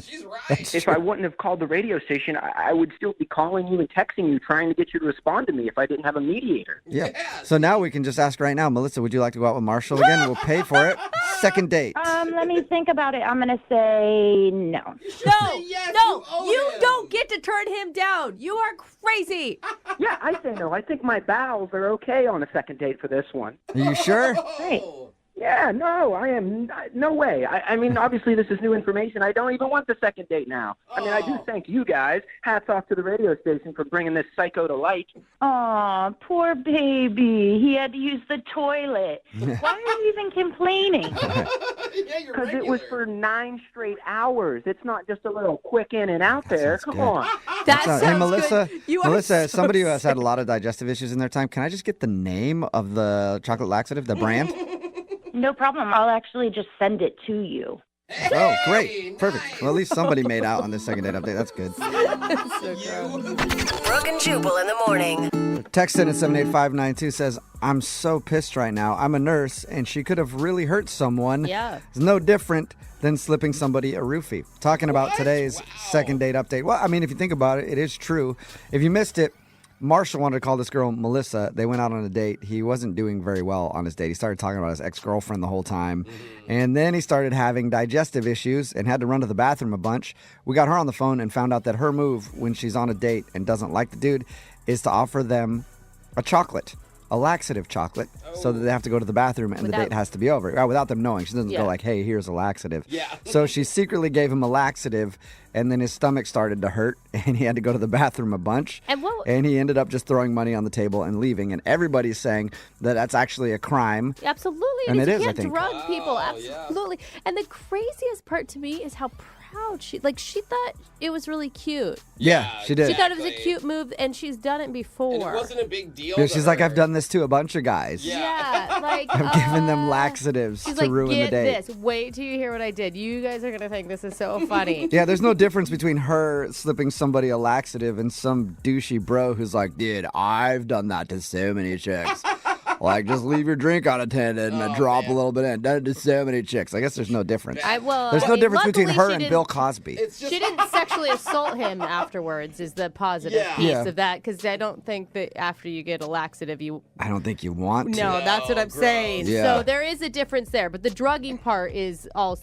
Speaker 18: She's right.
Speaker 7: If I wouldn't have called the radio station, I would still be calling you and texting you, trying to get you to respond to me if I didn't have a mediator.
Speaker 16: Yeah. So now we can just ask right now, Melissa, would you like to go out with Marshall again? We'll pay for it. Second date.
Speaker 9: Let me think about it. I'm going to say no.
Speaker 14: No, you don't get to turn him down. You are crazy.
Speaker 7: Yeah, I say no. I think my bowels are okay on a second date for this one.
Speaker 16: Are you sure?
Speaker 7: Hey. Yeah, no, I am. No way. I mean, obviously, this is new information. I don't even want the second date now. I mean, I do thank you guys. Hats off to the radio station for bringing this psycho to light.
Speaker 9: Aw, poor baby. He had to use the toilet. Why are you even complaining?
Speaker 7: Because it was for 9 straight hours. It's not just a little quick in and out there. Come on.
Speaker 16: Hey, Melissa. Melissa, as somebody who has had a lot of digestive issues in their time, can I just get the name of the chocolate laxative, the brand?
Speaker 9: No problem. I'll actually just send it to you.
Speaker 16: Oh, great. Perfect. Well, at least somebody made out on this second date update. That's good.
Speaker 19: Brooke and Jubal in the morning.
Speaker 16: Text in at 78592 says, I'm so pissed right now. I'm a nurse, and she could have really hurt someone.
Speaker 14: Yeah.
Speaker 16: It's no different than slipping somebody a roofie. Talking about today's second date update. Well, I mean, if you think about it, it is true. If you missed it, Marshall wanted to call this girl Melissa. They went out on a date. He wasn't doing very well on his date. He started talking about his ex-girlfriend the whole time. And then he started having digestive issues and had to run to the bathroom a bunch. We got her on the phone and found out that her move when she's on a date and doesn't like the dude is to offer them a chocolate, a laxative chocolate, so that they have to go to the bathroom and the date has to be over. Without them knowing. She doesn't go like, hey, here's a laxative.
Speaker 18: Yeah.
Speaker 16: So she secretly gave him a laxative, and then his stomach started to hurt, and he had to go to the bathroom a bunch. And he ended up just throwing money on the table and leaving. And everybody's saying that that's actually a crime.
Speaker 14: Absolutely.
Speaker 16: And
Speaker 14: it
Speaker 16: it
Speaker 14: is.
Speaker 16: is,
Speaker 14: You
Speaker 16: I
Speaker 14: can't
Speaker 16: think.
Speaker 14: drug people. Absolutely. And the craziest part to me is how proud she thought it was really cute.
Speaker 16: Yeah, she did.
Speaker 14: She thought it was a cute move, and she's done it before.
Speaker 18: And it wasn't a big deal.
Speaker 16: Yeah, she's like, I've done this to a bunch of guys.
Speaker 14: Yeah, like
Speaker 16: I've given them laxatives
Speaker 14: she's
Speaker 16: to
Speaker 14: like,
Speaker 16: ruin
Speaker 14: get
Speaker 16: the date.
Speaker 14: this. Wait till you hear what I did. You guys are gonna think this is so funny.
Speaker 16: Yeah, there's no difference between her slipping somebody a laxative and some douchey bro who's like, dude, I've done that to so many chicks. Like, just leave your drink unattended and drop a little bit in. Done it to so many chicks. I guess there's no difference. There's no difference between her and Bill Cosby.
Speaker 14: She didn't sexually assault him afterwards. Is the positive piece of that? Because I don't think that after you get a laxative,
Speaker 16: I don't think you want to.
Speaker 14: No, that's what I'm saying.
Speaker 16: Yeah.
Speaker 14: So there is a difference there, but the drugging part is all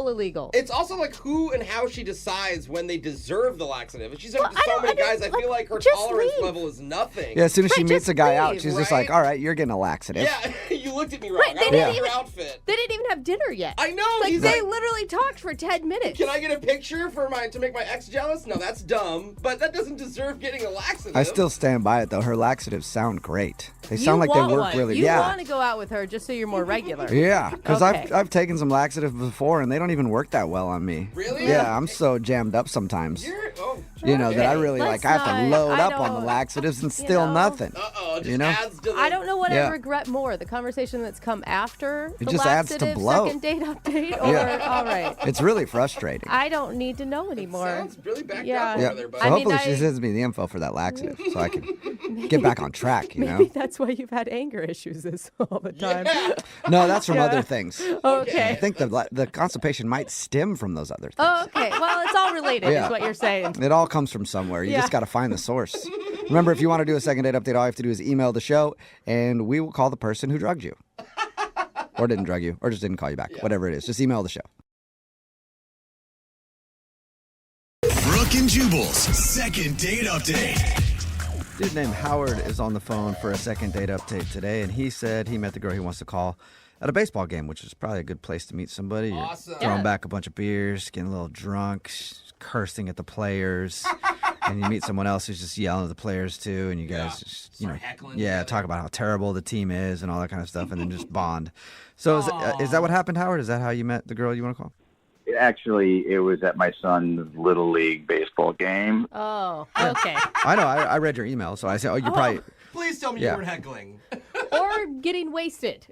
Speaker 14: illegal.
Speaker 18: It's also like who and how she decides when they deserve the laxative. If she's up to so many guys, I feel like her tolerance level is nothing.
Speaker 16: Yeah, as soon as she meets a guy out, she's just like, all right, you're getting a laxative.
Speaker 18: Yeah, you looked at me wrong.
Speaker 14: Right,
Speaker 18: I don't like your outfit.
Speaker 14: They didn't even have dinner yet.
Speaker 18: I know.
Speaker 14: Like
Speaker 18: he's
Speaker 14: they literally talked for 10 minutes.
Speaker 18: Can I get a picture to make my ex jealous? No, that's dumb. But that doesn't deserve getting a laxative.
Speaker 16: I still stand by it, though. Her laxatives sound great. They sound like they work really.
Speaker 14: You want to go out with her just so you're more regular.
Speaker 16: Yeah, because
Speaker 14: Okay.
Speaker 16: I've taken some laxative before, and they don't even work that well on me.
Speaker 18: Really?
Speaker 16: Yeah, I'm so jammed up sometimes. You know, that I really
Speaker 14: Let's
Speaker 16: I have to
Speaker 14: not-
Speaker 16: load
Speaker 14: I
Speaker 16: up on the
Speaker 14: don't-
Speaker 16: laxatives and still nothing. You know?
Speaker 14: I don't know what
Speaker 16: Yeah.
Speaker 14: I regret more, the conversation that's come after
Speaker 16: It
Speaker 14: the
Speaker 16: just adds to
Speaker 14: laxative
Speaker 16: bloat.
Speaker 14: second date update, or all right.
Speaker 16: It's really frustrating.
Speaker 14: I don't need to know anymore.
Speaker 18: Sounds really backed
Speaker 14: yeah.
Speaker 18: up
Speaker 16: Yeah.
Speaker 18: over there,
Speaker 16: So
Speaker 18: bud.
Speaker 16: hopefully she sends me the info for that laxative so I can get back on track, you know?
Speaker 14: Maybe that's why you've had anger issues this all the time.
Speaker 16: No, that's from
Speaker 14: Yeah.
Speaker 16: other things.
Speaker 14: Okay.
Speaker 16: I think the constipation might stem from those other things.
Speaker 14: Oh, okay. Well, it's all related,
Speaker 16: Yeah.
Speaker 14: is what you're saying.
Speaker 16: It all comes from somewhere. You
Speaker 14: Yeah.
Speaker 16: just got to find the source. Remember, if you want to do a second date update, all you have to do is email the show, and we will call the person who drugged you. Or didn't drug you, or just didn't call you back. Whatever it is. Just email the show.
Speaker 13: Brooke and Jubal's second date update.
Speaker 16: Dude named Howard is on the phone for a second date update today, and he said he met the girl he wants to call at a baseball game, which is probably a good place to meet somebody. You're
Speaker 18: Awesome.
Speaker 16: throwing
Speaker 18: Yeah.
Speaker 16: back a bunch of beers, getting a little drunk, cursing at the players. And you meet someone else who's just yelling at the players too, and you guys just, you know, talk about how terrible the team is and all that kind of stuff, and then just bond. So is that what happened, Howard? Is that how you met the girl you want to call?
Speaker 10: Actually, it was at my son's Little League baseball game.
Speaker 14: Oh, okay.
Speaker 16: I know. I read your email, so I said, you probably...
Speaker 18: Please tell me
Speaker 16: Yeah.
Speaker 18: you weren't heckling.
Speaker 14: Or getting wasted.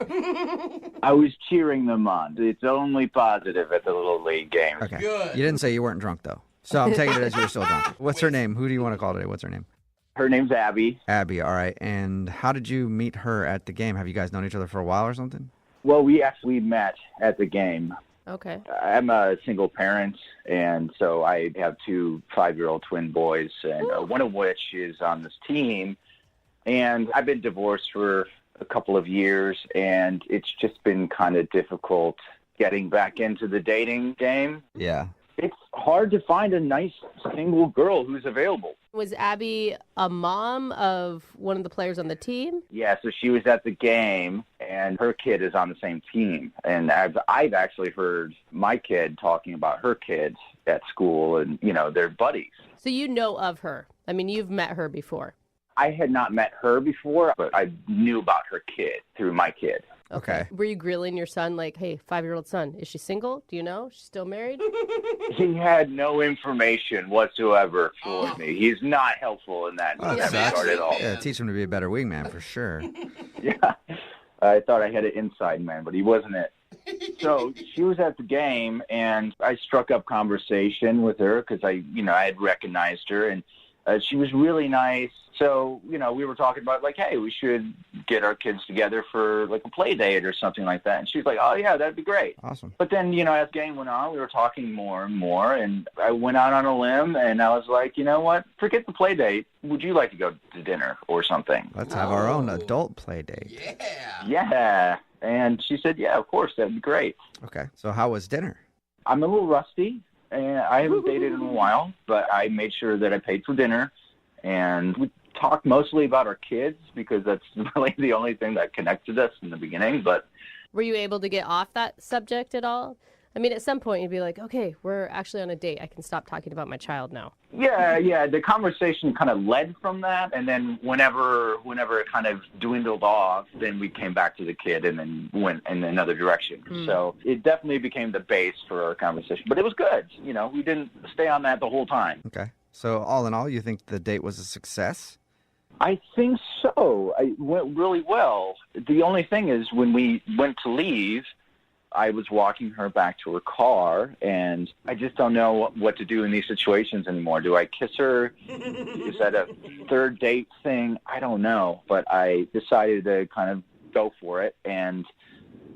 Speaker 10: I was cheering them on. It's only positive at the Little League game.
Speaker 16: Okay. You didn't say you weren't drunk, though. So I'm taking it as you were still drunk. What's her name? Who do you want to call today? What's her name?
Speaker 10: Her name's Abby.
Speaker 16: Abby, all right. And how did you meet her at the game? Have you guys known each other for a while or something?
Speaker 10: Well, we actually met at the game.
Speaker 14: Okay.
Speaker 10: I'm a single parent, and so I have 2 5-year-old twin boys, and one of which is on this team. And I've been divorced for a couple of years, and it's just been kind of difficult getting back into the dating game.
Speaker 2: Yeah.
Speaker 10: It's hard to find a nice single girl who's available.
Speaker 14: Was Abby a mom of one of the players on the team?
Speaker 10: Yeah, so she was at the game, and her kid is on the same team. And I've actually heard my kid talking about her kids at school, and, they're buddies.
Speaker 14: So you know of her. I mean, you've met her before.
Speaker 10: I had not met her before, but I knew about her kid through my kid.
Speaker 2: Okay.
Speaker 14: Were you grilling your son like, hey, 5-year-old son, is she single? Do you know? She's still married?
Speaker 10: He had no information whatsoever for me. He's not helpful in that regard at all.
Speaker 2: Yeah, teach him to be a better wingman for sure.
Speaker 10: Yeah. I thought I had an inside man, but he wasn't it. So she was at the game, and I struck up conversation with her because I had recognized her, and she was really nice. So, we were talking about like, hey, we should get our kids together for like a play date or something like that. And she's like, oh, yeah, that'd be great.
Speaker 2: Awesome.
Speaker 10: But then, as the game went on, we were talking more and more. And I went out on a limb, and I was like, you know what? Forget the play date. Would you like to go to dinner or something?
Speaker 2: Let's have our own adult play date.
Speaker 10: Yeah. And she said, yeah, of course. That'd be great.
Speaker 2: Okay. So how was dinner?
Speaker 10: I'm a little rusty, and I haven't dated in a while, but I made sure that I paid for dinner. And we talked mostly about our kids because that's really the only thing that connected us in the beginning. But
Speaker 14: were you able to get off that subject at all? I mean, at some point you'd be like, okay, we're actually on a date. I can stop talking about my child now.
Speaker 10: Yeah. The conversation kind of led from that. And then whenever it kind of dwindled off, then we came back to the kid and then went in another direction. So it definitely became the base for our conversation. But it was good. We didn't stay on that the whole time.
Speaker 2: Okay. So all in all, you think the date was a success?
Speaker 10: I think so. It went really well. The only thing is when we went to leave, I was walking her back to her car, and I just don't know what to do in these situations anymore. Do I kiss her? Is that a third date thing? I don't know. But I decided to kind of go for it, and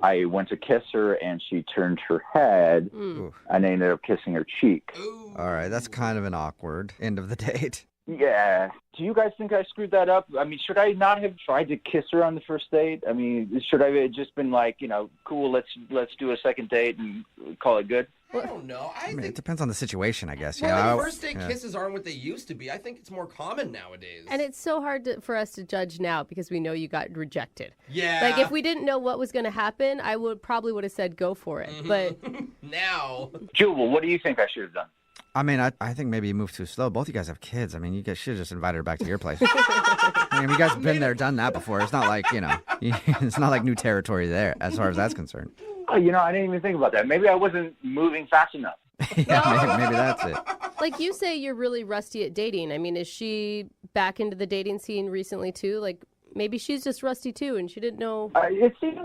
Speaker 10: I went to kiss her, and she turned her head, and I ended up kissing her cheek.
Speaker 2: All right, that's kind of an awkward end of the date.
Speaker 10: Yeah. Do you guys think I screwed that up? I mean, should I not have tried to kiss her on the first date? I mean, should I have just been like, cool, let's do a second date and call it good?
Speaker 18: I don't know. I
Speaker 2: mean,
Speaker 18: think
Speaker 2: it depends on the situation, I guess.
Speaker 18: first date kisses aren't what they used to be. I think it's more common nowadays.
Speaker 14: And it's so hard for us to judge now because we know you got rejected.
Speaker 18: Yeah.
Speaker 14: Like, if we didn't know what was going to happen, I probably would have said go for it. But
Speaker 18: now.
Speaker 10: Jubal, what do you think I should have done?
Speaker 2: I mean, I think maybe you moved too slow. Both of you guys have kids. I mean, you guys should have just invited her back to your place. I mean, you guys have been there, done that before. It's not like, it's not like new territory there as far as that's concerned.
Speaker 10: Oh, I didn't even think about that. Maybe I wasn't moving fast enough.
Speaker 2: Yeah, maybe that's it.
Speaker 14: Like you say, you're really rusty at dating. I mean, is she back into the dating scene recently too? Like, maybe she's just rusty too, and she didn't know.
Speaker 10: It seemed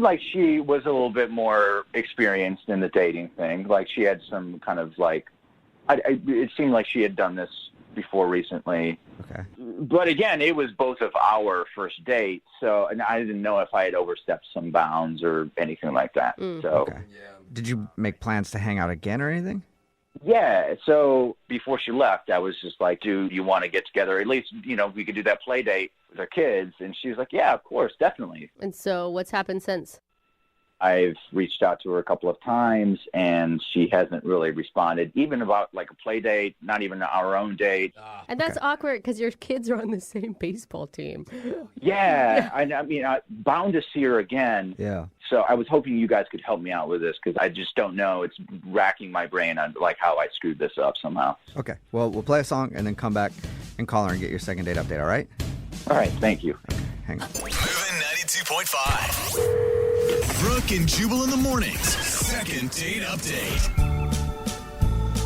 Speaker 10: like she was a little bit more experienced in the dating thing. Like she had some kind of like, it seemed like she had done this before recently.
Speaker 2: Okay.
Speaker 10: But again, it was both of our first date, and I didn't know if I had overstepped some bounds or anything like that. So.
Speaker 2: Okay. Did you make plans to hang out again or anything?
Speaker 10: Yeah, so before she left, I was just like, do you want to get together? At least, we could do that play date with our kids. And she was like, yeah, of course, definitely.
Speaker 14: And so what's happened since?
Speaker 10: I've reached out to her a couple of times, and she hasn't really responded, even about like a play date, not even our own date.
Speaker 14: And that's awkward because your kids are on the same baseball team.
Speaker 10: Yeah, I mean, I'm bound to see her again.
Speaker 2: Yeah.
Speaker 10: So I was hoping you guys could help me out with this because I just don't know. It's racking my brain on like how I screwed this up somehow.
Speaker 2: Okay. Well, we'll play a song and then come back and call her and get your second date update, all right?
Speaker 10: All right, thank you.
Speaker 2: Okay, hang on.
Speaker 13: Moving 92.5. Brooke and Jubal in the mornings. Second date update.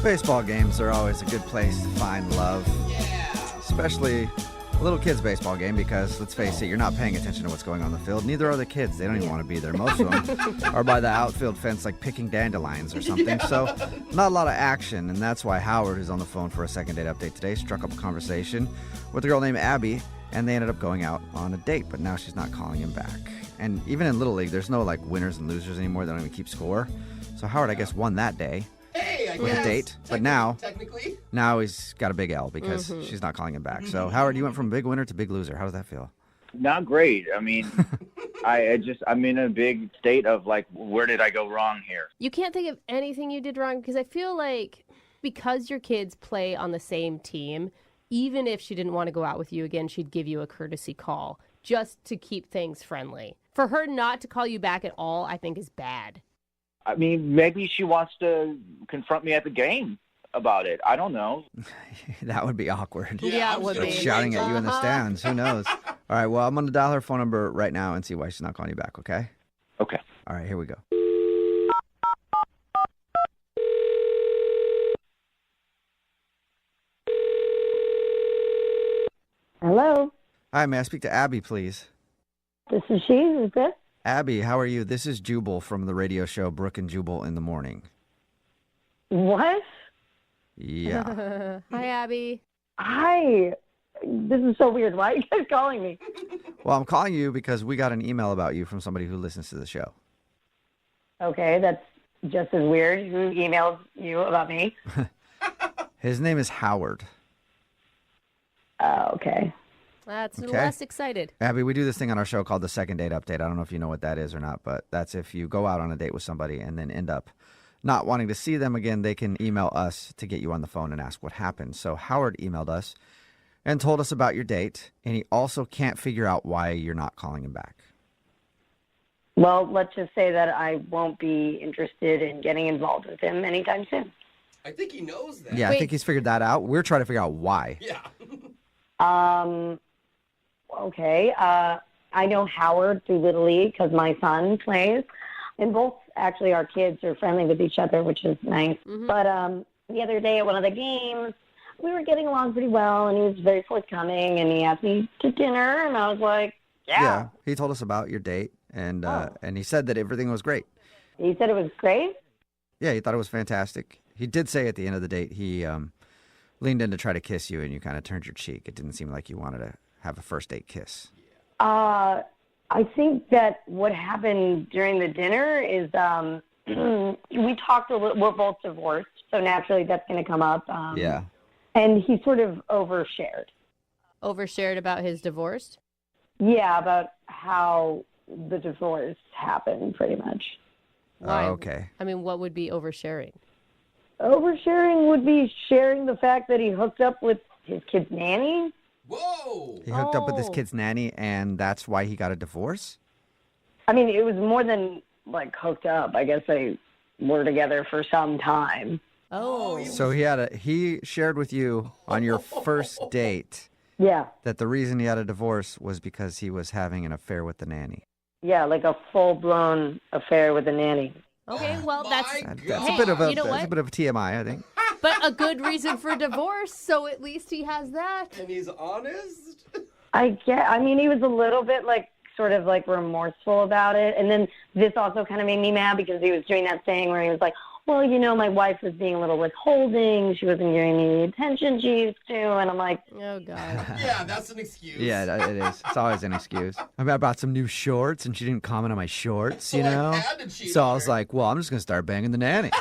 Speaker 2: Baseball games are always a good place to find love.
Speaker 18: Yeah.
Speaker 2: Especially a little kid's baseball game because, let's face it, you're not paying attention to what's going on in the field. Neither are the kids. They don't even want to be there. Most of them are by the outfield fence like picking dandelions or something. So not a lot of action, and that's why Howard, who's on the phone for a second date update today, struck up a conversation with a girl named Abby, and they ended up going out on a date, but now she's not calling him back.
Speaker 16: And even in Little League, there's no like winners and losers anymore. They don't even keep score. So Howard, I guess, won that day.
Speaker 18: Hey, I
Speaker 16: with
Speaker 18: guess.
Speaker 16: a date. But
Speaker 18: technically.
Speaker 16: now he's got a big L because she's not calling him back. So Howard, you went from big winner to big loser. How does that feel?
Speaker 10: Not great. I mean, I'm in a big state of like, where did I go wrong here?
Speaker 14: You can't think of anything you did wrong because I feel like because your kids play on the same team, even if she didn't want to go out with you again, she'd give you a courtesy call just to keep things friendly. For her not to call you back at all, I think is bad.
Speaker 10: I mean, maybe she wants to confront me at the game about it. I don't know.
Speaker 16: That would be awkward.
Speaker 14: Yeah, it would be.
Speaker 16: Shouting at you in the stands. Who knows? All right, well, I'm going to dial her phone number right now and see why she's not calling you back, okay?
Speaker 10: Okay.
Speaker 16: All right, here we go.
Speaker 11: Hello,
Speaker 16: Hi, may I speak to Abby, please?
Speaker 11: this is she. Who's this?
Speaker 16: Abby, how are you? This is Jubal from the radio show Brooke and Jubal in the Morning.
Speaker 11: What?
Speaker 16: Yeah.
Speaker 14: Hi, Abby.
Speaker 11: Hi. This is so weird. Why are you guys calling me?
Speaker 16: Well, I'm calling you because we got an email about you from somebody who listens to the show.
Speaker 11: Okay, that's just as weird. Who emailed you about me?
Speaker 16: His name is Howard.
Speaker 11: Okay.
Speaker 14: That's
Speaker 16: Okay.
Speaker 14: less excited.
Speaker 16: Abby, we do this thing on our show called the second date update. I don't know if you know what that is or not, but that's if you go out on a date with somebody and then end up not wanting to see them again, they can email us to get you on the phone and ask what happened. So Howard emailed us and told us about your date, and he also can't figure out why you're not calling him back.
Speaker 11: Well, let's just say that I won't be interested in getting involved with him anytime soon.
Speaker 18: I think he knows that.
Speaker 16: Yeah, I think he's figured that out. We're trying to figure out why.
Speaker 18: Yeah.
Speaker 11: Okay. I know Howard through Little League because my son plays, and both actually our kids are friendly with each other, which is nice. But the other day at one of the games, we were getting along pretty well, and he was very forthcoming, and he asked me to dinner, and I was like, yeah.
Speaker 16: He told us about your date, and and he said that everything was great.
Speaker 11: He said it was great.
Speaker 16: Yeah, he thought it was fantastic. He did say at the end of the date he leaned in to try to kiss you, and you kind of turned your cheek. It didn't seem like you wanted to have a first date kiss.
Speaker 11: I think that what happened during the dinner is we talked a little. We're both divorced, so naturally that's going to come up.
Speaker 16: Yeah.
Speaker 11: And he sort of overshared.
Speaker 14: Overshared about his divorce?
Speaker 11: Yeah, about how the divorce happened, pretty much.
Speaker 14: Why?
Speaker 16: Okay.
Speaker 14: I mean, what would be oversharing?
Speaker 11: Oversharing would be sharing the fact that he hooked up with his kid's nanny.
Speaker 18: Whoa!
Speaker 16: He hooked up with his kid's nanny, and that's why he got a divorce?
Speaker 11: I mean, it was more than like hooked up. I guess they were together for some time.
Speaker 14: Oh.
Speaker 16: So he shared with you on your first date
Speaker 11: Yeah.
Speaker 16: that the reason he had a divorce was because he was having an affair with the nanny.
Speaker 11: Yeah, like a full-blown affair with a nanny.
Speaker 14: Okay, well, that's
Speaker 16: That's
Speaker 14: hey,
Speaker 16: a bit of a
Speaker 14: you know
Speaker 16: that's a
Speaker 14: what?
Speaker 16: bit of a TMI, I think.
Speaker 14: But a good reason for divorce, so at least he has that.
Speaker 18: And he's honest?
Speaker 11: I mean, he was a little bit like sort of like remorseful about it. And then this also kind of made me mad because he was doing that thing where he was like, well, you know, my wife was being a little withholding. She wasn't giving me the attention she used to. And I'm like,
Speaker 14: oh, God.
Speaker 18: Yeah, that's an excuse.
Speaker 16: Yeah, it is. It's always an excuse. I mean, I bought some new shorts, and she didn't comment on my shorts, you know? So I was like, well, I'm just going to start banging the nanny.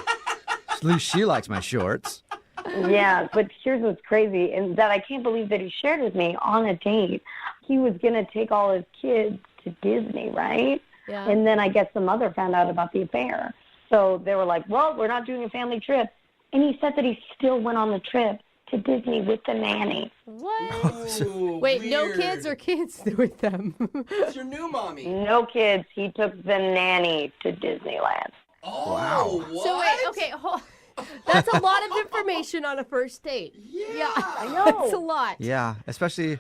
Speaker 16: At least she likes my shorts.
Speaker 11: yeah, but here's what's crazy, and that I can't believe that he shared with me on a date. He was going to take all his kids to Disney, right?
Speaker 14: Yeah.
Speaker 11: And then I guess the mother found out about the affair. So they were like, well, we're not doing a family trip. And he said that he still went on the trip to Disney with the nanny.
Speaker 14: What? Wait, no kids or kids with them?
Speaker 18: It's your new mommy.
Speaker 11: No kids. He took the nanny to Disneyland.
Speaker 18: Oh,
Speaker 16: wow.
Speaker 18: What?
Speaker 14: So wait, okay, that's a lot of information on a first date. Yeah, I know. It's a lot.
Speaker 16: Yeah, especially,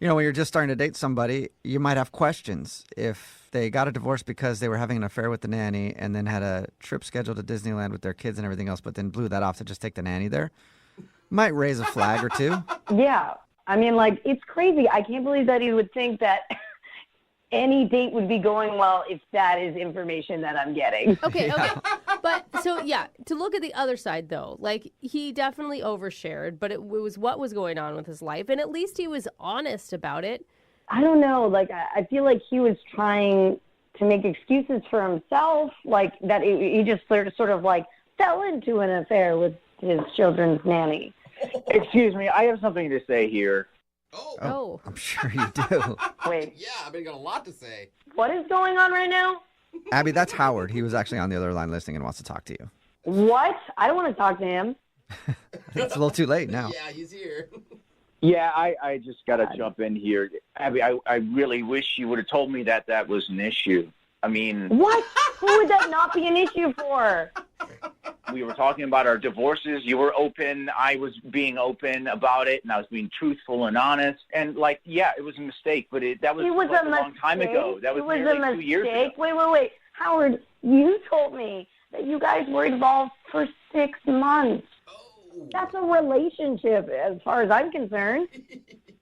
Speaker 16: you know, when you're just starting to date somebody, you might have questions. If they got a divorce because they were having an affair with the nanny and then had a trip scheduled to Disneyland with their kids and everything else, but then blew that off to just take the nanny there, might raise a flag or two.
Speaker 11: Yeah. I mean, like, it's crazy. I can't believe that he would think that any date would be going well if that is information that I'm getting.
Speaker 14: Okay. But so, yeah, to look at the other side, though, like, he definitely overshared, but it was what was going on with his life, and at least he was honest about it.
Speaker 11: I don't know. Like, I feel like he was trying to make excuses for himself, like that he just sort of like fell into an affair with his children's nanny.
Speaker 10: Excuse me, I have something to say here.
Speaker 14: Oh.
Speaker 2: I'm sure you do.
Speaker 11: Wait,
Speaker 18: Yeah, I've got a lot to say.
Speaker 11: what is going on right now?
Speaker 2: Abby, that's Howard. He was actually on the other line listening and wants to talk to you.
Speaker 11: What? I don't want to talk to him.
Speaker 2: I think it's a little too late now.
Speaker 18: Yeah, he's here.
Speaker 10: Yeah, I just got to jump in here. Abby, I really wish you would have told me that was an issue. I mean...
Speaker 11: What? Who would that not be an issue for?
Speaker 10: We were talking about our divorces. You were open. I was being open about it, and I was being truthful and honest. And, like, yeah, it was a mistake, but that was, like, a long time ago. That was nearly 2 years ago.
Speaker 11: Wait. Howard, you told me that you guys were involved for 6 months. That's a relationship as far as I'm concerned.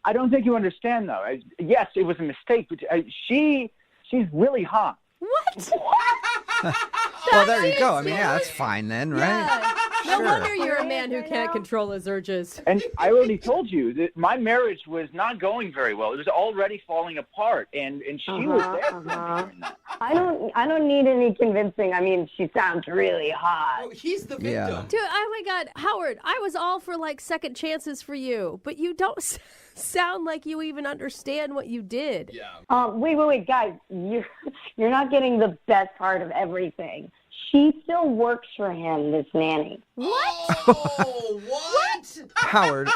Speaker 10: I don't think you understand, though. Yes, it was a mistake, but she's really hot.
Speaker 14: What?
Speaker 2: Well, there you go. I mean, yeah, that's fine then, right?
Speaker 14: Yeah. No
Speaker 2: Sure.
Speaker 14: wonder you're a man who can't control his urges.
Speaker 10: And I already told you that my marriage was not going very well. It was already falling apart, and she was there for me during that.
Speaker 11: I don't need any convincing. I mean, she sounds really hot.
Speaker 18: Oh, he's the victim.
Speaker 2: Yeah.
Speaker 14: Dude, oh my God, Howard, I was all for like second chances for you, but you don't sound like you even understand what you did.
Speaker 18: Yeah.
Speaker 11: Wait, guys, you're not getting the best part of everything. She still works for him, this nanny.
Speaker 14: What?
Speaker 18: Oh, what?
Speaker 2: Howard,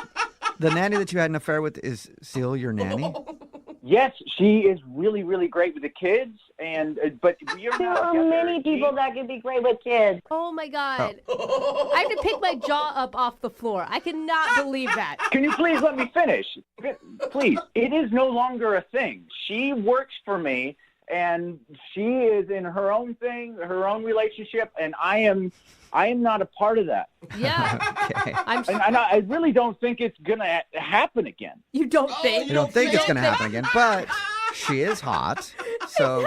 Speaker 2: the nanny that you had an affair with is still your nanny?
Speaker 10: Yes, she is really, really great with the kids, but we are
Speaker 11: There
Speaker 10: not
Speaker 11: are
Speaker 10: together.
Speaker 11: many people that could be great with kids.
Speaker 14: Oh my God. I have to pick my jaw up off the floor. I cannot believe that.
Speaker 10: Can you please let me finish? Please. It is no longer a thing. She works for me, and she is in her own thing, her own relationship, and I am not a part of that.
Speaker 14: Yeah.
Speaker 2: Okay.
Speaker 10: And I really don't think it's going to happen again.
Speaker 14: You don't think?
Speaker 2: You don't think it's going to happen again, but she is hot, so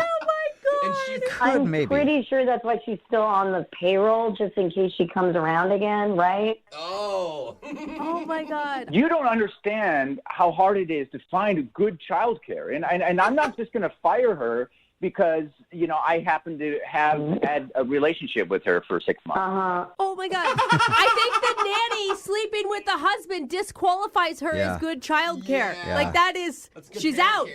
Speaker 18: And she
Speaker 2: could maybe.
Speaker 11: Pretty sure that's why she's still on the payroll, just in case she comes around again, right?
Speaker 18: Oh.
Speaker 14: Oh my God.
Speaker 10: You don't understand how hard it is to find good childcare, and I'm not just going to fire her because I happen to have had a relationship with her for 6 months.
Speaker 14: Oh my God. I think the nanny sleeping with the husband disqualifies her
Speaker 2: Yeah.
Speaker 14: as good childcare.
Speaker 2: Yeah.
Speaker 14: Like that is, she's out.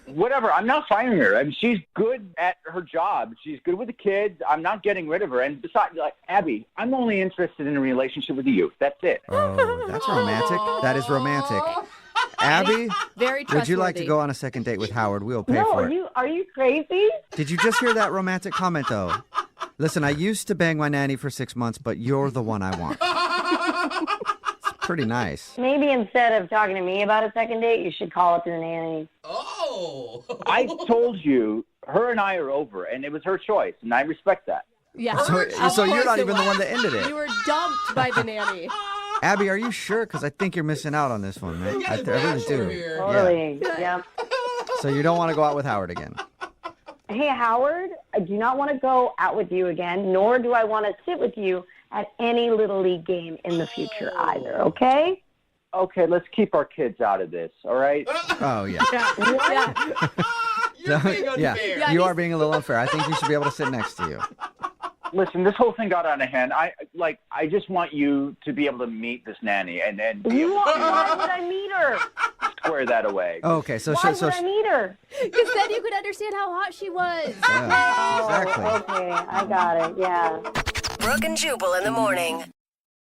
Speaker 10: Whatever. I'm not firing her. I mean, she's good at her job. She's good with the kids. I'm not getting rid of her. And besides, like, Abby, I'm only interested in a relationship with you. That's it.
Speaker 2: Oh, that's romantic. That is romantic. Abby,
Speaker 14: Very
Speaker 2: would you like to
Speaker 14: trustworthy.
Speaker 2: go on a second date with Howard? We'll pay
Speaker 11: No,
Speaker 2: for it.
Speaker 11: are you crazy?
Speaker 2: Did you just hear that romantic comment, though? Listen, I used to bang my nanny for 6 months, but you're the one I want. It's pretty nice.
Speaker 11: Maybe instead of talking to me about a second date, you should call up your nanny.
Speaker 18: Oh.
Speaker 10: I told you, her and I are over, and it was her choice, and I respect that.
Speaker 14: Yeah.
Speaker 2: So you're not even the one that ended it.
Speaker 14: You were dumped by the nanny.
Speaker 2: Abby, are you sure? Because I think you're missing out on this one, man. I really do. Yeah.
Speaker 11: Totally. Yep.
Speaker 2: So you don't want to go out with Howard again?
Speaker 11: Hey, Howard, I do not want to go out with you again, nor do I want to sit with you at any Little League game in the future either, okay?
Speaker 10: Okay, let's keep our kids out of this, all right?
Speaker 2: Oh, yeah.
Speaker 14: Yeah.
Speaker 18: You're being unfair.
Speaker 2: Yeah, you are being a little unfair. I think you should be able to sit next to you.
Speaker 10: Listen, this whole thing got out of hand. I just want you to be able to meet this nanny and then be able
Speaker 11: Why would I meet her?
Speaker 10: to square that away.
Speaker 2: Okay, so
Speaker 11: Why would I meet her?
Speaker 14: Because then you could understand how hot she was.
Speaker 2: yeah, exactly.
Speaker 11: Okay, I got it, yeah.
Speaker 19: Brooke and Jubal in the morning.